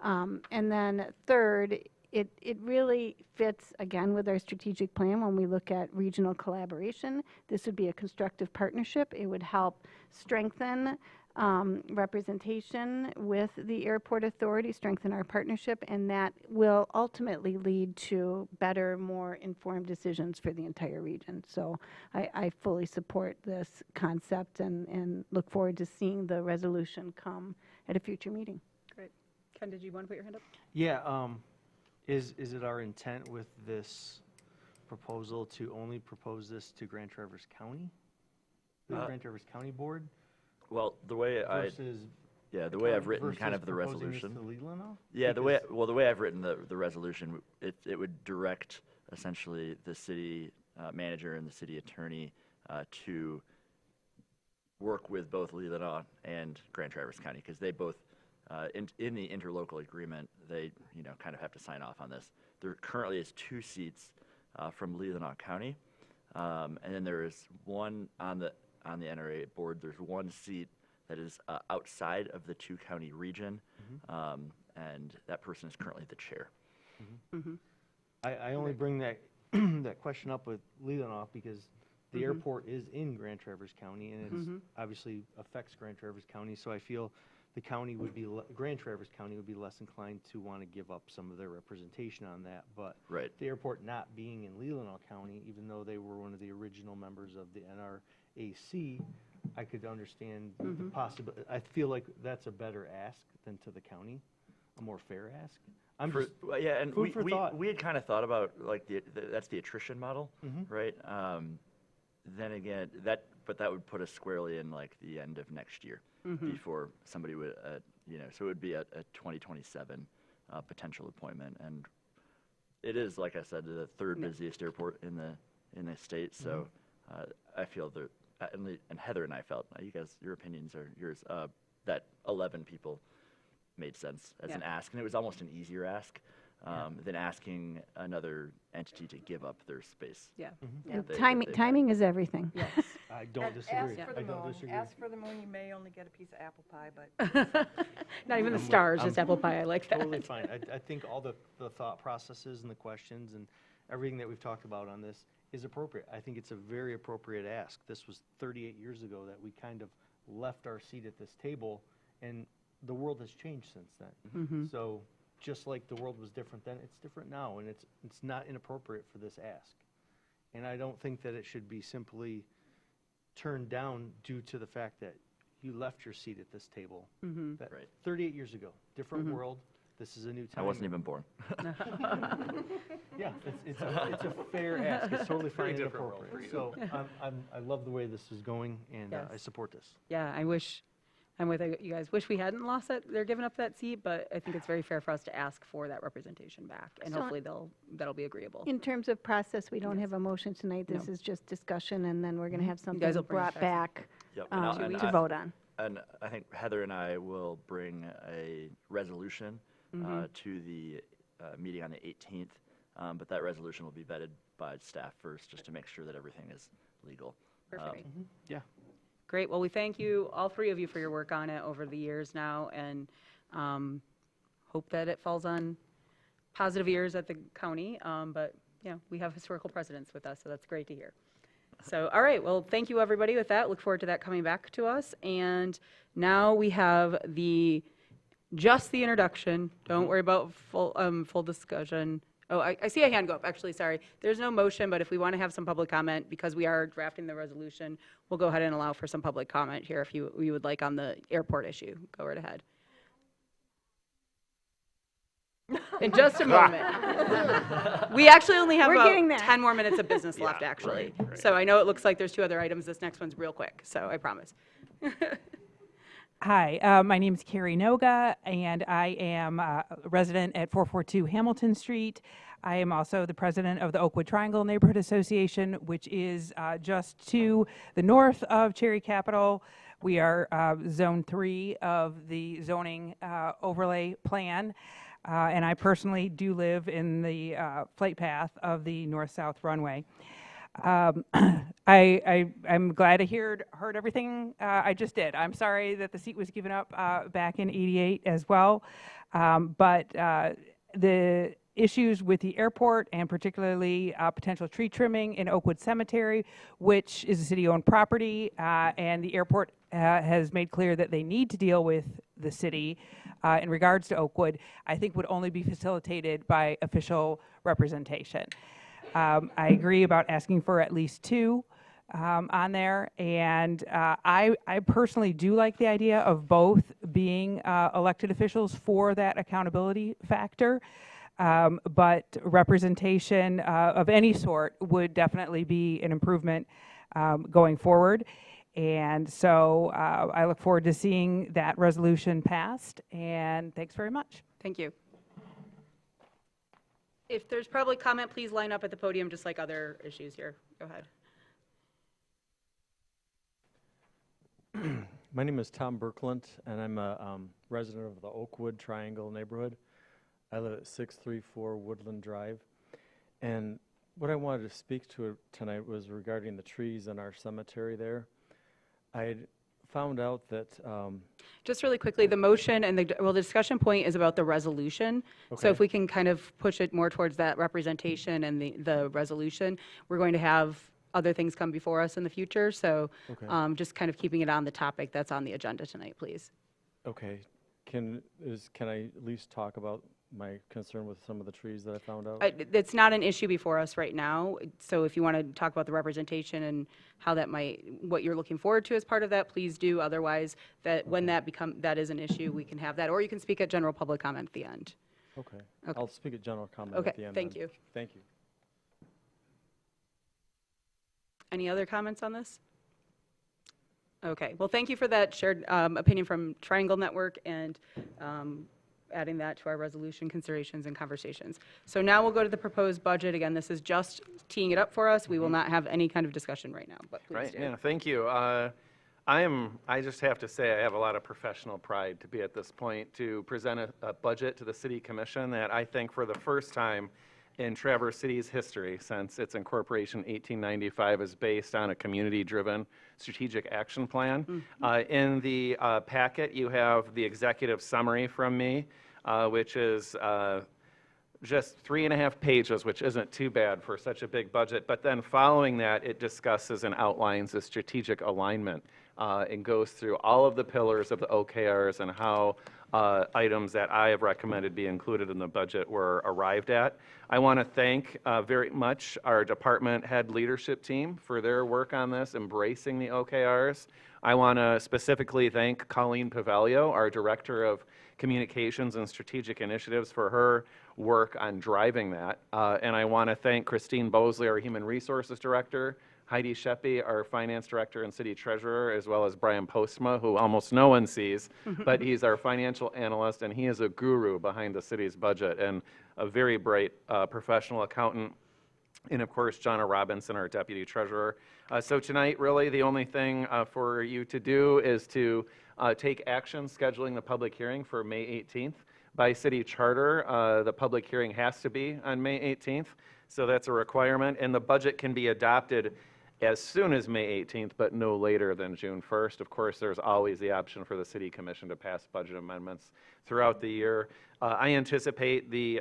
Speaker 10: And then third, it really fits, again, with our strategic plan when we look at regional collaboration. This would be a constructive partnership. It would help strengthen representation with the airport authority, strengthen our partnership, and that will ultimately lead to better, more informed decisions for the entire region. So I fully support this concept and look forward to seeing the resolution come at a future meeting.
Speaker 1: Great. Ken, did you want to put your hand up?
Speaker 8: Yeah, is it our intent with this proposal to only propose this to Grand Traverse County? The Grand Traverse County Board?
Speaker 12: Well, the way
Speaker 8: versus
Speaker 12: the way I've written kind
Speaker 8: versus
Speaker 12: of the
Speaker 8: proposing this
Speaker 12: resolution.
Speaker 8: to Leland?
Speaker 12: Yeah, the way I've written the resolution, it would direct essentially the city manager and the city attorney to work with both Leelanau and Grand Traverse County, because they both in the interlocal agreement, they kind of have to sign off on this. There currently is 2 seats from Leelanau County, and then there is one on the NRA board. There's 1 seat that is outside of the 2-county region, and that person is currently the chair.
Speaker 8: I only bring that that question up with Leelanau because the airport is in Grand Traverse County, and it obviously affects Grand Traverse County. So I feel the county would be Grand Traverse County would be less inclined to want to give up some of their representation on that. But the airport not being in Leelanau County, even though they were one of the original members of the NRAC, I could understand the possibility. I feel like that's a better ask than to the county, a more fair ask.
Speaker 12: Yeah, and
Speaker 8: food for thought.
Speaker 12: we had kind of thought about like that's the attrition model, right? Then again, that would put us squarely in like the end of next year before somebody would, so it would be a 2027 potential appointment, and it is, like I said, the 3rd busiest airport in the state. So I feel that, and Heather and I felt, you guys, your opinions are yours, that 11 people made sense as an
Speaker 1: Yeah.
Speaker 12: ask, and it was almost an easier ask than asking another entity to give up their space.
Speaker 1: Yeah.
Speaker 10: And
Speaker 12: that they
Speaker 10: timing,
Speaker 12: had.
Speaker 10: timing is everything.
Speaker 1: Yes.
Speaker 8: I don't
Speaker 7: And
Speaker 8: disagree.
Speaker 7: Ask for
Speaker 8: I
Speaker 7: the
Speaker 8: don't
Speaker 7: moon.
Speaker 8: disagree.
Speaker 7: Ask for the moon, you may only get a piece of apple pie, but
Speaker 1: Not even the
Speaker 8: I'm-
Speaker 1: stars,
Speaker 8: I'm
Speaker 1: just apple pie. I like that.
Speaker 8: Totally fine. I think all the thought processes and the questions and everything that we've talked about on this is appropriate. I think it's a very appropriate ask. This was 38 years ago that we kind of left our seat at this table, and the world has changed since then.
Speaker 1: Mhm.
Speaker 8: So just like the world was different then, it's different now, and it's not inappropriate for this ask. And I don't think that it should be simply turned down due to the fact that you left your seat at this table.
Speaker 1: Mhm.
Speaker 8: That
Speaker 12: Right.
Speaker 8: 38 years ago, different
Speaker 1: Mhm.
Speaker 8: world. This is a new
Speaker 12: I
Speaker 8: time.
Speaker 12: wasn't even born.
Speaker 8: Yeah, it's a fair ask. It's totally
Speaker 3: Very
Speaker 8: fine and
Speaker 3: different world for
Speaker 8: appropriate.
Speaker 3: you.
Speaker 8: So I love the way this is going, and I
Speaker 1: Yes.
Speaker 8: support this.
Speaker 1: Yeah, I'm with you guys. Wish we hadn't lost that, they're giving up that seat, but I think it's very fair for us to ask for that representation back. And
Speaker 10: So-
Speaker 1: hopefully that'll be agreeable.
Speaker 10: In terms of process, we don't have a motion tonight. This
Speaker 1: No.
Speaker 10: is just discussion, and then we're going to have something
Speaker 1: guys will bring it
Speaker 10: brought back
Speaker 12: Yep, and I'll- and
Speaker 10: to
Speaker 12: I-
Speaker 10: vote on.
Speaker 12: And I think Heather and I will bring a resolution to the meeting on the 18th, but that resolution will be vetted by staff first, just to make sure that everything is legal.
Speaker 1: Perfect.
Speaker 8: Yeah.
Speaker 1: Great. Well, we thank you, all three of you, for your work on it over the years now, and hope that it falls on positive ears at the county. But, we have historical precedents with us, so that's great to hear. So, all right. Well, thank you, everybody, with that. Look forward to that coming back to us. And now we have just the introduction. Don't worry about full discussion. Oh, I see a hand go up, actually, sorry. There's no motion, but if we want to have some public comment, because we are drafting the resolution, we'll go ahead and allow for some public comment here if you would like on the airport issue. Go right ahead. In just a moment. We actually only have
Speaker 10: We're getting
Speaker 1: about
Speaker 10: there.
Speaker 1: 10 more minutes of business left,
Speaker 3: Yeah,
Speaker 1: actually.
Speaker 3: right.
Speaker 1: So I know it looks like there's two other items. This next one's real quick, so I promise.
Speaker 13: Hi, my name is Carrie Noga, and I am a resident at 442 Hamilton Street. I am also the president of the Oakwood Triangle Neighborhood Association, which is just to the north of Cherry Capital. We are Zone 3 of the zoning overlay plan, and I personally do live in the flight path of the north-south runway. I'm glad I heard everything I just did. I'm sorry that the seat was given up back in '88 as well, but the issues with the airport and particularly potential tree trimming in Oakwood Cemetery, which is a city-owned property, and the airport has made clear that they need to deal with the city in regards to Oakwood, I think would only be facilitated by official representation. I agree about asking for at least two on there, and I personally do like the idea of both being elected officials for that accountability factor, but representation of any sort would definitely be an improvement going forward. And so I look forward to seeing that resolution passed, and thanks very much.
Speaker 1: Thank you. If there's public comment, please line up at the podium, just like other issues here. Go ahead.
Speaker 14: My name is Tom Berklant, and I'm a resident of the Oakwood Triangle neighborhood. I live at 634 Woodland Drive. And what I wanted to speak to tonight was regarding the trees in our cemetery there. I had found out that
Speaker 1: Just really quickly, the motion and the discussion point is about the resolution. So
Speaker 14: Okay.
Speaker 1: if we can kind of push it more towards that representation and the resolution, we're going to have other things come before us in the future. So
Speaker 14: Okay.
Speaker 1: just kind of keeping it on the topic that's on the agenda tonight, please.
Speaker 14: okay, can I at least talk about my concern with some of the trees that I found out?
Speaker 1: It's not an issue before us right now. So if you want to talk about the representation and how that what you're looking forward to as part of that, please do. Otherwise, when that is an issue, we can have that. Or you can speak at general public comment at the end.
Speaker 14: Okay.
Speaker 1: Okay.
Speaker 14: I'll speak at general comment
Speaker 1: Okay,
Speaker 14: at the end.
Speaker 1: thank
Speaker 14: then.
Speaker 1: you.
Speaker 14: Thank you.
Speaker 1: Any other comments on this? Okay, well, thank you for that shared opinion from Triangle Network and adding that to our resolution considerations and conversations. So now we'll go to the proposed budget. Again, this is just teeing it up for us. We will not have any kind of discussion right now, but please
Speaker 3: Right,
Speaker 1: do.
Speaker 3: yeah, thank you. I just have to say, I have a lot of professional pride to be at this point to present a budget to the City Commission that I think for the first time in Traverse City's history since its incorporation in 1895 is based on a community-driven strategic action plan. In the packet, you have the executive summary from me, which is just 3.5 pages, which isn't too bad for such a big budget. But then following that, it discusses and outlines the strategic alignment and goes through all of the pillars of the OKRs and how items that I have recommended be included in the budget were arrived at. I want to thank very much our department head leadership team for their work on this, embracing the OKRs. I want to specifically thank Colleen Pavelio, our Director of Communications and Strategic Initiatives, for her work on driving that. And I want to thank Christine Bosley, our Human Resources Director, Heidi Sheppy, our Finance Director and City Treasurer, as well as Brian Postma, who almost no one sees, but he's our financial analyst, and he is a guru behind the city's budget and a very bright professional accountant. And of course, Jonna Robinson, our Deputy Treasurer. So tonight, really, the only thing for you to do is to take action scheduling the public hearing for May 18th. By city charter, the public hearing has to be on May 18th, so that's a requirement. And the budget can be adopted as soon as May 18th, but no later than June 1st. Of course, there's always the option for the City Commission to pass budget amendments throughout the year. I anticipate the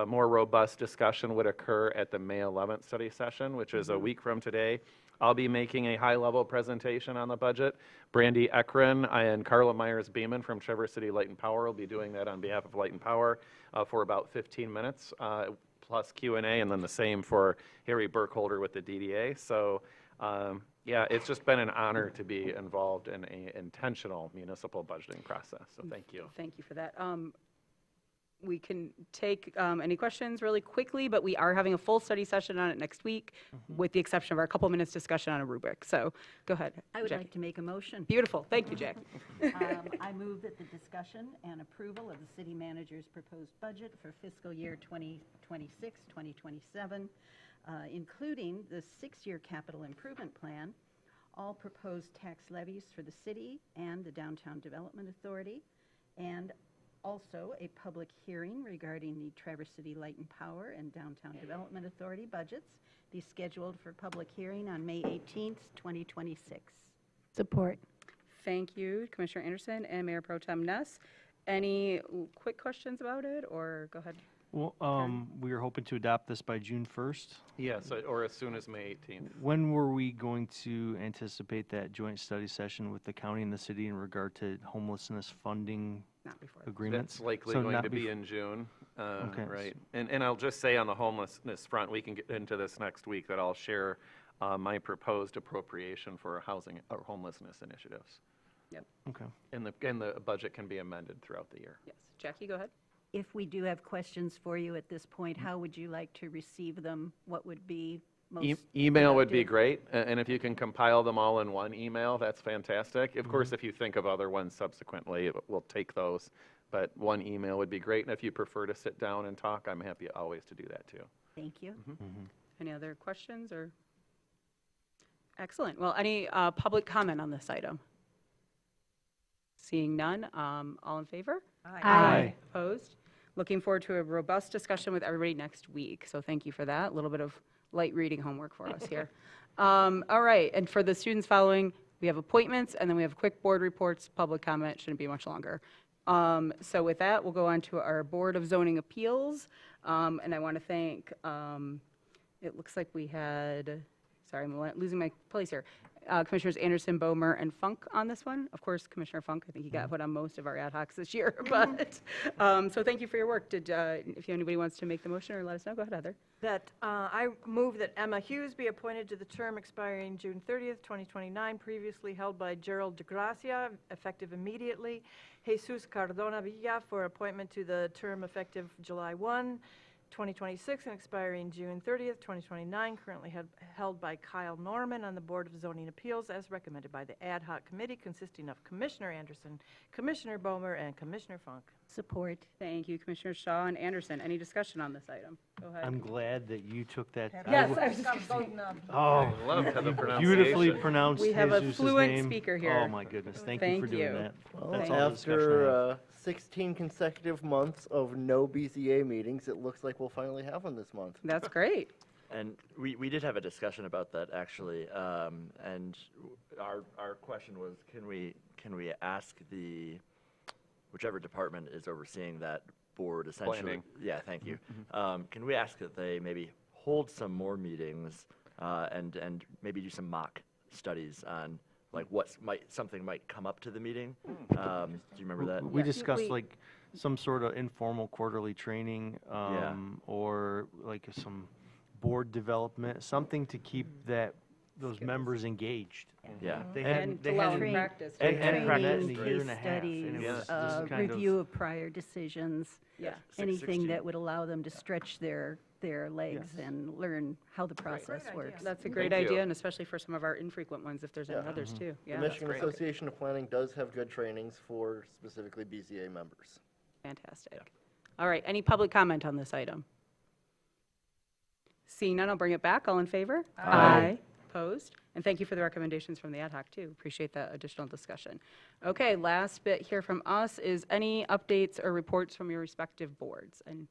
Speaker 3: more robust discussion would occur at the May 11th study session, which is a week from today. I'll be making a high-level presentation on the budget. Brandy Ekren and Carla Myers-Beeman from Traverse City Light and Power will be doing that on behalf of Light and Power for about 15 minutes. Plus Q&A, and then the same for Harry Burkholder with the DDA. So, yeah, it's just been an honor to be involved in an intentional municipal budgeting process. So thank you.
Speaker 1: Thank you for that. We can take any questions really quickly, but we are having a full study session on it next week, with the exception of our couple minutes discussion on a rubric. So go ahead,
Speaker 4: I would
Speaker 1: Jackie.
Speaker 4: like to make a motion.
Speaker 1: Beautiful. Thank you, Jack.
Speaker 4: I move that the discussion and approval of the city manager's proposed budget for fiscal year 2026, 2027, including the 6-year capital improvement plan, all proposed tax levies for the city and the Downtown Development Authority, and also a public hearing regarding the Traverse City Light and Power and Downtown Development Authority budgets be scheduled for public hearing on May 18th, 2026.
Speaker 10: Support.
Speaker 1: Thank you, Commissioner Anderson and Mayor Pro Tem Ness. Any quick questions about it, or go ahead?
Speaker 8: Well, we were hoping to adopt this by June 1st.
Speaker 3: Yes, or as soon as May 18th.
Speaker 8: When were we going to anticipate that joint study session with the county and the city in regard to homelessness funding
Speaker 1: Not before.
Speaker 8: agreements?
Speaker 3: That's likely
Speaker 8: So
Speaker 3: going
Speaker 8: not
Speaker 3: to be
Speaker 8: bef-
Speaker 3: in June.
Speaker 8: Okay.
Speaker 3: Right. And I'll just say on the homelessness front, we can get into this next week, that I'll share my proposed appropriation for housing or homelessness initiatives.
Speaker 1: Yep.
Speaker 8: Okay.
Speaker 3: And the budget can be amended throughout the year.
Speaker 1: Yes. Jackie, go ahead.
Speaker 4: If we do have questions for you at this point, how would you like to receive them? What would be most
Speaker 3: Email would be
Speaker 4: productive?
Speaker 3: great, and if you can compile them all in one email, that's fantastic. Of course, if you think of other ones subsequently, we'll take those, but one email would be great, and if you prefer to sit down and talk, I'm happy always to do that too.
Speaker 4: Thank you.
Speaker 1: Any other questions or? Excellent. Well, any public comment on this item? Seeing none, all in favor?
Speaker 10: Aye.
Speaker 1: Opposed? Looking forward to a robust discussion with everybody next week. So thank you for that. A little bit of light reading homework for us here. All right, and for the students following, we have appointments, and then we have quick board reports. Public comment shouldn't be much longer. So with that, we'll go on to our Board of Zoning Appeals. And I want to thank, it looks like we had, sorry, I'm losing my place here. Commissioners Anderson, Bomer, and Funk on this one. Of course, Commissioner Funk, I think he got put on most of our ad hocs this year. But so thank you for your work. If anybody wants to make the motion or let us know, go ahead, Heather.
Speaker 7: That I move that Emma Hughes be appointed to the term expiring June 30th, 2029, previously held by Gerald DeGracia, effective immediately. Jesus Cardona Villa for appointment to the term effective July 1, 2026, and expiring June 30th, 2029, currently held by Kyle Norman on the Board of Zoning Appeals, as recommended by the ad hoc committee consisting of Commissioner Anderson, Commissioner Bomer, and Commissioner Funk.
Speaker 4: Support.
Speaker 1: Thank you, Commissioner Shaw and Anderson. Any discussion on this item? Go ahead.
Speaker 8: I'm glad that you took that.
Speaker 1: Yes,
Speaker 8: w-
Speaker 1: I was just gonna say.
Speaker 8: Oh,
Speaker 3: I love how the
Speaker 8: you
Speaker 3: pronunciation.
Speaker 8: beautifully pronounced
Speaker 1: We have a
Speaker 8: Jesus'
Speaker 1: fluent
Speaker 8: name.
Speaker 1: speaker here.
Speaker 8: Oh, my goodness. Thank you for doing that.
Speaker 2: Well,
Speaker 8: That's all the discussion I have.
Speaker 2: after 16 consecutive months of no BZA meetings, it looks like we'll finally have one this month.
Speaker 1: That's great.
Speaker 12: And we did have a discussion about that actually, and our question was, can we ask whichever department is overseeing that board essentially?
Speaker 3: Planning.
Speaker 12: Yeah, thank you. Can we ask that they maybe hold some more meetings and maybe do some mock studies on like something might come up to the meeting? Do you remember that?
Speaker 8: We discussed like some sort of informal quarterly training,
Speaker 12: Yeah.
Speaker 8: or like some board development, something to keep those members engaged.
Speaker 12: Yeah.
Speaker 8: They
Speaker 1: And
Speaker 8: hadn't,
Speaker 1: to
Speaker 8: they
Speaker 1: allow
Speaker 8: hadn't,
Speaker 1: practice.
Speaker 8: and
Speaker 4: Training,
Speaker 8: practice in a year
Speaker 4: case
Speaker 8: and a half.
Speaker 4: studies,
Speaker 8: And it was just kind
Speaker 4: review of prior decisions.
Speaker 1: Yeah.
Speaker 4: Anything that would allow them to stretch their legs and learn how the process works.
Speaker 1: That's a great
Speaker 3: Thank you.
Speaker 1: idea, and especially for some of our infrequent ones, if there's any others too. Yeah,
Speaker 2: The
Speaker 1: that's
Speaker 2: Michigan
Speaker 1: great.
Speaker 2: Association of Planning does have good trainings for specifically BZA members.
Speaker 1: Fantastic. All right, any public comment on this item? Seeing none, I'll bring it back. All in favor? Aye. Opposed? And thank you for the recommendations from the ad hoc, too. Appreciate that additional discussion. Okay, last bit here from us is any updates or reports from your respective boards? And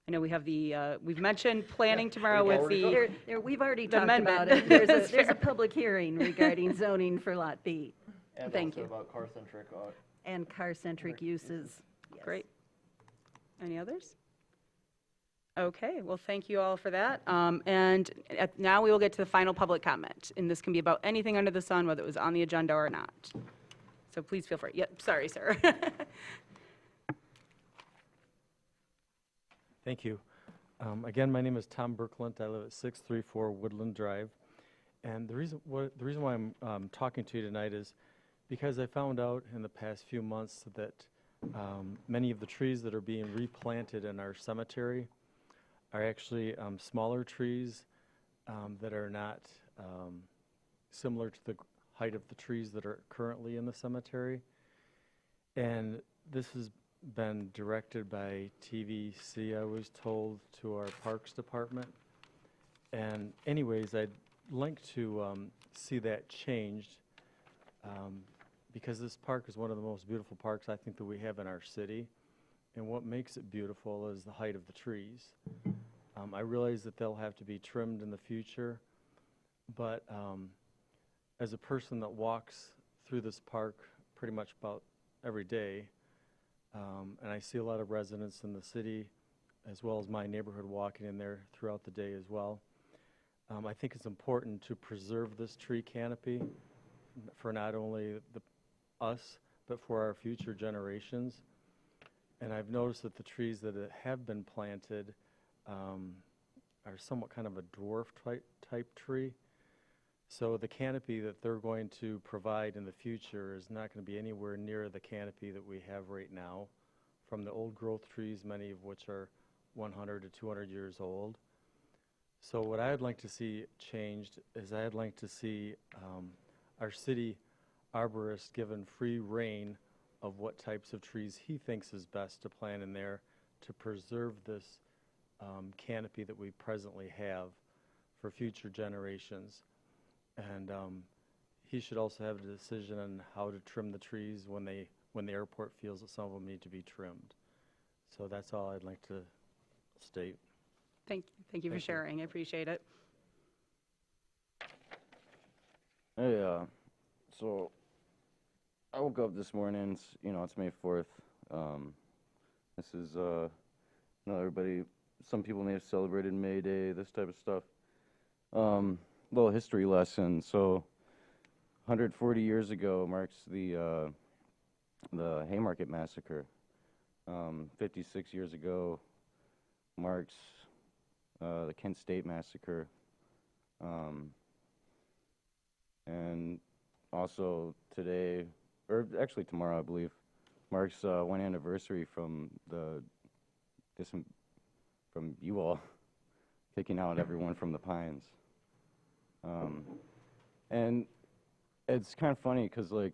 Speaker 1: I know we have we've mentioned planning tomorrow with the,
Speaker 4: We've already
Speaker 1: the
Speaker 4: talked about
Speaker 1: amendment.
Speaker 4: it.
Speaker 1: That's
Speaker 4: There's a
Speaker 1: fair.
Speaker 4: public hearing regarding zoning for Lot B
Speaker 2: And
Speaker 1: Thank
Speaker 2: also
Speaker 1: you.
Speaker 2: about car-centric
Speaker 4: and car-centric uses. Yes.
Speaker 1: Great. Any others? Okay, well, thank you all for that. Now we will get to the final public comment, and this can be about anything under the sun, whether it was on the agenda or not. So please feel free. Yep, sorry, sir.
Speaker 14: Thank you. Again, my name is Tom Berklint. I live at 634 Woodland Drive. And the reason why I'm talking to you tonight is because I found out in the past few months that many of the trees that are being replanted in our cemetery are actually smaller trees that are not similar to the height of the trees that are currently in the cemetery. And this has been directed by TVC, I was told, to our Parks Department. And anyways, I'd like to see that changed because this park is one of the most beautiful parks I think that we have in our city. And what makes it beautiful is the height of the trees. I realize that they'll have to be trimmed in the future, but as a person that walks through this park pretty much about every day, and I see a lot of residents in the city as well as my neighborhood walking in there throughout the day as well, I think it's important to preserve this tree canopy for not only us, but for our future generations. And I've noticed that the trees that have been planted are somewhat kind of a dwarf type tree. So the canopy that they're going to provide in the future is not going to be anywhere near the canopy that we have right now from the old growth trees, many of which are 100 to 200 years old. So what I'd like to see changed is I'd like to see our city arborist given free rein of what types of trees he thinks is best to plant in there to preserve this canopy that we presently have for future generations. And he should also have a decision on how to trim the trees when the airport feels that some of them need to be trimmed. So that's all I'd like to state.
Speaker 1: Thank you. Thank you for sharing. I appreciate it.
Speaker 15: Hey, so I woke up this morning, it's May 4th. This is, everybody, some people may have celebrated May Day, this type of stuff. Little history lesson. So 140 years ago marks the Haymarket Massacre. 56 years ago marks the Kent State Massacre. And also today, or actually tomorrow, I believe, marks one anniversary from from you all kicking out everyone from the Pines. And it's kind of funny because, I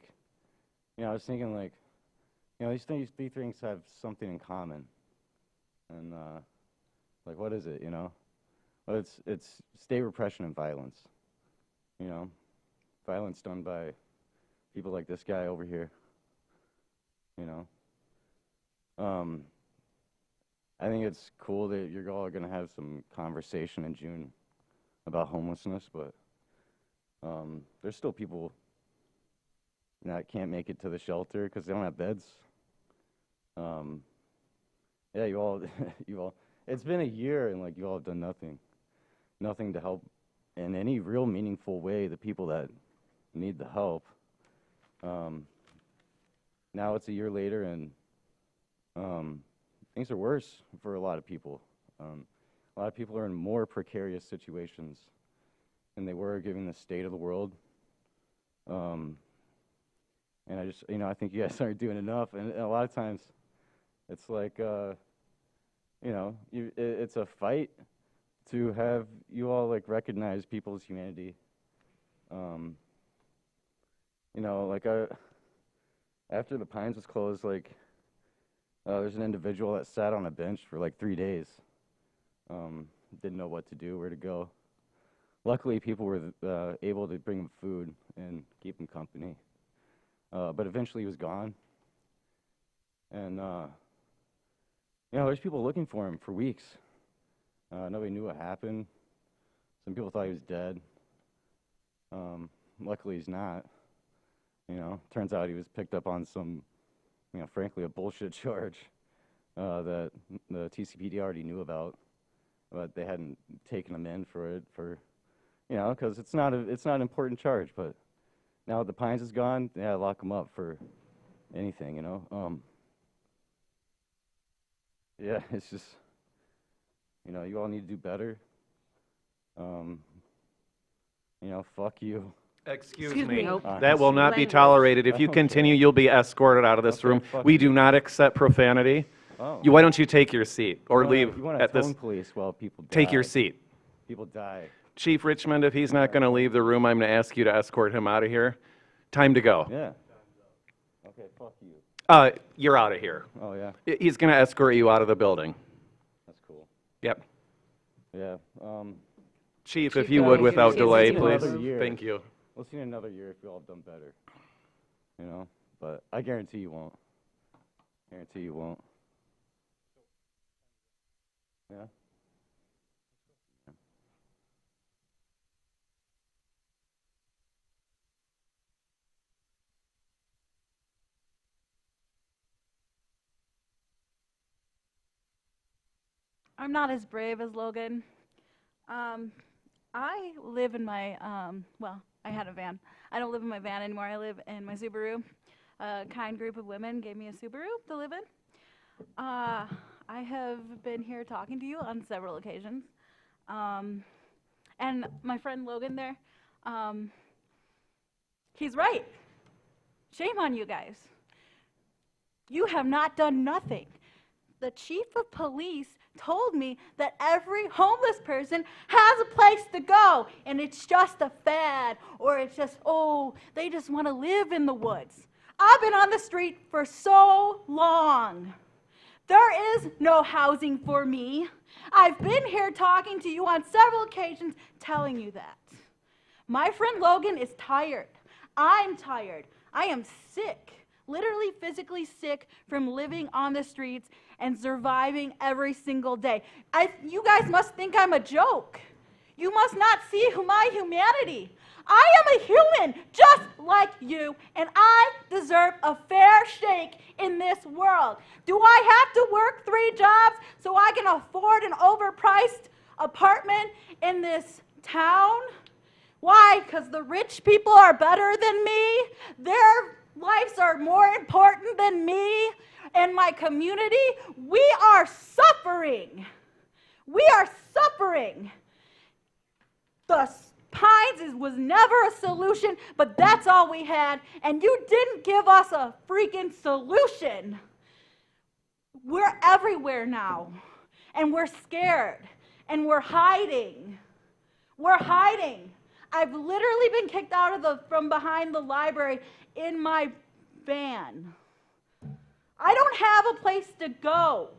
Speaker 15: was thinking, you know, these three things have something in common. And, like, what is it, you know? Well, it's state repression and violence, you know? Violence done by people like this guy over here, you know? I think it's cool that you're all going to have some conversation in June about homelessness, but there's still people that can't make it to the shelter because they don't have beds. Yeah, you all, it's been a year and like you all have done nothing to help in any real meaningful way the people that need the help. Now it's a year later and things are worse for a lot of people. A lot of people are in more precarious situations than they were given the state of the world. And I just, you know, I think you guys aren't doing enough. And a lot of times it's like, you know, it's a fight to have you all like recognize people's humanity. You know, like after the Pines was closed, like there's an individual that sat on a bench for like 3 days. Didn't know what to do, where to go. Luckily, people were able to bring him food and keep him company. But eventually he was gone. And, you know, there's people looking for him for weeks. Nobody knew what happened. Some people thought he was dead. Luckily, he's not. You know, turns out he was picked up on some, you know, frankly, a bullshit charge that the TCPD already knew about, but they hadn't taken him in for it you know, because it's not an important charge. But now the Pines is gone, yeah, lock him up for anything, you know. Yeah, it's just, you know, you all need to do better. You know, fuck you.
Speaker 3: Excuse
Speaker 1: Excuse
Speaker 3: me.
Speaker 1: me. Nope.
Speaker 3: That will not be
Speaker 1: Language.
Speaker 3: tolerated. If you continue, you'll be escorted out of this
Speaker 15: Okay,
Speaker 3: room.
Speaker 15: fuck
Speaker 3: We
Speaker 15: you.
Speaker 3: do not accept profanity.
Speaker 15: Oh.
Speaker 3: Why don't you take your seat or leave
Speaker 15: You want to
Speaker 3: at this?
Speaker 15: tone police while people die.
Speaker 3: Take your seat.
Speaker 15: People die.
Speaker 3: Chief Richmond, if he's not going to leave the room, I'm going to ask you to escort him out of here. Time to go.
Speaker 15: Yeah. Okay, fuck you.
Speaker 3: You're out of here.
Speaker 15: Oh, yeah.
Speaker 3: He's going to escort you out of the building.
Speaker 15: That's cool.
Speaker 3: Yep.
Speaker 15: Yeah.
Speaker 3: Chief, if
Speaker 1: Chief,
Speaker 3: you would,
Speaker 1: Chief,
Speaker 3: without
Speaker 1: Chief,
Speaker 3: delay,
Speaker 1: Chief,
Speaker 3: please.
Speaker 15: Another year.
Speaker 3: Thank you.
Speaker 15: We'll see in another year if you all have done better. You know? But I guarantee you won't. Guarantee you won't. Yeah?
Speaker 5: I'm not as brave as Logan. I live in my, well, I had a van. I don't live in my van anymore. I live in my Subaru. A kind group of women gave me a Subaru to live in. I have been here talking to you on several occasions. And my friend Logan there, he's right. Shame on you guys. You have not done nothing. The chief of police told me that every homeless person has a place to go, and it's just a fad, or it's just, oh, they just want to live in the woods. I've been on the street for so long. There is no housing for me. I've been here talking to you on several occasions telling you that. My friend Logan is tired. I'm tired. I am sick. Literally physically sick from living on the streets and surviving every single day. You guys must think I'm a joke. You must not see my humanity. I am a human just like you, and I deserve a fair shake in this world. Do I have to work 3 jobs so I can afford an overpriced apartment in this town? Why? Because the rich people are better than me? Their lives are more important than me and my community? We are suffering. We are suffering. The Pines was never a solution, but that's all we had, and you didn't give us a freaking solution. We're everywhere now, and we're scared, and we're hiding. We're hiding. I've literally been kicked out of from behind the library in my van. I don't have a place to go.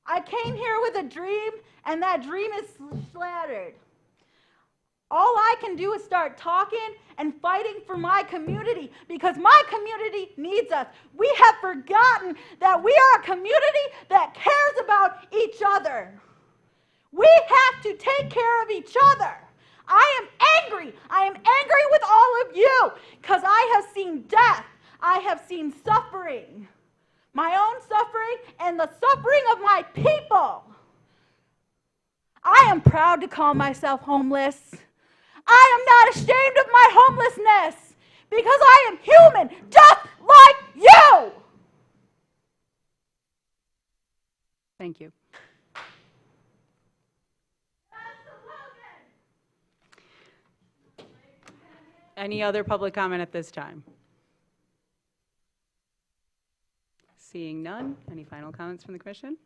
Speaker 5: I came here with a dream, and that dream is shattered. All I can do is start talking and fighting for my community because my community needs us. We have forgotten that we are a community that cares about each other. We have to take care of each other. I am angry. I am angry with all of you because I have seen death. I have seen suffering. My own suffering and the suffering of my people. I am proud to call myself homeless. I am not ashamed of my homelessness because I am human just like you.
Speaker 1: Thank you. Any other public comment at this time? Seeing none, any final comments from the commission?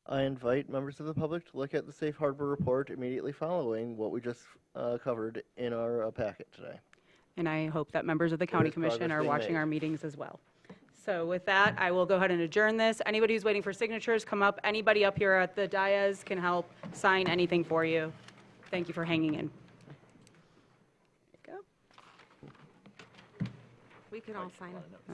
Speaker 2: I invite members of the public to look at the Safe Harbor report immediately following what we just covered in our packet today.
Speaker 1: And I hope that members of the county
Speaker 2: is
Speaker 1: commission
Speaker 2: progress
Speaker 1: are
Speaker 2: being
Speaker 1: watching
Speaker 2: made.
Speaker 1: our meetings as well. So with that, I will go ahead and adjourn this. Anybody who's waiting for signatures, come up. Anybody up here at the dais can help sign anything for you. Thank you for hanging in.
Speaker 6: We can all sign it.